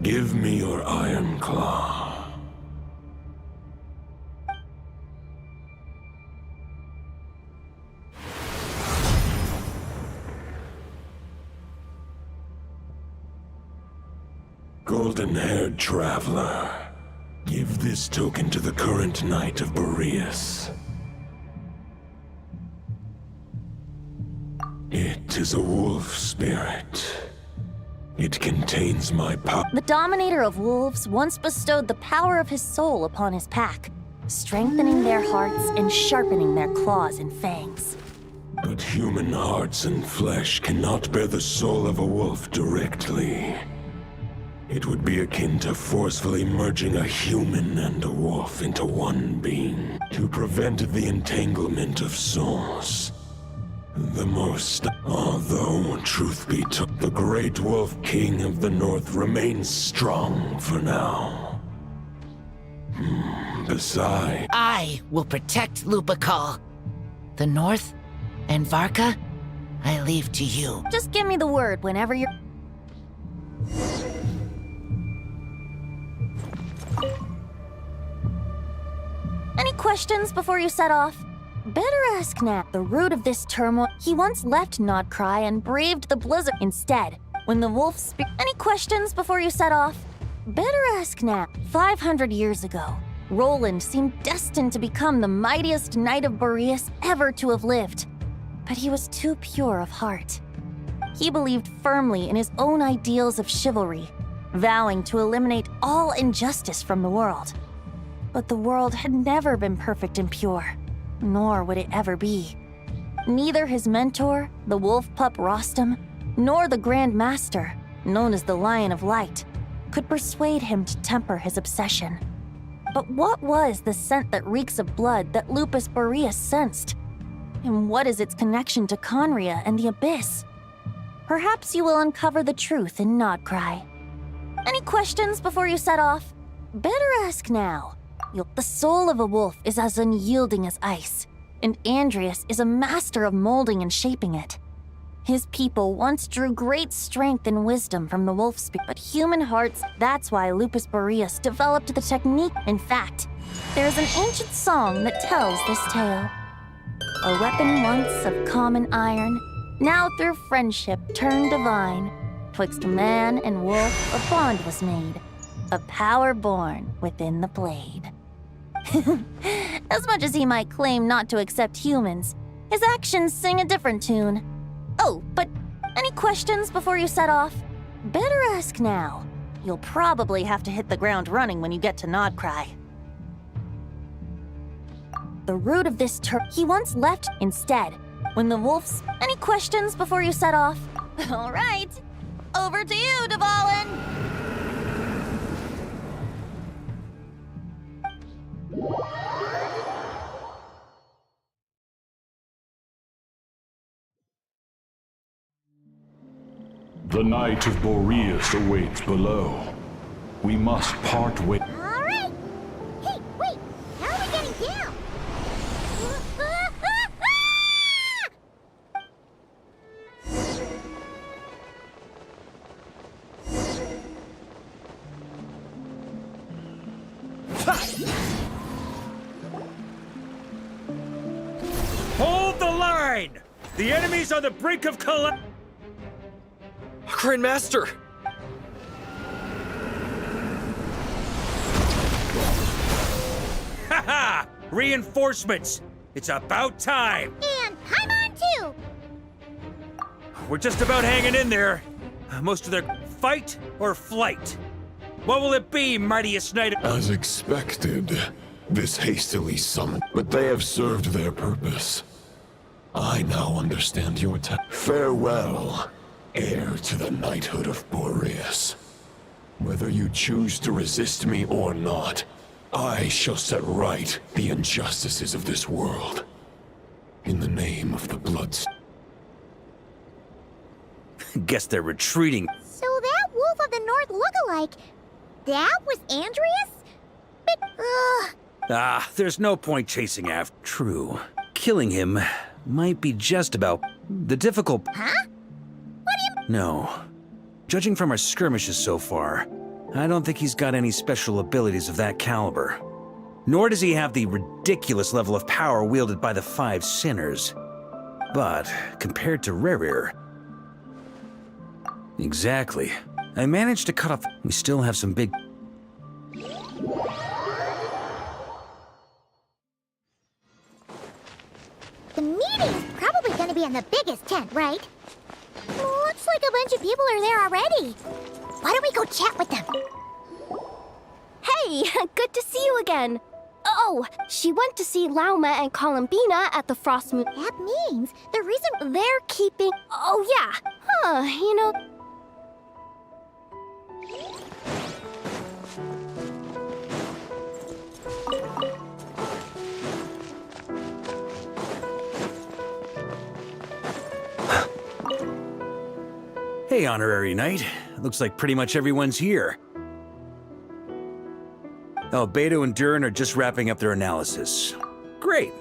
give me your iron claw. Golden-haired traveler, give this token to the current knight of Boreas. It is a wolf spirit. It contains my power. The Dominator of Wolves once bestowed the power of his soul upon his pack, strengthening their hearts and sharpening their claws and fangs. But human hearts and flesh cannot bear the soul of a wolf directly. It would be akin to forcefully merging a human and a wolf into one being to prevent the entanglement of souls. Although, truth be told, the Great Wolf King of the North remains strong for now. Besides... I will protect Lupakal. The North and Varka, I leave to you. Just give me the word whenever you're... Any questions before you set off? Better ask now. The root of this turmoil, he once left Nodcry and braved the blizzard. Instead, when the wolf Any questions before you set off? Better ask now. 500 years ago, Roland seemed destined to become the mightiest knight of Boreas ever to have lived. But he was too pure of heart. He believed firmly in his own ideals of chivalry, vowing to eliminate all injustice from the world. But the world had never been perfect and pure, nor would it ever be. Neither his mentor, the wolf pup Rostam, nor the Grand Master, known as the Lion of Light, could persuade him to temper his obsession. But what was the scent that reeks of blood that Lupus Boreas sensed? And what is its connection to Conria and the Abyss? Perhaps you will uncover the truth in Nodcry. Any questions before you set off? Better ask now. The soul of a wolf is as unyielding as ice, and Andreas is a master of molding and shaping it. His people once drew great strength and wisdom from the wolf spirit, but human hearts, that's why Lupus Boreas developed the technique. In fact, there's an ancient song that tells this tale. A weapon once of common iron, now through friendship turned divine. Twixt man and wolf a bond was made, a power born within the blade. As much as he might claim not to accept humans, his actions sing a different tune. Oh, but any questions before you set off? Better ask now. You'll probably have to hit the ground running when you get to Nodcry. The root of this he once left instead. When the wolves... Any questions before you set off? All right. Over to you, Dvalin! The Knight of Boreas awaits below. We must part with... All right! Hey, wait! How are we getting down? Hold the line! The enemy's on the brink of collapse. Grandmaster! Haha! Reinforcements! It's about time! And I'm on too! We're just about hanging in there. Most of their fight or flight. What will it be, mightiest knight? As expected, this hastily summoned, but they have served their purpose. I now understand your Farewell, heir to the knighthood of Boreas. Whether you choose to resist me or not, I shall set right the injustices of this world. In the name of the Bloods. Guess they're retreating. So that Wolf of the North lookalike, that was Andreas? But, There's no point chasing after. True. Killing him might be just about the difficult... Huh? What do you... No. Judging from our skirmishes so far, I don't think he's got any special abilities of that caliber. Nor does he have the ridiculous level of power wielded by the 5 sinners. But, compared to Rerir... Exactly. I managed to cut off... We still have some big... The meeting's probably gonna be in the biggest tent, right? Looks like a bunch of people are there already. Why don't we go chat with them? Hey, good to see you again. Oh, she went to see Lauma and Columbina at the Frost Moon. That means the reason they're keeping... Oh, yeah. Huh, you know... Hey, Honorary Knight. Looks like pretty much everyone's here. Oh, Beto and Durin are just wrapping up their analysis. Great.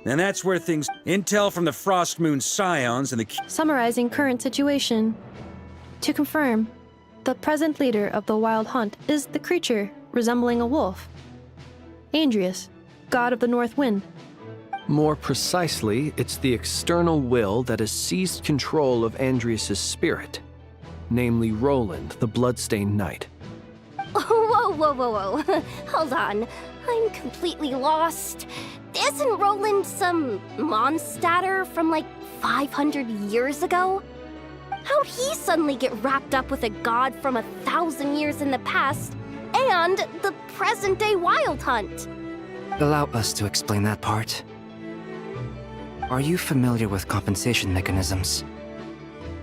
And that's where things... Intel from the Frost Moon Scions and the... Summarizing current situation. To confirm, the present leader of the Wild Hunt is the creature resembling a wolf. Andrius, god of the North Wind. More precisely, it's the external will that has seized control of Andrius' spirit, namely Roland, the Bloodstained Knight. Whoa. Hold on. I'm completely lost. Isn't Roland some monstatter from like 500 years ago? How'd he suddenly get wrapped up with a god from 1,000 years in the past and the present-day Wild Hunt? Allow us to explain that part. Are you familiar with compensation mechanisms?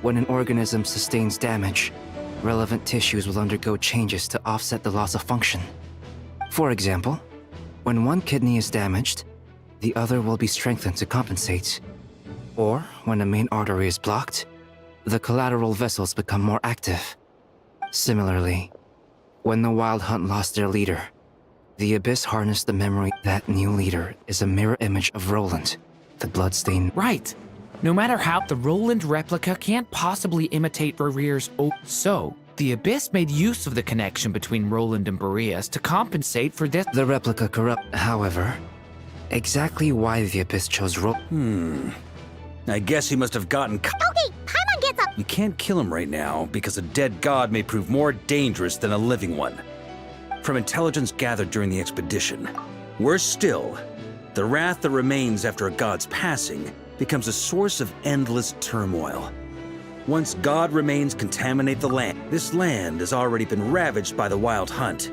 When an organism sustains damage, relevant tissues will undergo changes to offset the loss of function. For example, when one kidney is damaged, the other will be strengthened to compensate. Or, when a main artery is blocked, the collateral vessels become more active. Similarly, when the Wild Hunt lost their leader, the Abyss harnessed the memory that new leader is a mirror image of Roland, the Bloodstained. Right. No matter how, the Roland replica can't possibly imitate Barrier's So, the Abyss made use of the connection between Roland and Boreas to compensate for this. The replica corrupt, however. Exactly why the Abyss chose I guess he must have gotten... Okay, Paimon gets up! You can't kill him right now, because a dead god may prove more dangerous than a living one. From intelligence gathered during the expedition, worse still, the wrath that remains after a god's passing becomes a source of endless turmoil. Once god remains contaminate the land, this land has already been ravaged by the Wild Hunt.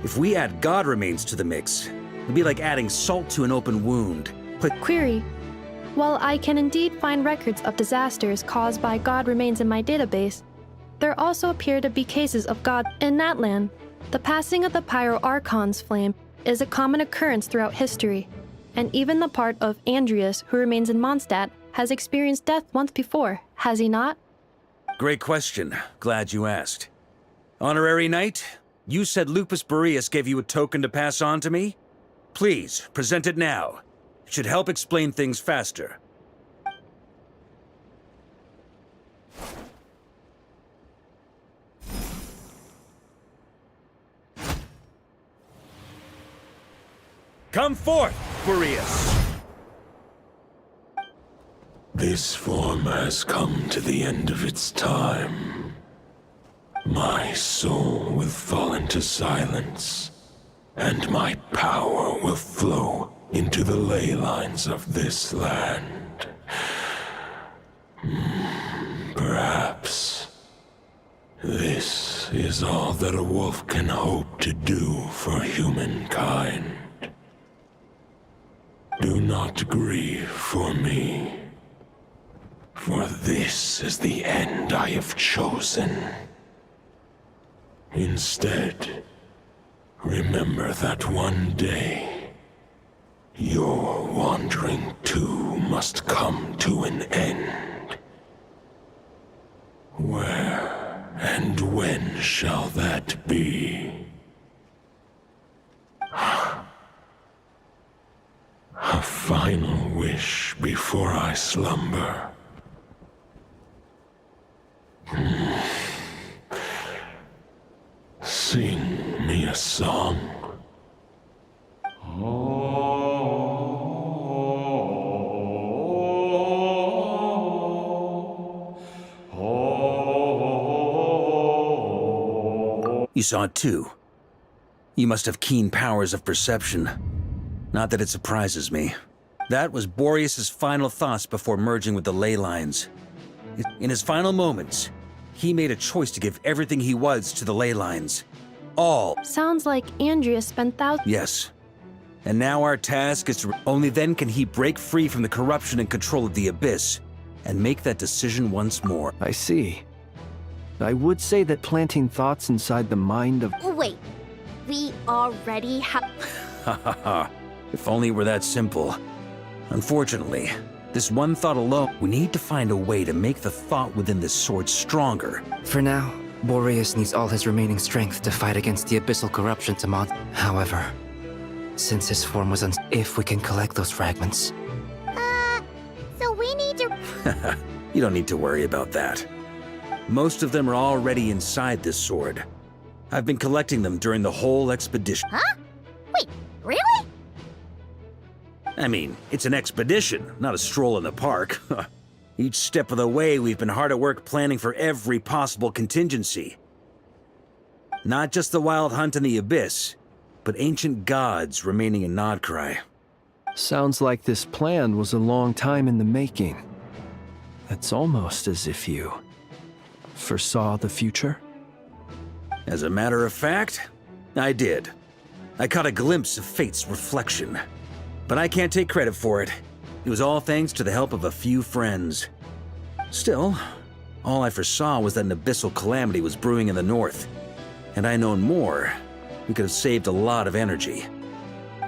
If we add god remains to the mix, it'd be like adding salt to an open wound. Query. While I can indeed find records of disasters caused by god remains in my database, there also appear to be cases of god in that land. The passing of the Pyro-Archon's flame is a common occurrence throughout history, and even the part of Andrius who remains in Mondstadt has experienced death once before, has he not? Great question. Glad you asked. Honorary Knight, you said Lupus Boreas gave you a token to pass on to me? Please, present it now. It should help explain things faster. Come forth, Boreas! This form has come to the end of its time. My soul will fall into silence, and my power will flow into the ley lines of this land. Perhaps this is all that a wolf can hope to do for humankind. Do not grieve for me, for this is the end I have chosen. Instead, remember that one day, your wandering too must come to an end. Where and when shall that be? A final wish before I slumber. Sing me a song. You saw it too. You must have keen powers of perception. Not that it surprises me. That was Boreas' final thoughts before merging with the ley lines. In his final moments, he made a choice to give everything he was to the ley lines. All. Sounds like Andrius spent thousands. Yes. And now our task is to... Only then can he break free from the corruption and control of the Abyss, and make that decision once more. I see. I would say that planting thoughts inside the mind of... Wait, We already have... Ha ha ha. If only it were that simple. Unfortunately, this one thought alone, we need to find a way to make the thought within this sword stronger. For now, Boreas needs all his remaining strength to fight against the abyssal corruption to mod. However, since his form was if we can collect those fragments. So we need to... You don't need to worry about that. Most of them are already inside this sword. I've been collecting them during the whole expedition. Huh? Wait, really? I mean, it's an expedition, not a stroll in the park. Each step of the way, we've been hard at work planning for every possible contingency. Not just the wild hunt in the abyss, but ancient gods remaining in Nodcry. Sounds like this plan was a long time in the making. It's almost as if you foresaw the future. As a matter of fact, I did. I caught a glimpse of fate's reflection. But I can't take credit for it. It was all thanks to the help of a few friends. Still, all I foresaw was that an abyssal calamity was brewing in the north. Had I known more, we could have saved a lot of energy.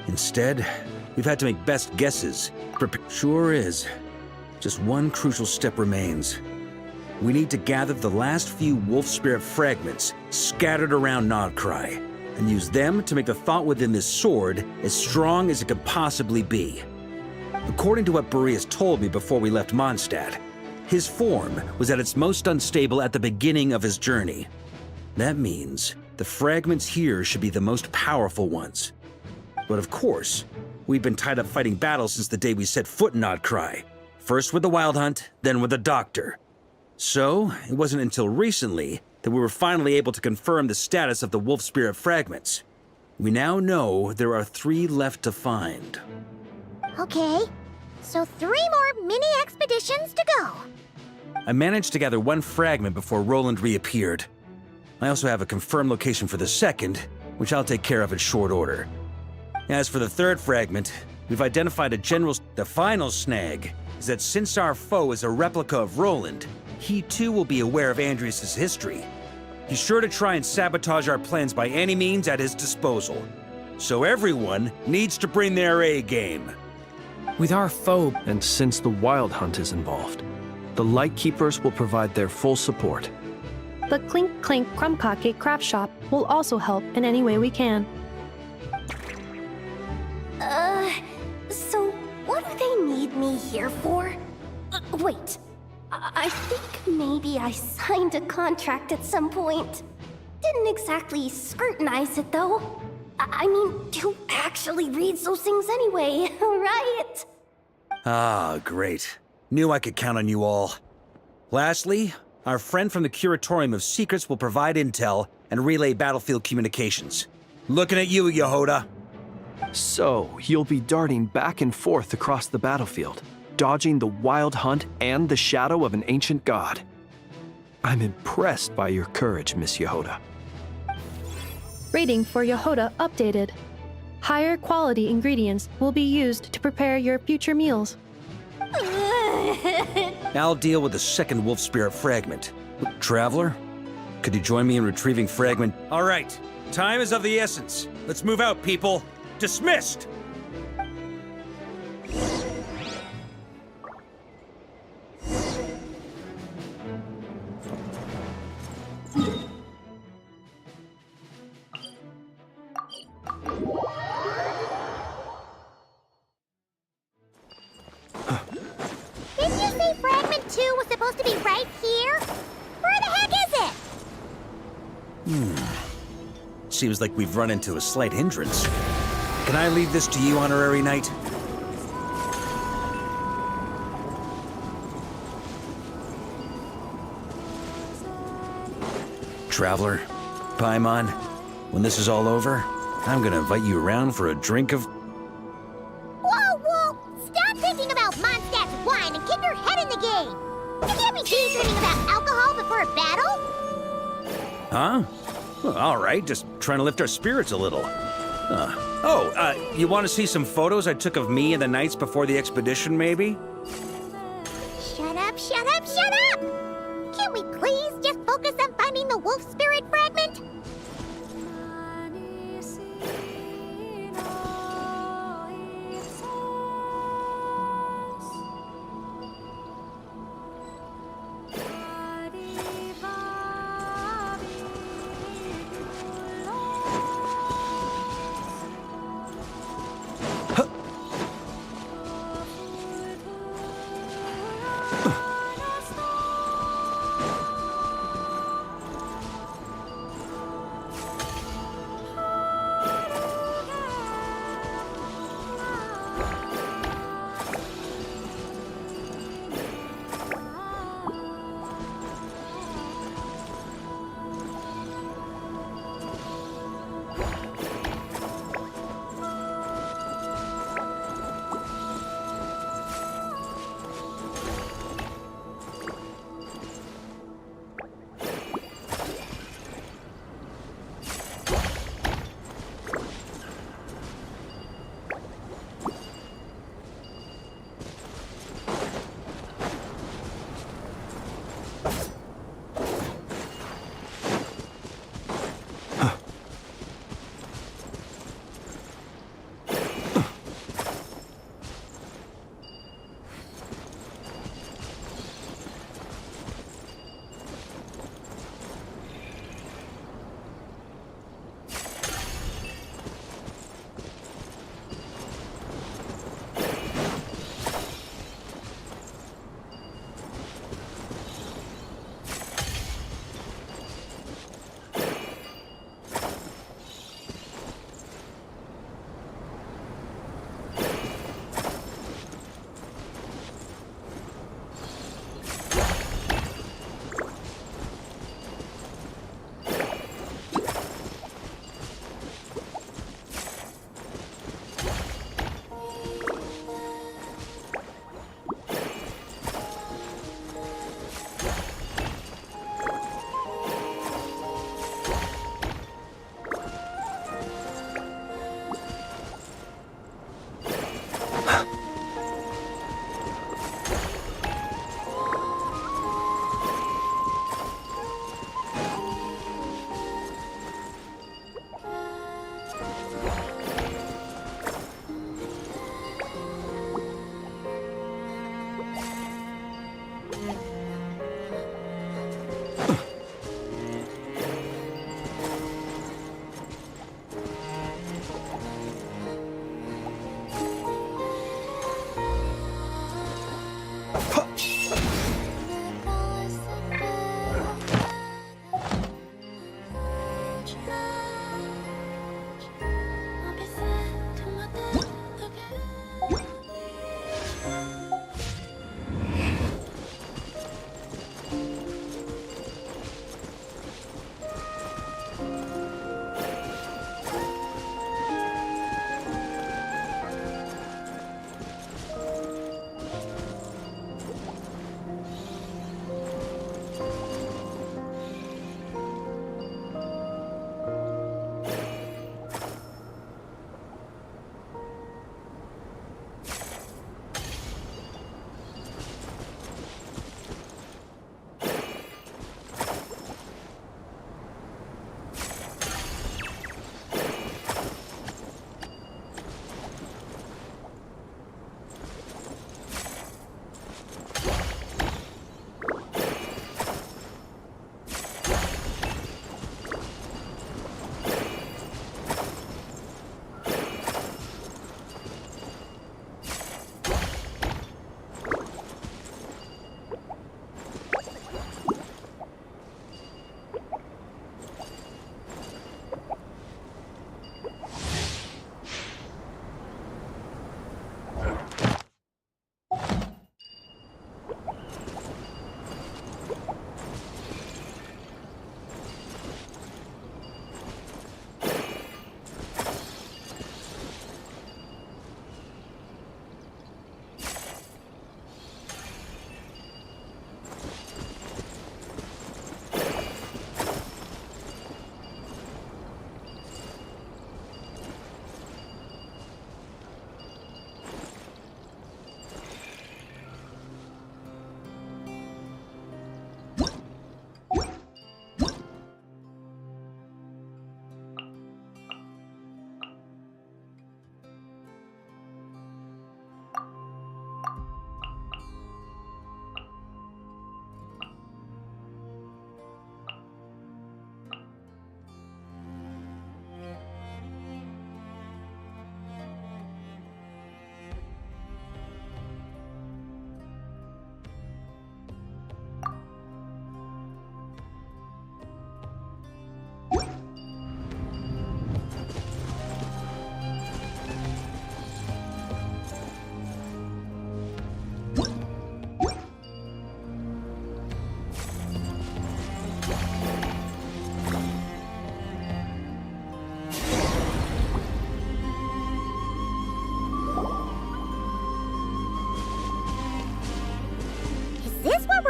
Instead, we've had to make best guesses. Sure is. Just one crucial step remains. We need to gather the last few wolf spirit fragments scattered around Nodcry, and use them to make the thought within this sword as strong as it could possibly be. According to what Boreas told me before we left Mondstadt, his form was at its most unstable at the beginning of his journey. That means the fragments here should be the most powerful ones. But of course, we've been tied up fighting battles since the day we set foot in Nodcry. First with the Wild Hunt, then with the Doctor. So, it wasn't until recently that we were finally able to confirm the status of the wolf spirit fragments. We now know there are 3 left to find. Okay, so 3 more mini expeditions to go. I managed to gather 1 fragment before Roland reappeared. I also have a confirmed location for the second, which I'll take care of in short order. As for the 3rd fragment, we've identified a general... The final snag is that since our foe is a replica of Roland, he too will be aware of Andrias' history. He's sure to try and sabotage our plans by any means at his disposal. So everyone needs to bring their A game. With our foe... And since the Wild Hunt is involved, the Lightkeepers will provide their full support. The Clink Clink Crumb-Cake Craft Shop will also help in any way we can. So what do they need me here for? Wait, I think maybe I signed a contract at some point. Didn't exactly scrutinize it, though. I mean, who actually reads those things anyway, right? Ah, great. Knew I could count on you all. Lastly, our friend from the Curatorium of Secrets will provide intel and relay battlefield communications. Looking at you, Yehoda. So, you'll be darting back and forth across the battlefield, dodging the Wild Hunt and the shadow of an ancient god. I'm impressed by your courage, Miss Yehoda. Rating for Yehoda updated. Higher quality ingredients will be used to prepare your future meals. I'll deal with the second wolf spirit fragment. Traveler, could you join me in retrieving fragment? All right, time is of the essence. Let's move out, people. Dismissed! Didn't you say Fragment 2 was supposed to be right here? Where the heck is it? Seems like we've run into a slight hindrance. Can I leave this to you, Honorary Knight? Traveler, Paimon, when this is all over, I'm gonna invite you around for a drink of... Whoa! Stop thinking about Mondstadt's wine and keep your head in the game! You can't be daydreaming about alcohol before a battle! Huh? Well, all right, just trying to lift our spirits a little. You want to see some photos I took of me and the knights before the expedition, maybe? Shut up! Can we please just focus on finding the wolf spirit fragment?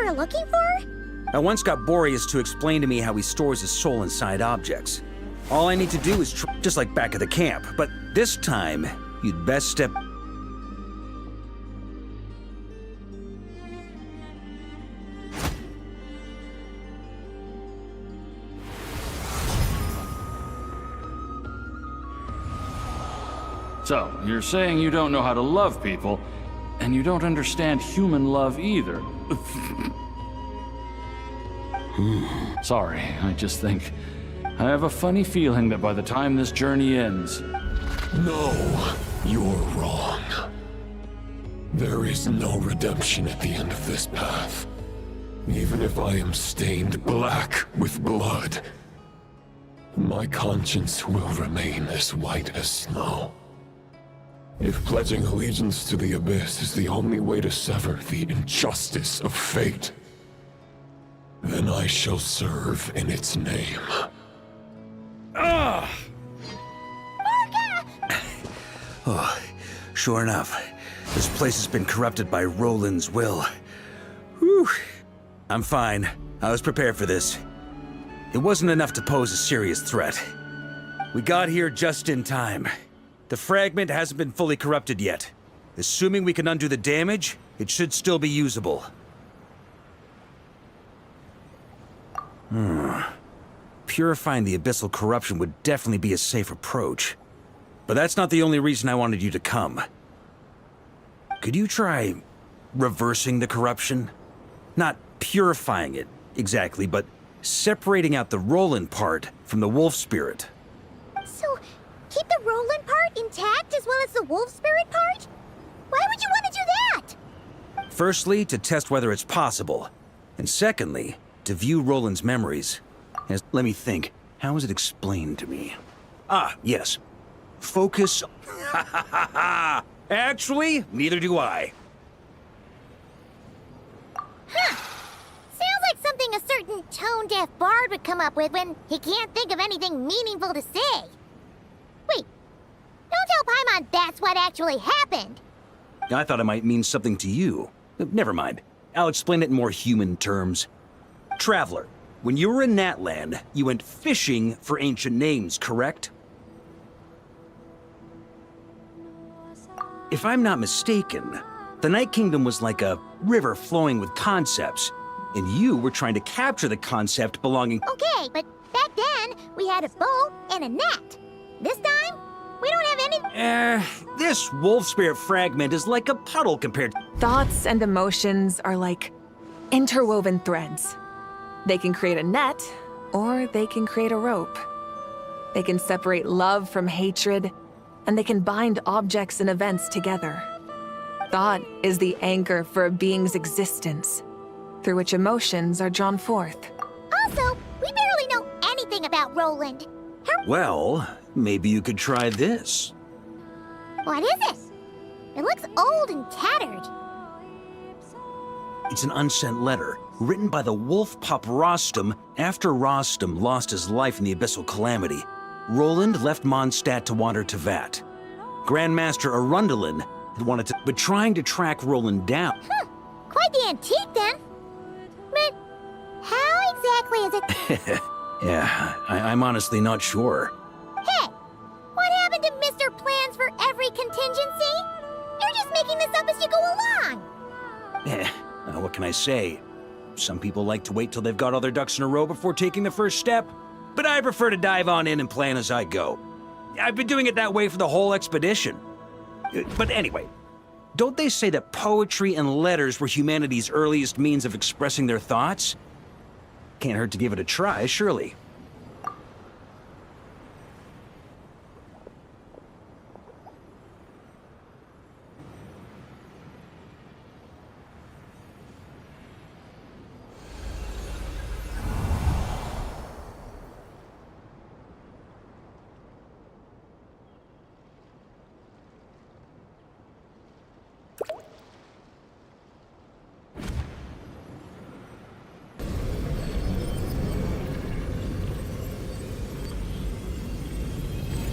we're looking for? I once got Boreas to explain to me how he stores his soul inside objects. All I need to do is just like back at the camp, but this time, you'd best step... So, you're saying you don't know how to love people, and you don't understand human love either. Sorry, I just think... I have a funny feeling that by the time this journey ends... No, you're wrong. There is no redemption at the end of this path. Even if I am stained black with blood, my conscience will remain as white as snow. If pledging allegiance to the Abyss is the only way to sever the injustice of fate, then I shall serve in its name. Oh, sure enough. This place has been corrupted by Roland's will. Whew. I'm fine. I was prepared for this. It wasn't enough to pose a serious threat. We got here just in time. The fragment hasn't been fully corrupted yet. Assuming we can undo the damage, it should still be usable. Purifying the abyssal corruption would definitely be a safe approach. But that's not the only reason I wanted you to come. Could you try reversing the corruption? Not purifying it, exactly, but separating out the Roland part from the wolf spirit. So, keep the Roland part intact as well as the wolf spirit part? Why would you want to do that? Firstly, to test whether it's possible. And secondly, to view Roland's memories. Let me think. How was it explained to me? Ah, yes. Focus. Actually, neither do I. Huh. Sounds like something a certain tone-deaf bard would come up with when he can't think of anything meaningful to say. Wait, don't tell Paimon that's what actually happened. I thought it might mean something to you. Never mind. I'll explain it in more human terms. Traveler, when you were in Natland, you went fishing for ancient names, correct? If I'm not mistaken, the Night Kingdom was like a river flowing with concepts, and you were trying to capture the concept belonging— Okay, but back then, we had a boat and a net. This time, we don't have any— this wolf spirit fragment is like a puddle compared to— Thoughts and emotions are like interwoven threads. They can create a net, or they can create a rope. They can separate love from hatred, and they can bind objects and events together. Thought is the anchor for a being's existence, through which emotions are drawn forth. Also, we barely know anything about Roland. Well, maybe you could try this. What is it? It looks old and tattered. It's an unsent letter, written by the wolf pup Rostam after Rostam lost his life in the Abyssal Calamity. Roland left Mondstadt to wander to Vat. Grandmaster Arundelen had wanted to— but trying to track Roland down— Quite the antique, then. But how exactly is it— Yeah, I'm honestly not sure. Hey, what happened to Mr. Plans for every contingency? You're just making this up as you go along. What can I say? Some people like to wait till they've got all their ducks in a row before taking the first step, but I prefer to dive on in and plan as I go. I've been doing it that way for the whole expedition. But anyway, don't they say that poetry and letters were humanity's earliest means of expressing their thoughts? Can't hurt to give it a try, surely.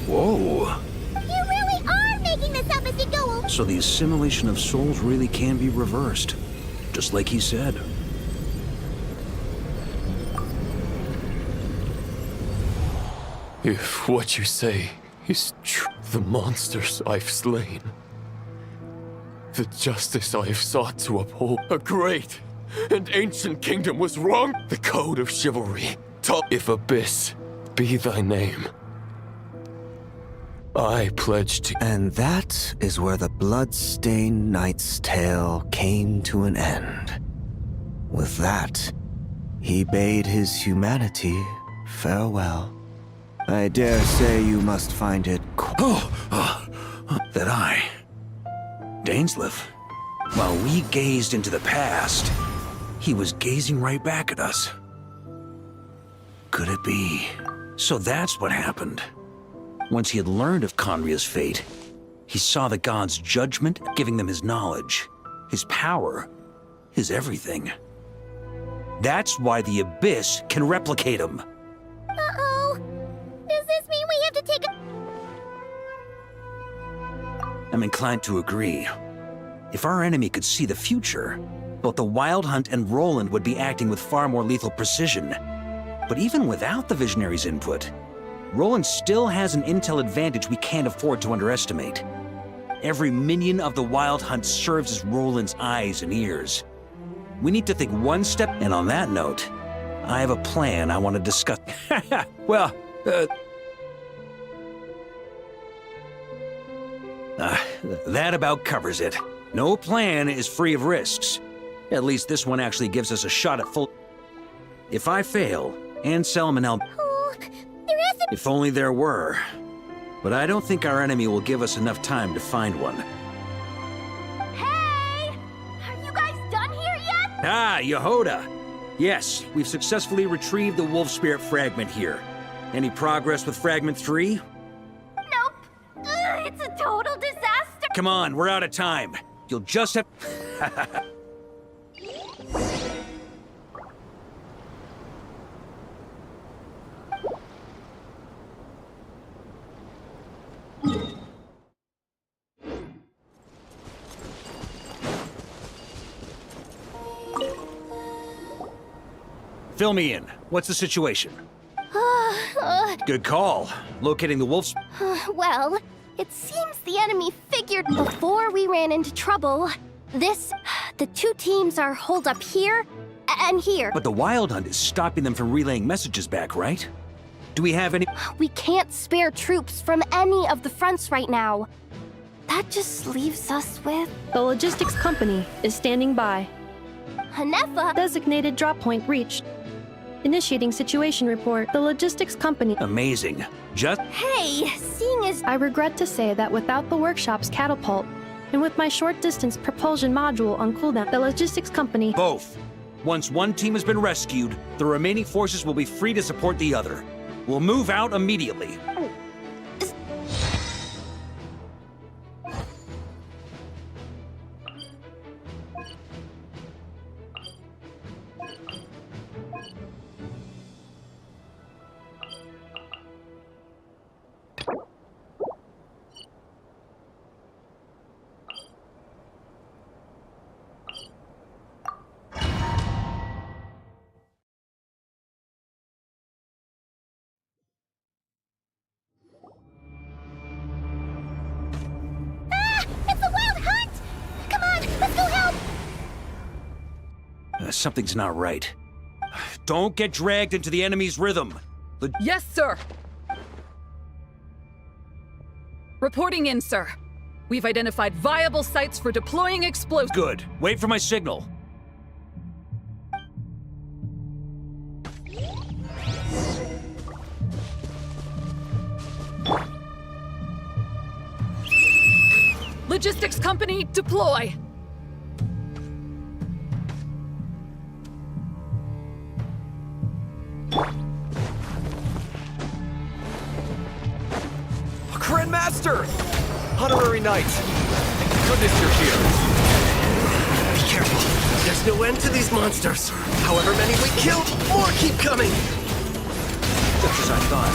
Whoa. You really are making this up as you go along. So the assimilation of souls really can be reversed, just like he said. If what you say is true, the monsters I've slain, the justice I have sought to uphold, a great and ancient kingdom was wrong. The code of chivalry taught, if abyss be thy name, I pledge to— And that is where the blood-stained knight's tale came to an end. With that, he bade his humanity farewell. I dare say you must find it that I, Dainsleif, while we gazed into the past, he was gazing right back at us. Could it be? So that's what happened. Once he had learned of Conria's fate, he saw the gods' judgment, giving them his knowledge, his power, his everything. That's why the Abyss can replicate him. Uh-oh. Does this mean we have to take a— I'm inclined to agree. If our enemy could see the future, both the Wild Hunt and Roland would be acting with far more lethal precision. But even without the Visionary's input, Roland still has an intel advantage we can't afford to underestimate. Every minion of the Wild Hunt serves as Roland's eyes and ears. We need to think one step, and on that note, I have a plan I want to discuss. Well, that about covers it. No plan is free of risks. At least this one actually gives us a shot at full... If I fail, Anselm and If only there were. But I don't think our enemy will give us enough time to find one. Hey! Are you guys done here yet? Ah, Yehoda! Yes, we've successfully retrieved the Wolf Spirit fragment here. Any progress with Fragment 3? Nope. It's a total disaster. Come on, we're out of time. You'll just have... Fill me in. What's the situation? Good call. Locating the wolves. Well, it seems the enemy figured before we ran into trouble. The two teams are holed up here and here. But the Wild Hunt is stopping them from relaying messages back, right? Do we have any... We can't spare troops from any of the fronts right now. That just leaves us with... The logistics company is standing by. Hanefa! Designated drop point reached. Initiating situation report. The logistics company... Amazing. Hey, seeing as... I regret to say that without the workshop's catapult, and with my short-distance propulsion module on cooldown, the logistics company... Both. Once one team has been rescued, the remaining forces will be free to support the other. We'll move out immediately. Something's not right. Don't get dragged into the enemy's rhythm. Yes, sir. Reporting in, sir. We've identified viable sites for deploying explosives. Good. Wait for my signal. Logistics company, deploy. Grandmaster! Honorary Knight! Thank goodness you're here! Be careful. There's no end to these monsters. However many we kill, more keep coming! Just as I thought.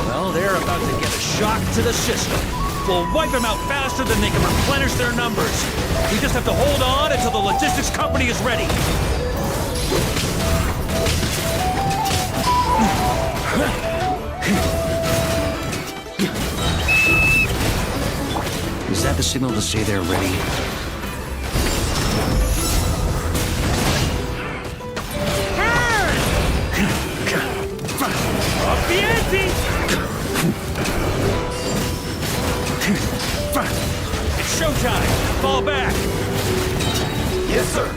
Well, they're about to get a shock to the system. We'll wipe them out faster than they can replenish their numbers. We just have to hold on until the logistics company is ready. Is that the signal to say they're ready? Up the ante! It's showtime! Fall back! Yes, sir!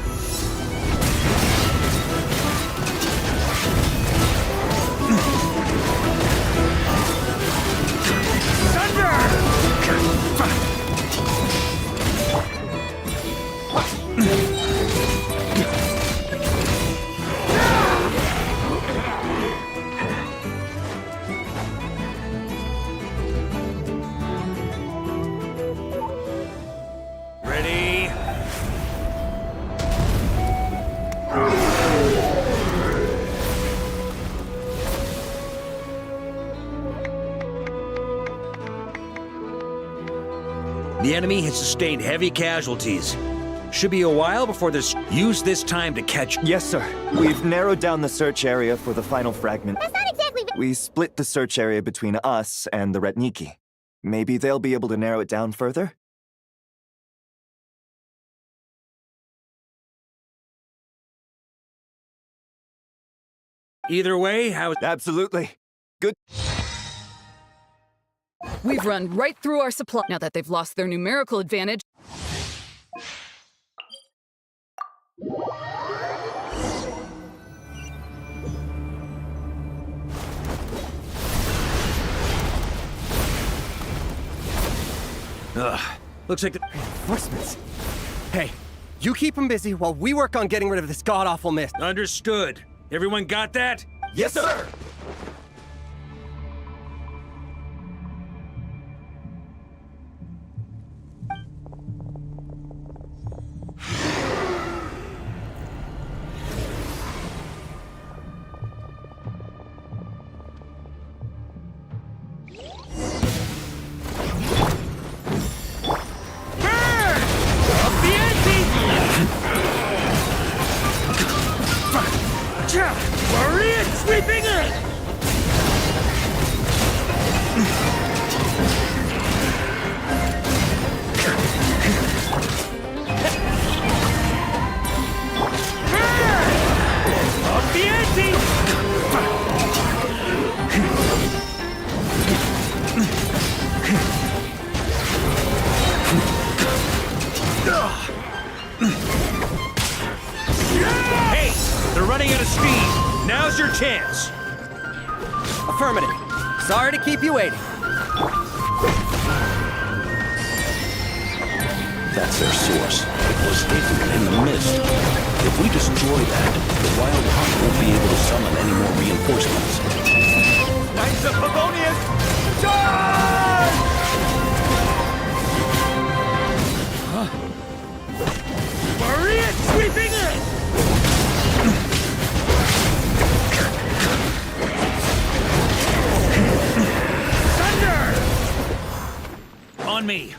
Ready? The enemy has sustained heavy casualties. Should be a while before this. Use this time to catch. Yes, sir. We've narrowed down the search area for the final fragment. That's not exactly... We split the search area between us and the Retniki. Maybe they'll be able to narrow it down further? Either way, how... Absolutely. Good. We've run right through our supply. Now that they've lost their numerical advantage. Ugh. Looks like the... Reinforcements. Hey, you keep them busy while we work on getting rid of this god-awful mist. Understood. Everyone got that? Yes, sir! Maria sweeping in! Up the ante! Hey! They're running out of speed! Now's your chance! Affirmative. Sorry to keep you waiting. That's their source. It was hidden in the mist. If we destroy that, the Wild Hunt won't be able to summon any more reinforcements. Knights of Favonius, charge! Maria sweeping in! On me.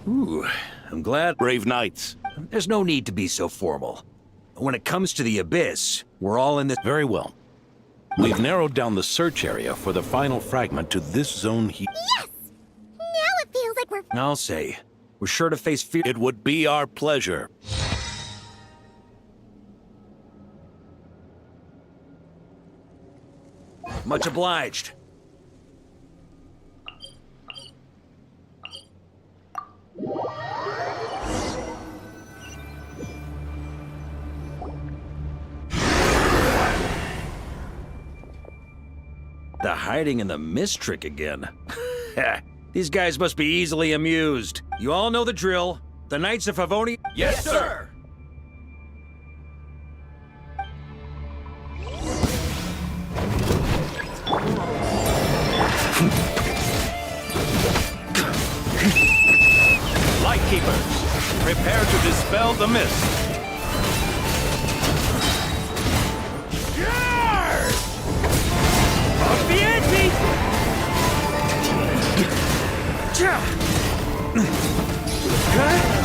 Ooh, I'm glad. Brave knights. There's no need to be so formal. When it comes to the Abyss, we're all in this. Very well. We've narrowed down the search area for the final fragment to this zone here. Yes! Now it feels like we're... I'll say, we're sure to face fear. It would be our pleasure. Much obliged. The hiding in the mist trick again. These guys must be easily amused. You all know the drill. The Knights of Favonius... Yes, sir! Lightkeepers, prepare to dispel the mist. Off the ante!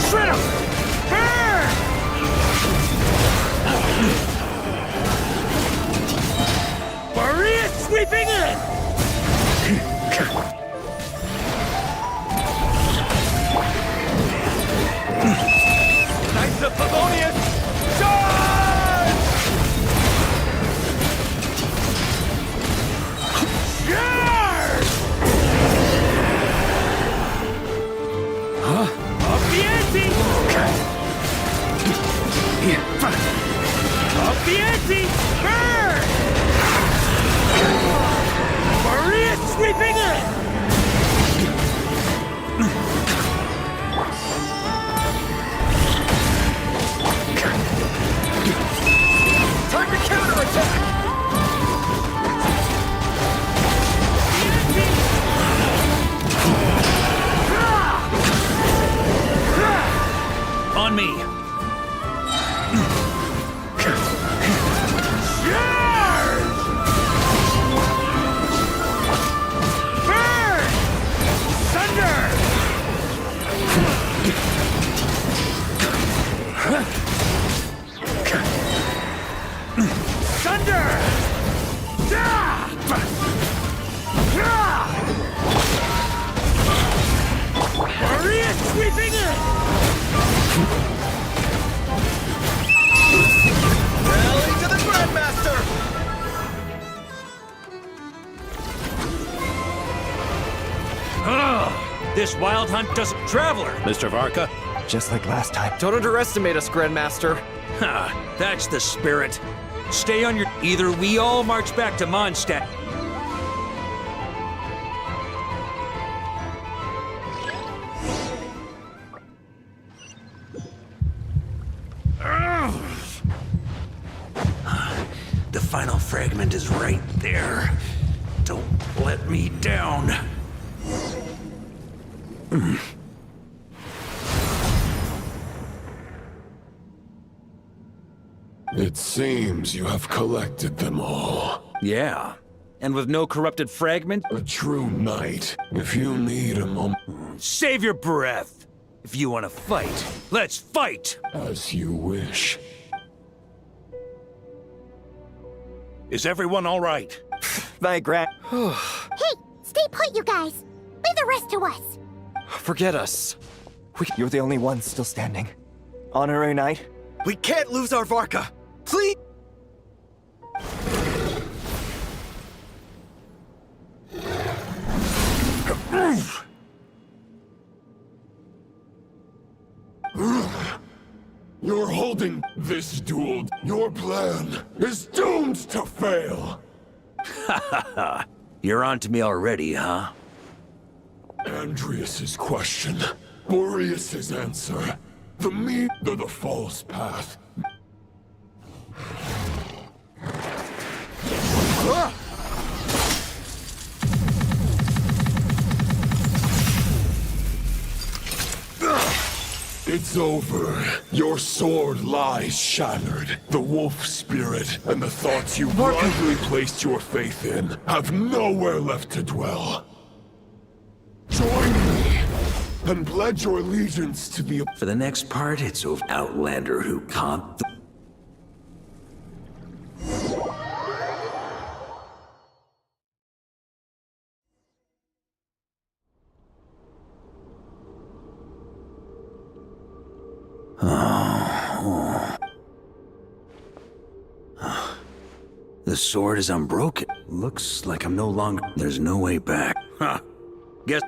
Shred him! Maria sweeping in! Knights of Favonius, charge! Off the ante! Off the ante! Maria sweeping in! Rally to the Grandmaster! This wild hunt doesn't... Traveler! Mr. Varka? Just like last time. Don't underestimate us, Grandmaster. Ha! That's the spirit. Stay on your... Either we all march back to Mondstadt... The final fragment is right there. Don't let me down. It seems you have collected them all. Yeah. And with no corrupted fragment? A true knight. If you need a moment... Save your breath! If you want to fight, let's fight! As you wish. Is everyone all right? My grand... Hey, stay put, you guys. Leave the rest to us. Forget us. You're the only one still standing. Honorary knight? We can't lose our Varka. Please. You're holding this duel. Your plan is doomed to fail. Ha ha ha. You're on to me already, huh? Andreas's question. Boreas's answer. The meat or the false path. It's over. Your sword lies shattered. The wolf spirit and the thoughts you blindly placed your faith in have nowhere left to dwell. Join me and pledge your allegiance to the... For the next part, it's an outlander who can't... The sword is unbroken. Looks like I'm no longer... There's no way back. Huh. Guess...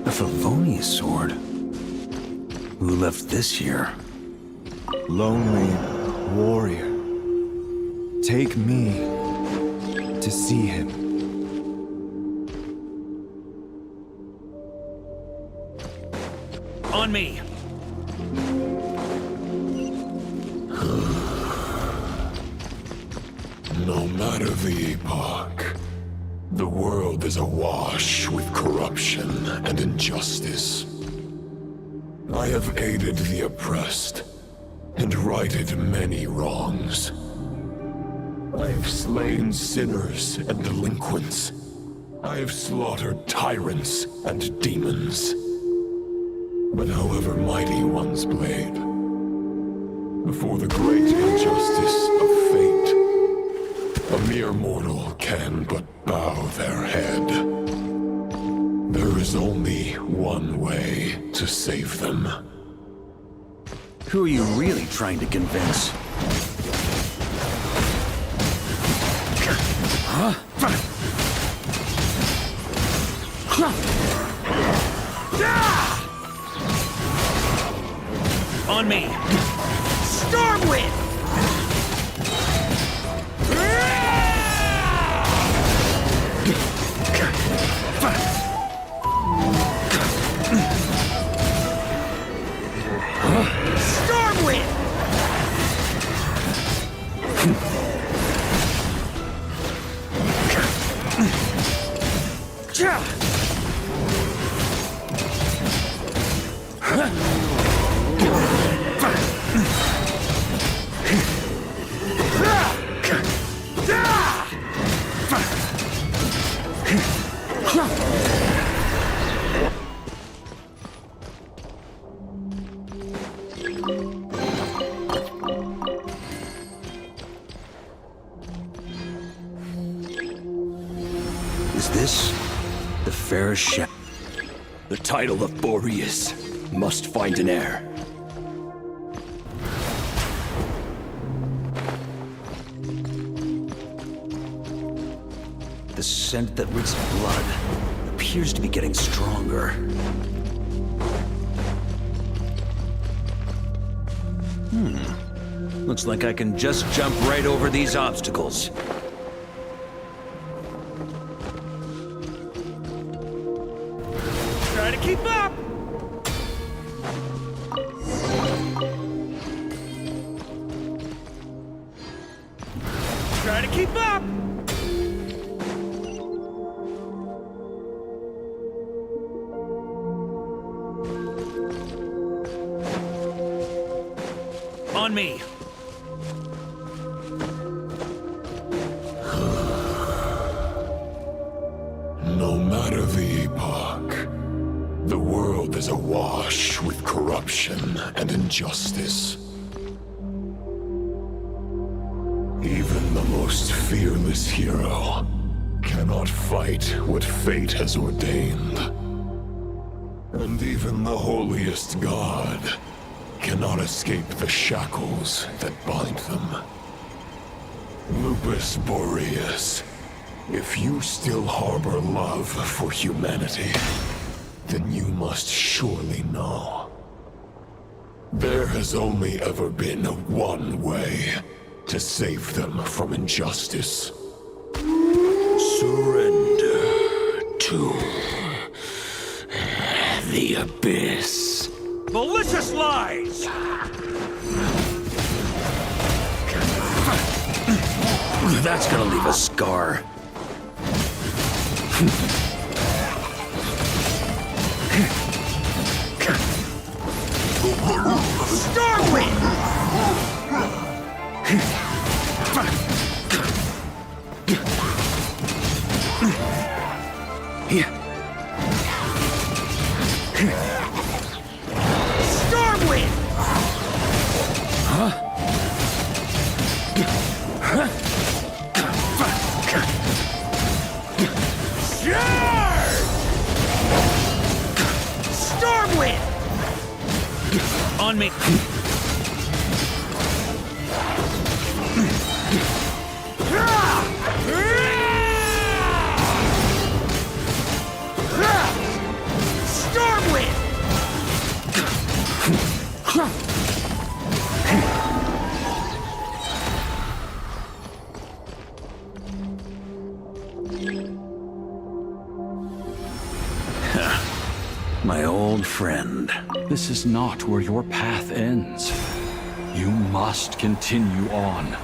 A Favonius sword? Who left this here? Lonely warrior. Take me to see him. On me! No matter the epoch, the world is awash with corruption and injustice. I have aided the oppressed and righted many wrongs. I have slain sinners and delinquents. I have slaughtered tyrants and demons. But however mighty one's blade, before the great injustice of fate, a mere mortal can but bow their head. There is only one way to save them. Who are you really trying to convince? Huh? On me! Stormwind! Stormwind! Is this the fair shadow? The title of Boreas must find an heir. The scent that reeks of blood appears to be getting stronger. Looks like I can just jump right over these obstacles. Try to keep up! Try to keep up! On me. No matter the epoch, the world is awash with corruption and injustice. Even the most fearless hero cannot fight what fate has ordained. And even the holiest god cannot escape the shackles that bind them. Lupus Boreas, if you still harbor love for humanity, then you must surely know. There has only ever been one way to save them from injustice. Surrender to the abyss. Malicious lies! That's gonna leave a scar. Stormwind! Stormwind! Huh? Stormwind! On me. Stormwind! My old friend. This is not where your path ends. You must continue on.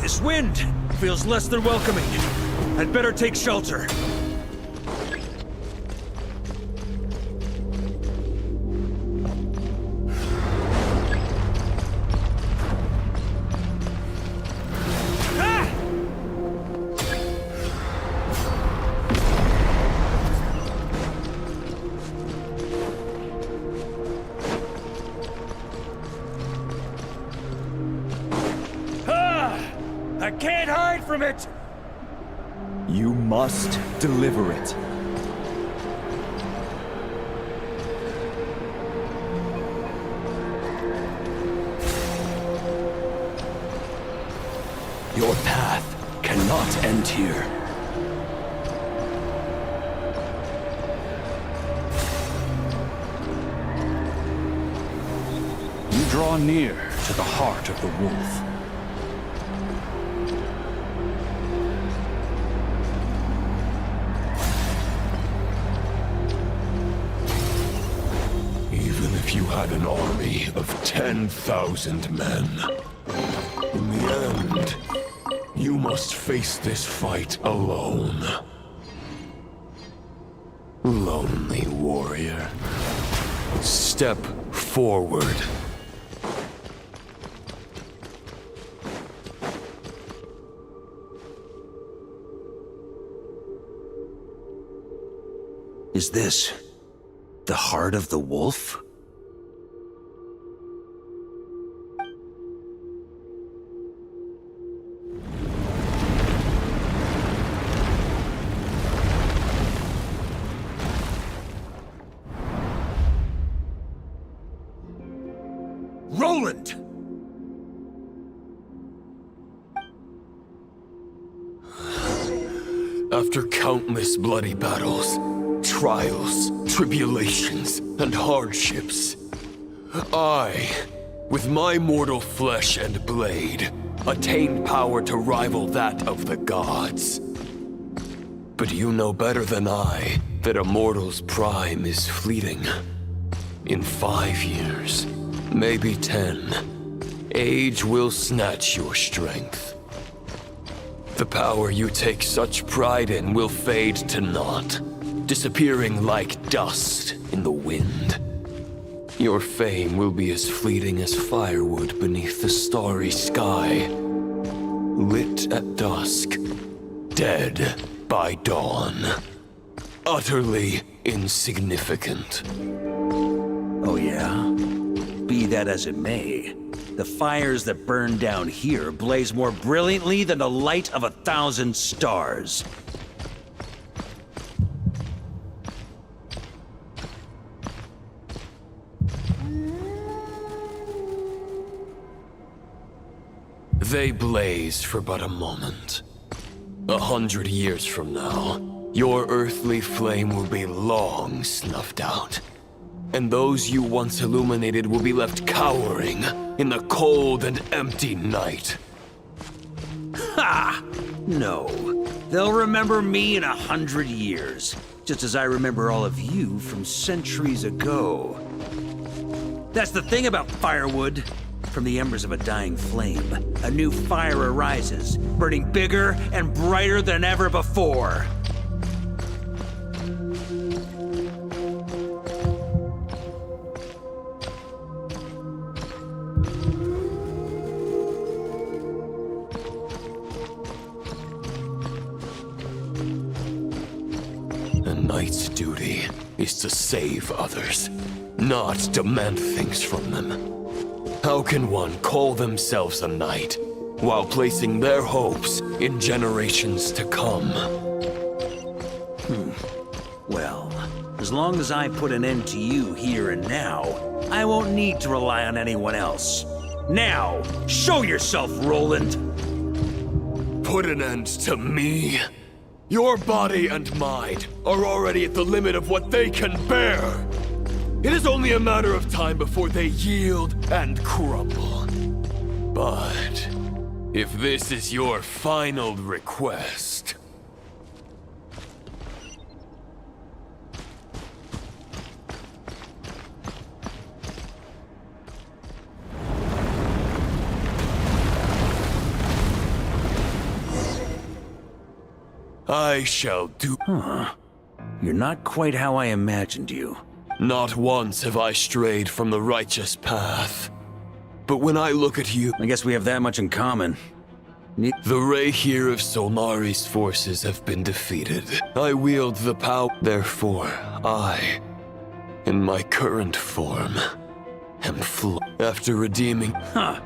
This wind feels less than welcoming. I'd better take shelter. I can't hide from it! You must deliver it. Your path cannot end here. You draw near to the heart of the wolf. If you had an army of 10,000 men, in the end, you must face this fight alone. Lonely warrior, step forward. Is this the heart of the wolf? Roland! After countless bloody battles, trials, tribulations, and hardships, I, with my mortal flesh and blade, attained power to rival that of the gods. But you know better than I that a mortal's prime is fleeting. In 5 years, maybe 10, age will snatch your strength. The power you take such pride in will fade to naught, disappearing like dust in the wind. Your fame will be as fleeting as firewood beneath the starry sky, lit at dusk, dead by dawn. Utterly insignificant. Oh yeah? Be that as it may, the fires that burn down here blaze more brilliantly than the light of 1,000 stars. They blaze for but a moment. 100 years from now, your earthly flame will be long snuffed out. And those you once illuminated will be left cowering in the cold and empty night. Ha! No. They'll remember me in 100 years, just as I remember all of you from centuries ago. That's the thing about firewood. From the embers of a dying flame, a new fire arises, burning bigger and brighter than ever before. A knight's duty is to save others, not demand things from them. How can one call themselves a knight while placing their hopes in generations to come? Well, as long as I put an end to you here and now, I won't need to rely on anyone else. Now, show yourself, Roland! Put an end to me? Your body and mind are already at the limit of what they can bear. It is only a matter of time before they yield and crumble. But if this is your final request... I shall do... Huh. You're not quite how I imagined you. Not once have I strayed from the righteous path. But when I look at you... I guess we have that much in common. The ray here of Solmari's forces have been defeated. I wield the power. Therefore, I, in my current form, am after redeeming... Huh.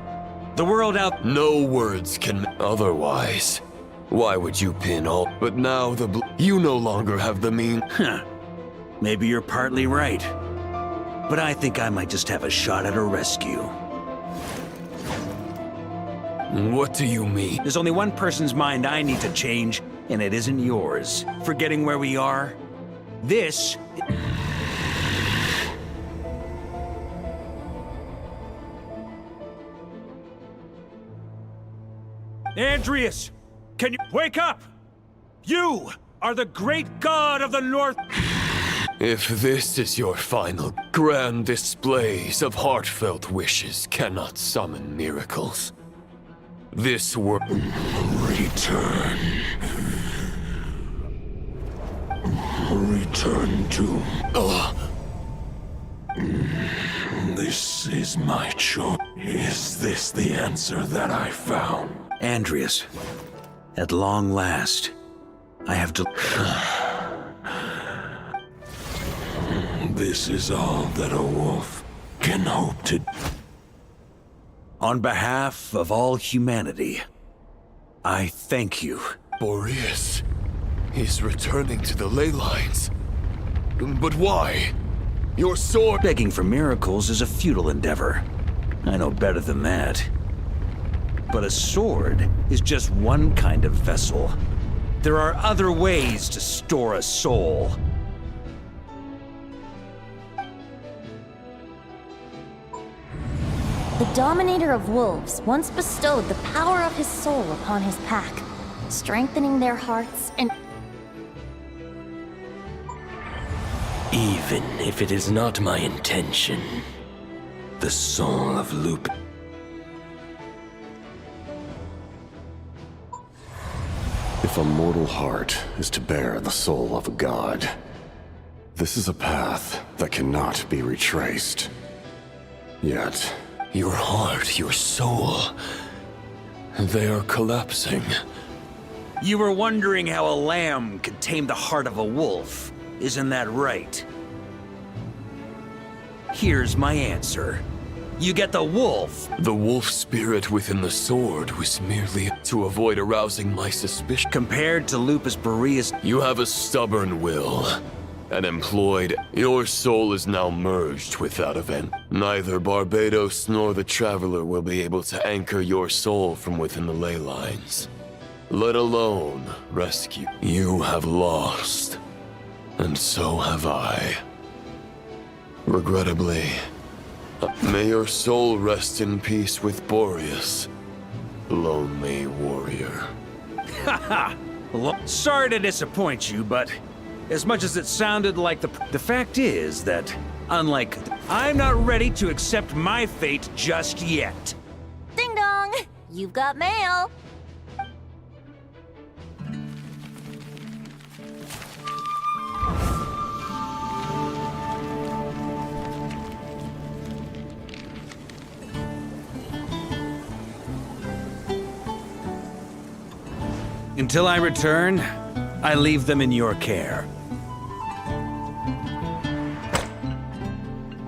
The world out... No words can... Otherwise, why would you pin all... But now you no longer have the mean... Huh. Maybe you're partly right. But I think I might just have a shot at a rescue. What do you mean? There's only one person's mind I need to change, and it isn't yours. Forgetting where we are? This... Andreas! Can you wake up? You are the great god of the North... If this is your final, grand displays of heartfelt wishes cannot summon miracles. This world... Return. Return to... This is my choice. Is this the answer that I found? Andreas, at long last, I have to... This is all that a wolf can hope to... On behalf of all humanity, I thank you. Boreas is returning to the ley lines. But why? Your sword... Begging for miracles is a futile endeavor. I know better than that. But a sword is just one kind of vessel. There are other ways to store a soul. The Dominator of Wolves once bestowed the power of his soul upon his pack, strengthening their hearts and... Even if it is not my intention, the soul of Lupe... If a mortal heart is to bear the soul of a god, this is a path that cannot be retraced. Yet, your heart, your soul, they are collapsing. You were wondering how a lamb could tame the heart of a wolf, isn't that right? Here's my answer. You get the wolf. The wolf spirit within the sword was merely to avoid arousing my suspicion. Compared to Lupus Boreas, you have a stubborn will. And employed, your soul is now merged with that event. Neither Barbados nor the Traveler will be able to anchor your soul from within the ley lines. Let alone rescue. You have lost. And so have I. Regrettably, may your soul rest in peace with Boreas, lonely warrior. Haha! Sorry to disappoint you, but as much as it sounded like the fact is that, unlike... I'm not ready to accept my fate just yet. Ding dong! You've got mail! Until I return, I leave them in your care.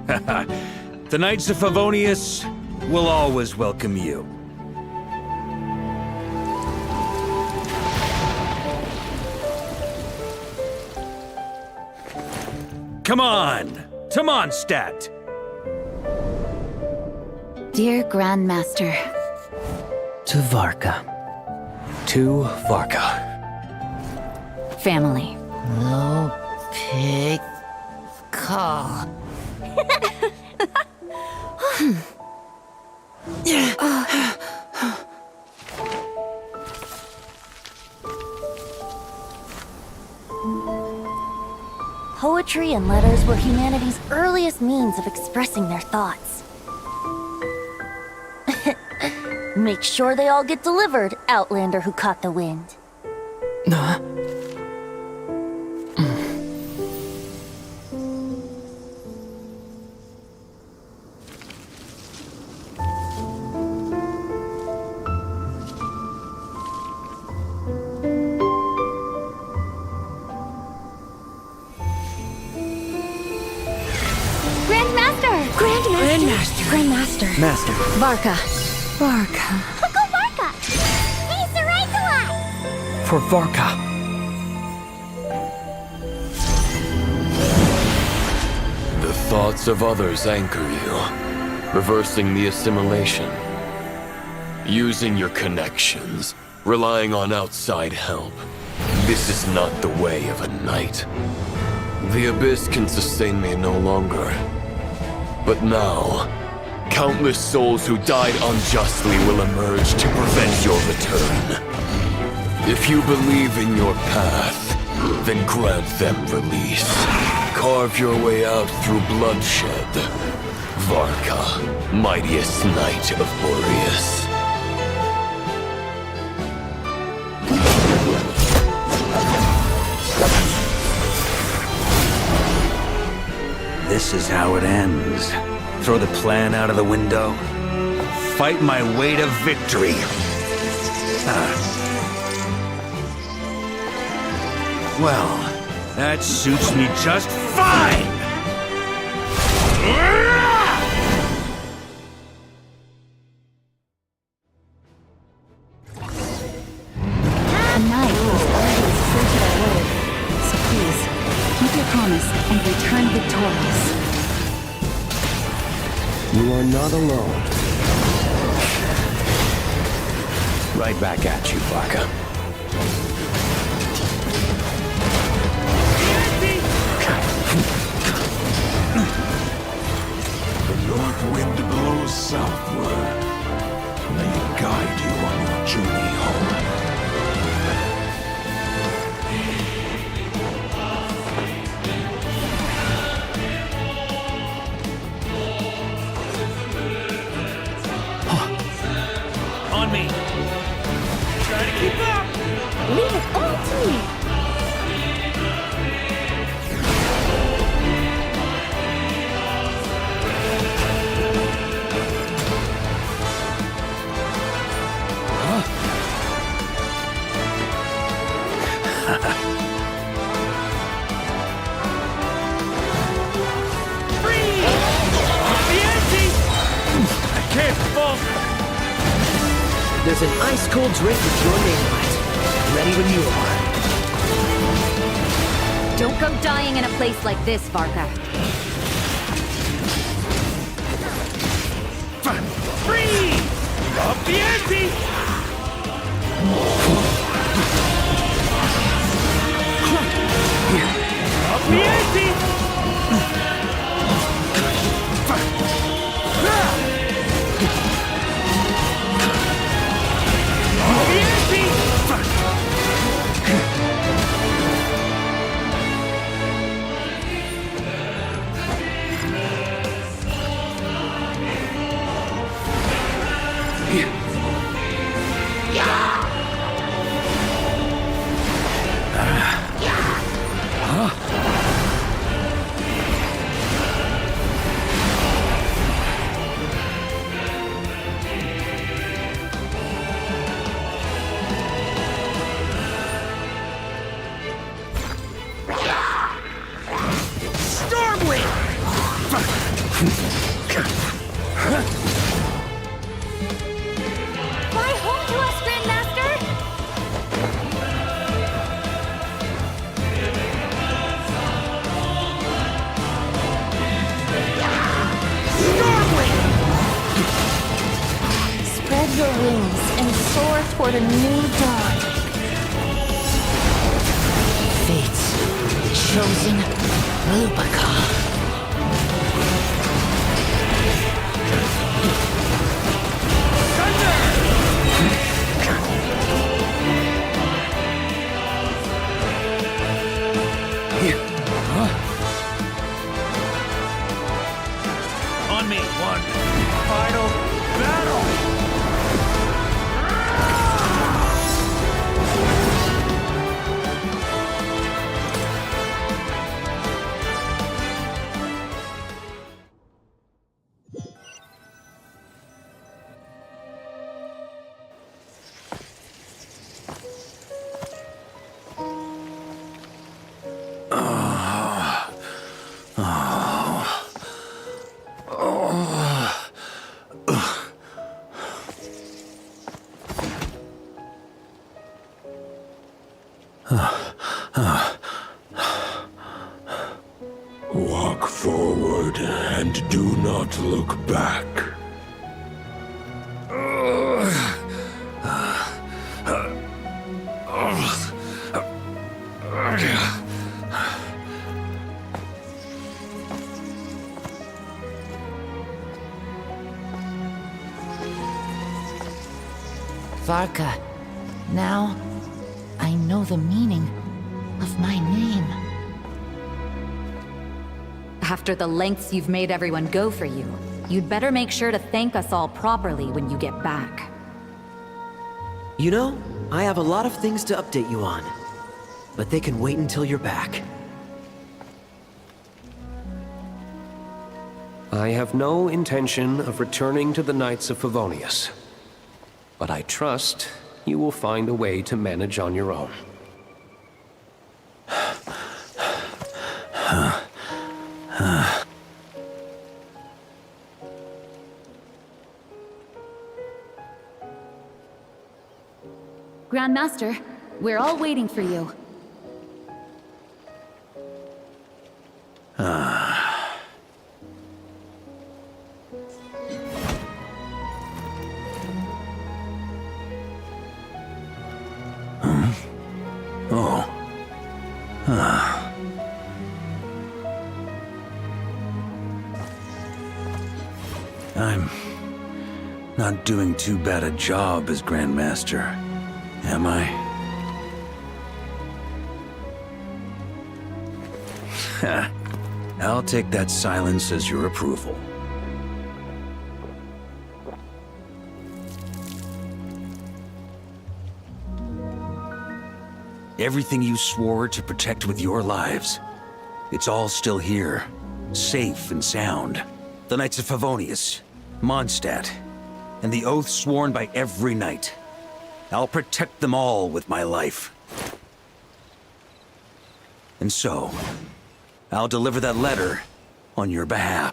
The Knights of Favonius will always welcome you. Come on! To Mondstadt! Dear Grandmaster. To Varka. To Varka. Family. No pig call. Poetry and letters were humanity's earliest means of expressing their thoughts. Make sure they all get delivered, Outlander who caught the wind. Grandmaster. Master. Varka. Varka. Go Varka! He's the right to life! For Varka. The thoughts of others anchor you, reversing the assimilation. Using your connections, relying on outside help. This is not the way of a knight. The Abyss can sustain me no longer. But now, countless souls who died unjustly will emerge to prevent your return. If you believe in your path, then grant them release. Carve your way out through bloodshed. Varka, mightiest knight of Boreas. This is how it ends. Throw the plan out of the window. Fight my way to victory. Well, that suits me just fine! A knight was always true to their word. So please, keep your promise and return victorious. You are not alone. Right back at you, Varka. The north wind blows southward. May it guide you on your journey home. On me. Try to keep up. Leave it all to me. There's an ice-cold drink with your name on it. Ready when you are. Don't go dying in a place like this, Varka. Freeze! Up the ante! Up the ante! Fly home to us, Grandmaster! Spread your wings and soar toward a new dawn. Fate's chosen Lupaka. On me, one final battle! Walk forward and do not look back. Varka, now I know the meaning of my name. After the lengths you've made everyone go for you, you'd better make sure to thank us all properly when you get back. You know, I have a lot of things to update you on. But they can wait until you're back. I have no intention of returning to the Knights of Favonius. But I trust you will find a way to manage on your own. Grandmaster, we're all waiting for you. Not doing too bad a job as Grandmaster, am I? I'll take that silence as your approval. Everything you swore to protect with your lives, it's all still here, safe and sound. The Knights of Favonius, Mondstadt, and the oath sworn by every knight. I'll protect them all with my life. And so, I'll deliver that letter on your behalf.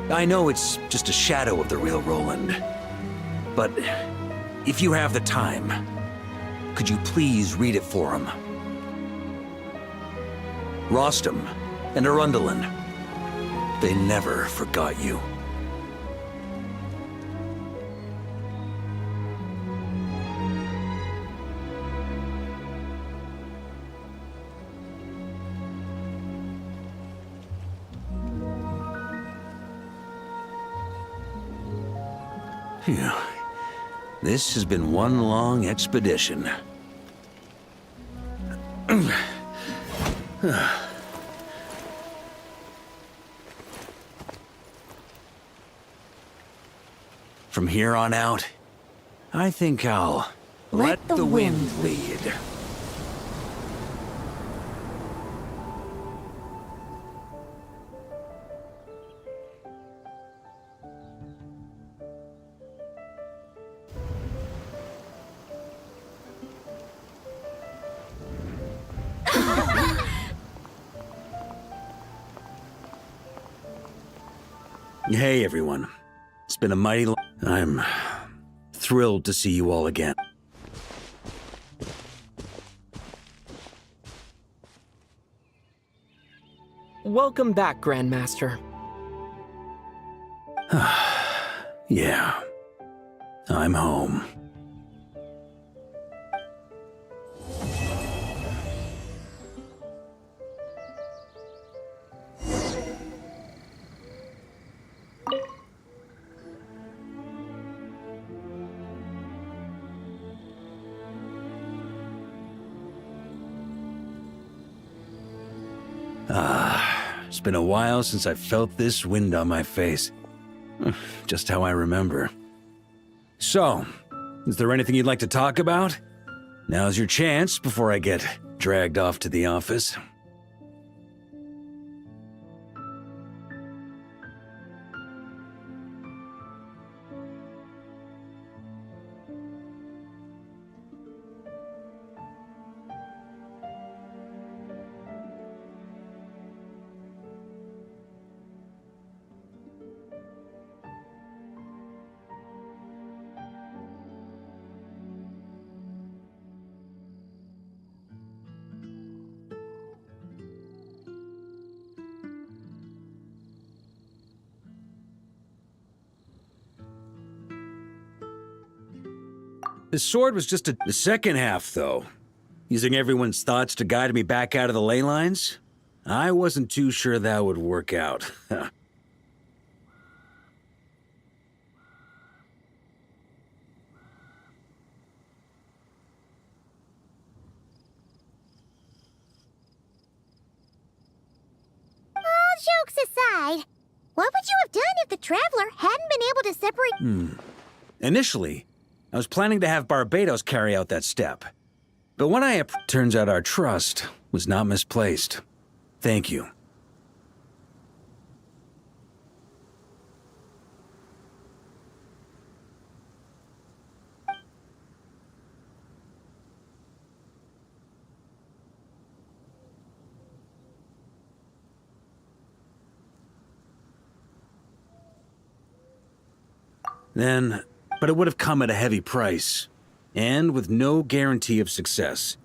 I know it's just a shadow of the real Roland, but if you have the time, could you please read it for him? Rostam and Arundelen, they never forgot you. Phew. This has been one long expedition. From here on out, I think I'll let the wind lead. Hey, everyone. It's been a mighty I'm thrilled to see you all again. Welcome back, Grandmaster. Yeah. I'm home. It's been a while since I felt this wind on my face. Just how I remember. So, is there anything you'd like to talk about? Now's your chance before I get dragged off to the office. The sword was just the second half, though. Using everyone's thoughts to guide me back out of the ley lines? I wasn't too sure that would work out. Jokes aside, what would you have done if the Traveler hadn't been able to separate— Initially, I was planning to have Barbados carry out that step. But when turns out our trust was not misplaced. Thank you. But it would have come at a heavy price. and with no guarantee of success.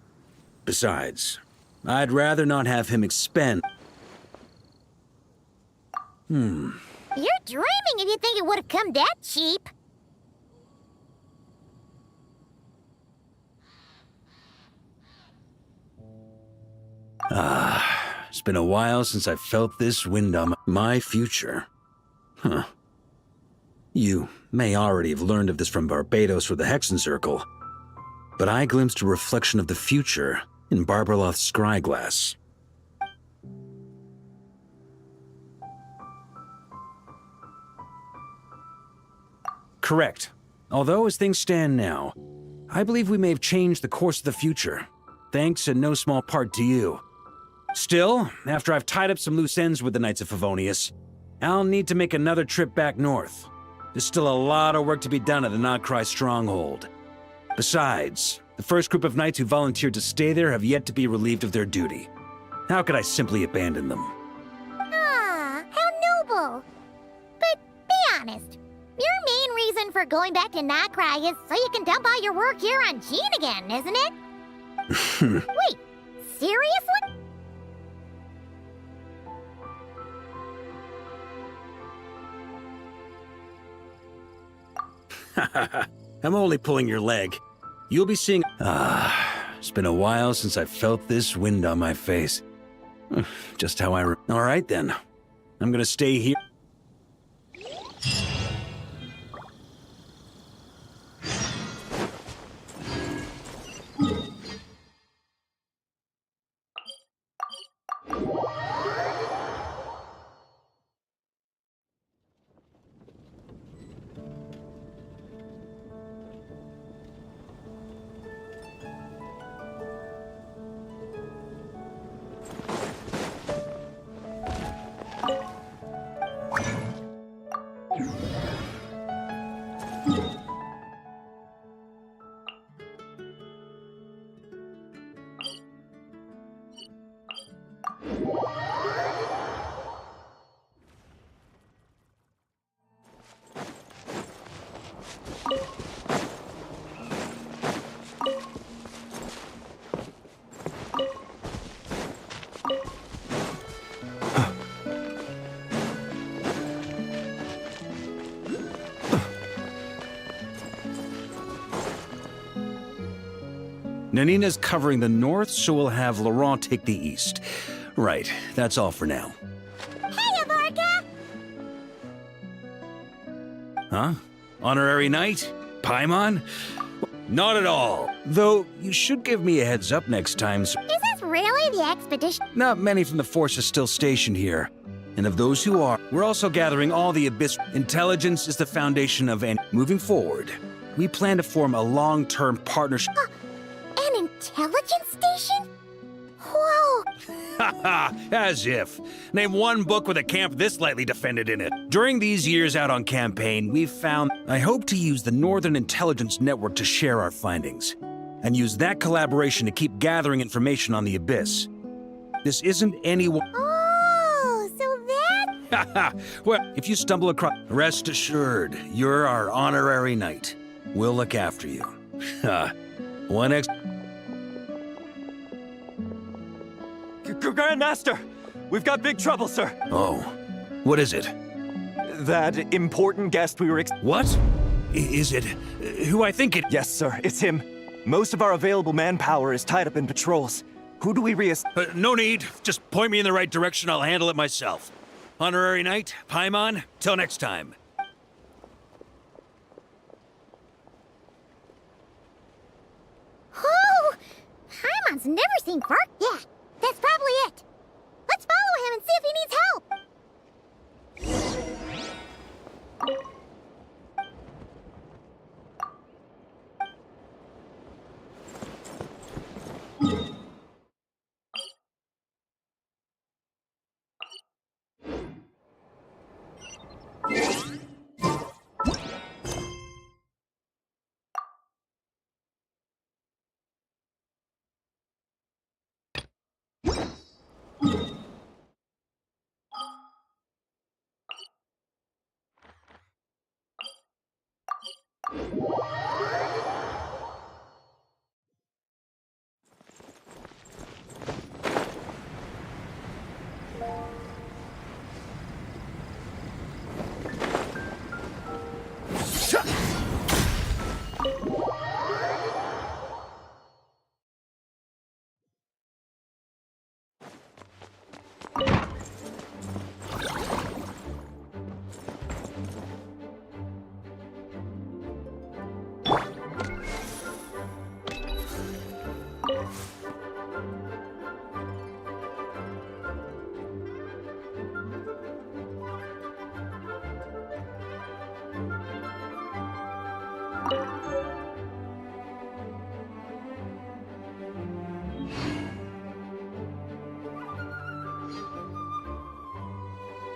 Besides, I'd rather not have him expend... You're dreaming if you think it would have come that cheap. It's been a while since I felt this wind on my future. Huh. You may already have learned of this from Barbados or the Hexen Circle, but I glimpsed a reflection of the future in Barbarloth's scryglass. Correct. Although, as things stand now, I believe we may have changed the course of the future, thanks in no small part to you. Still, after I've tied up some loose ends with the Knights of Favonius, I'll need to make another trip back north. There's still a lot of work to be done at the Notcry stronghold. Besides, the first group of knights who volunteered to stay there have yet to be relieved of their duty. How could I simply abandon them? Ah, how noble. But be honest, your main reason for going back to Notcry is so you can dump all your work here on Gene again, isn't it? Wait, seriously? I'm only pulling your leg. You'll be seeing... it's been a while since I felt this wind on my face. Just how I... All right, then. I'm gonna stay here. Nanina's covering the north, so we'll have Laurent take the east. Right, that's all for now. Hey, Avarka! Huh? Honorary Knight? Paimon? Not at all. Though, you should give me a heads up next time. Is this really the expedition? Not many from the force are still stationed here. And of those who are, we're also gathering all the Abyss. Intelligence is the foundation of any. Moving forward, we plan to form a long-term partnership. An intelligence station? Whoa! Haha, as if. Name one book with a camp this lightly defended in it. During these years out on campaign, we've found... I hope to use the Northern Intelligence Network to share our findings, and use that collaboration to keep gathering information on the Abyss. This isn't anyone... Oh, so that... Haha, well, if you stumble across... Rest assured, you're our honorary knight. We'll look after you. One ex... Grandmaster! We've got big trouble, sir! Oh. What is it? That important guest we were What? Is it... who I think it... Yes, sir, it's him. Most of our available manpower is tied up in patrols. Who do we no need. Just point me in the right direction, I'll handle it myself. Honorary Knight, Paimon, till next time. Oh! Paimon's never seen Vark. Yeah,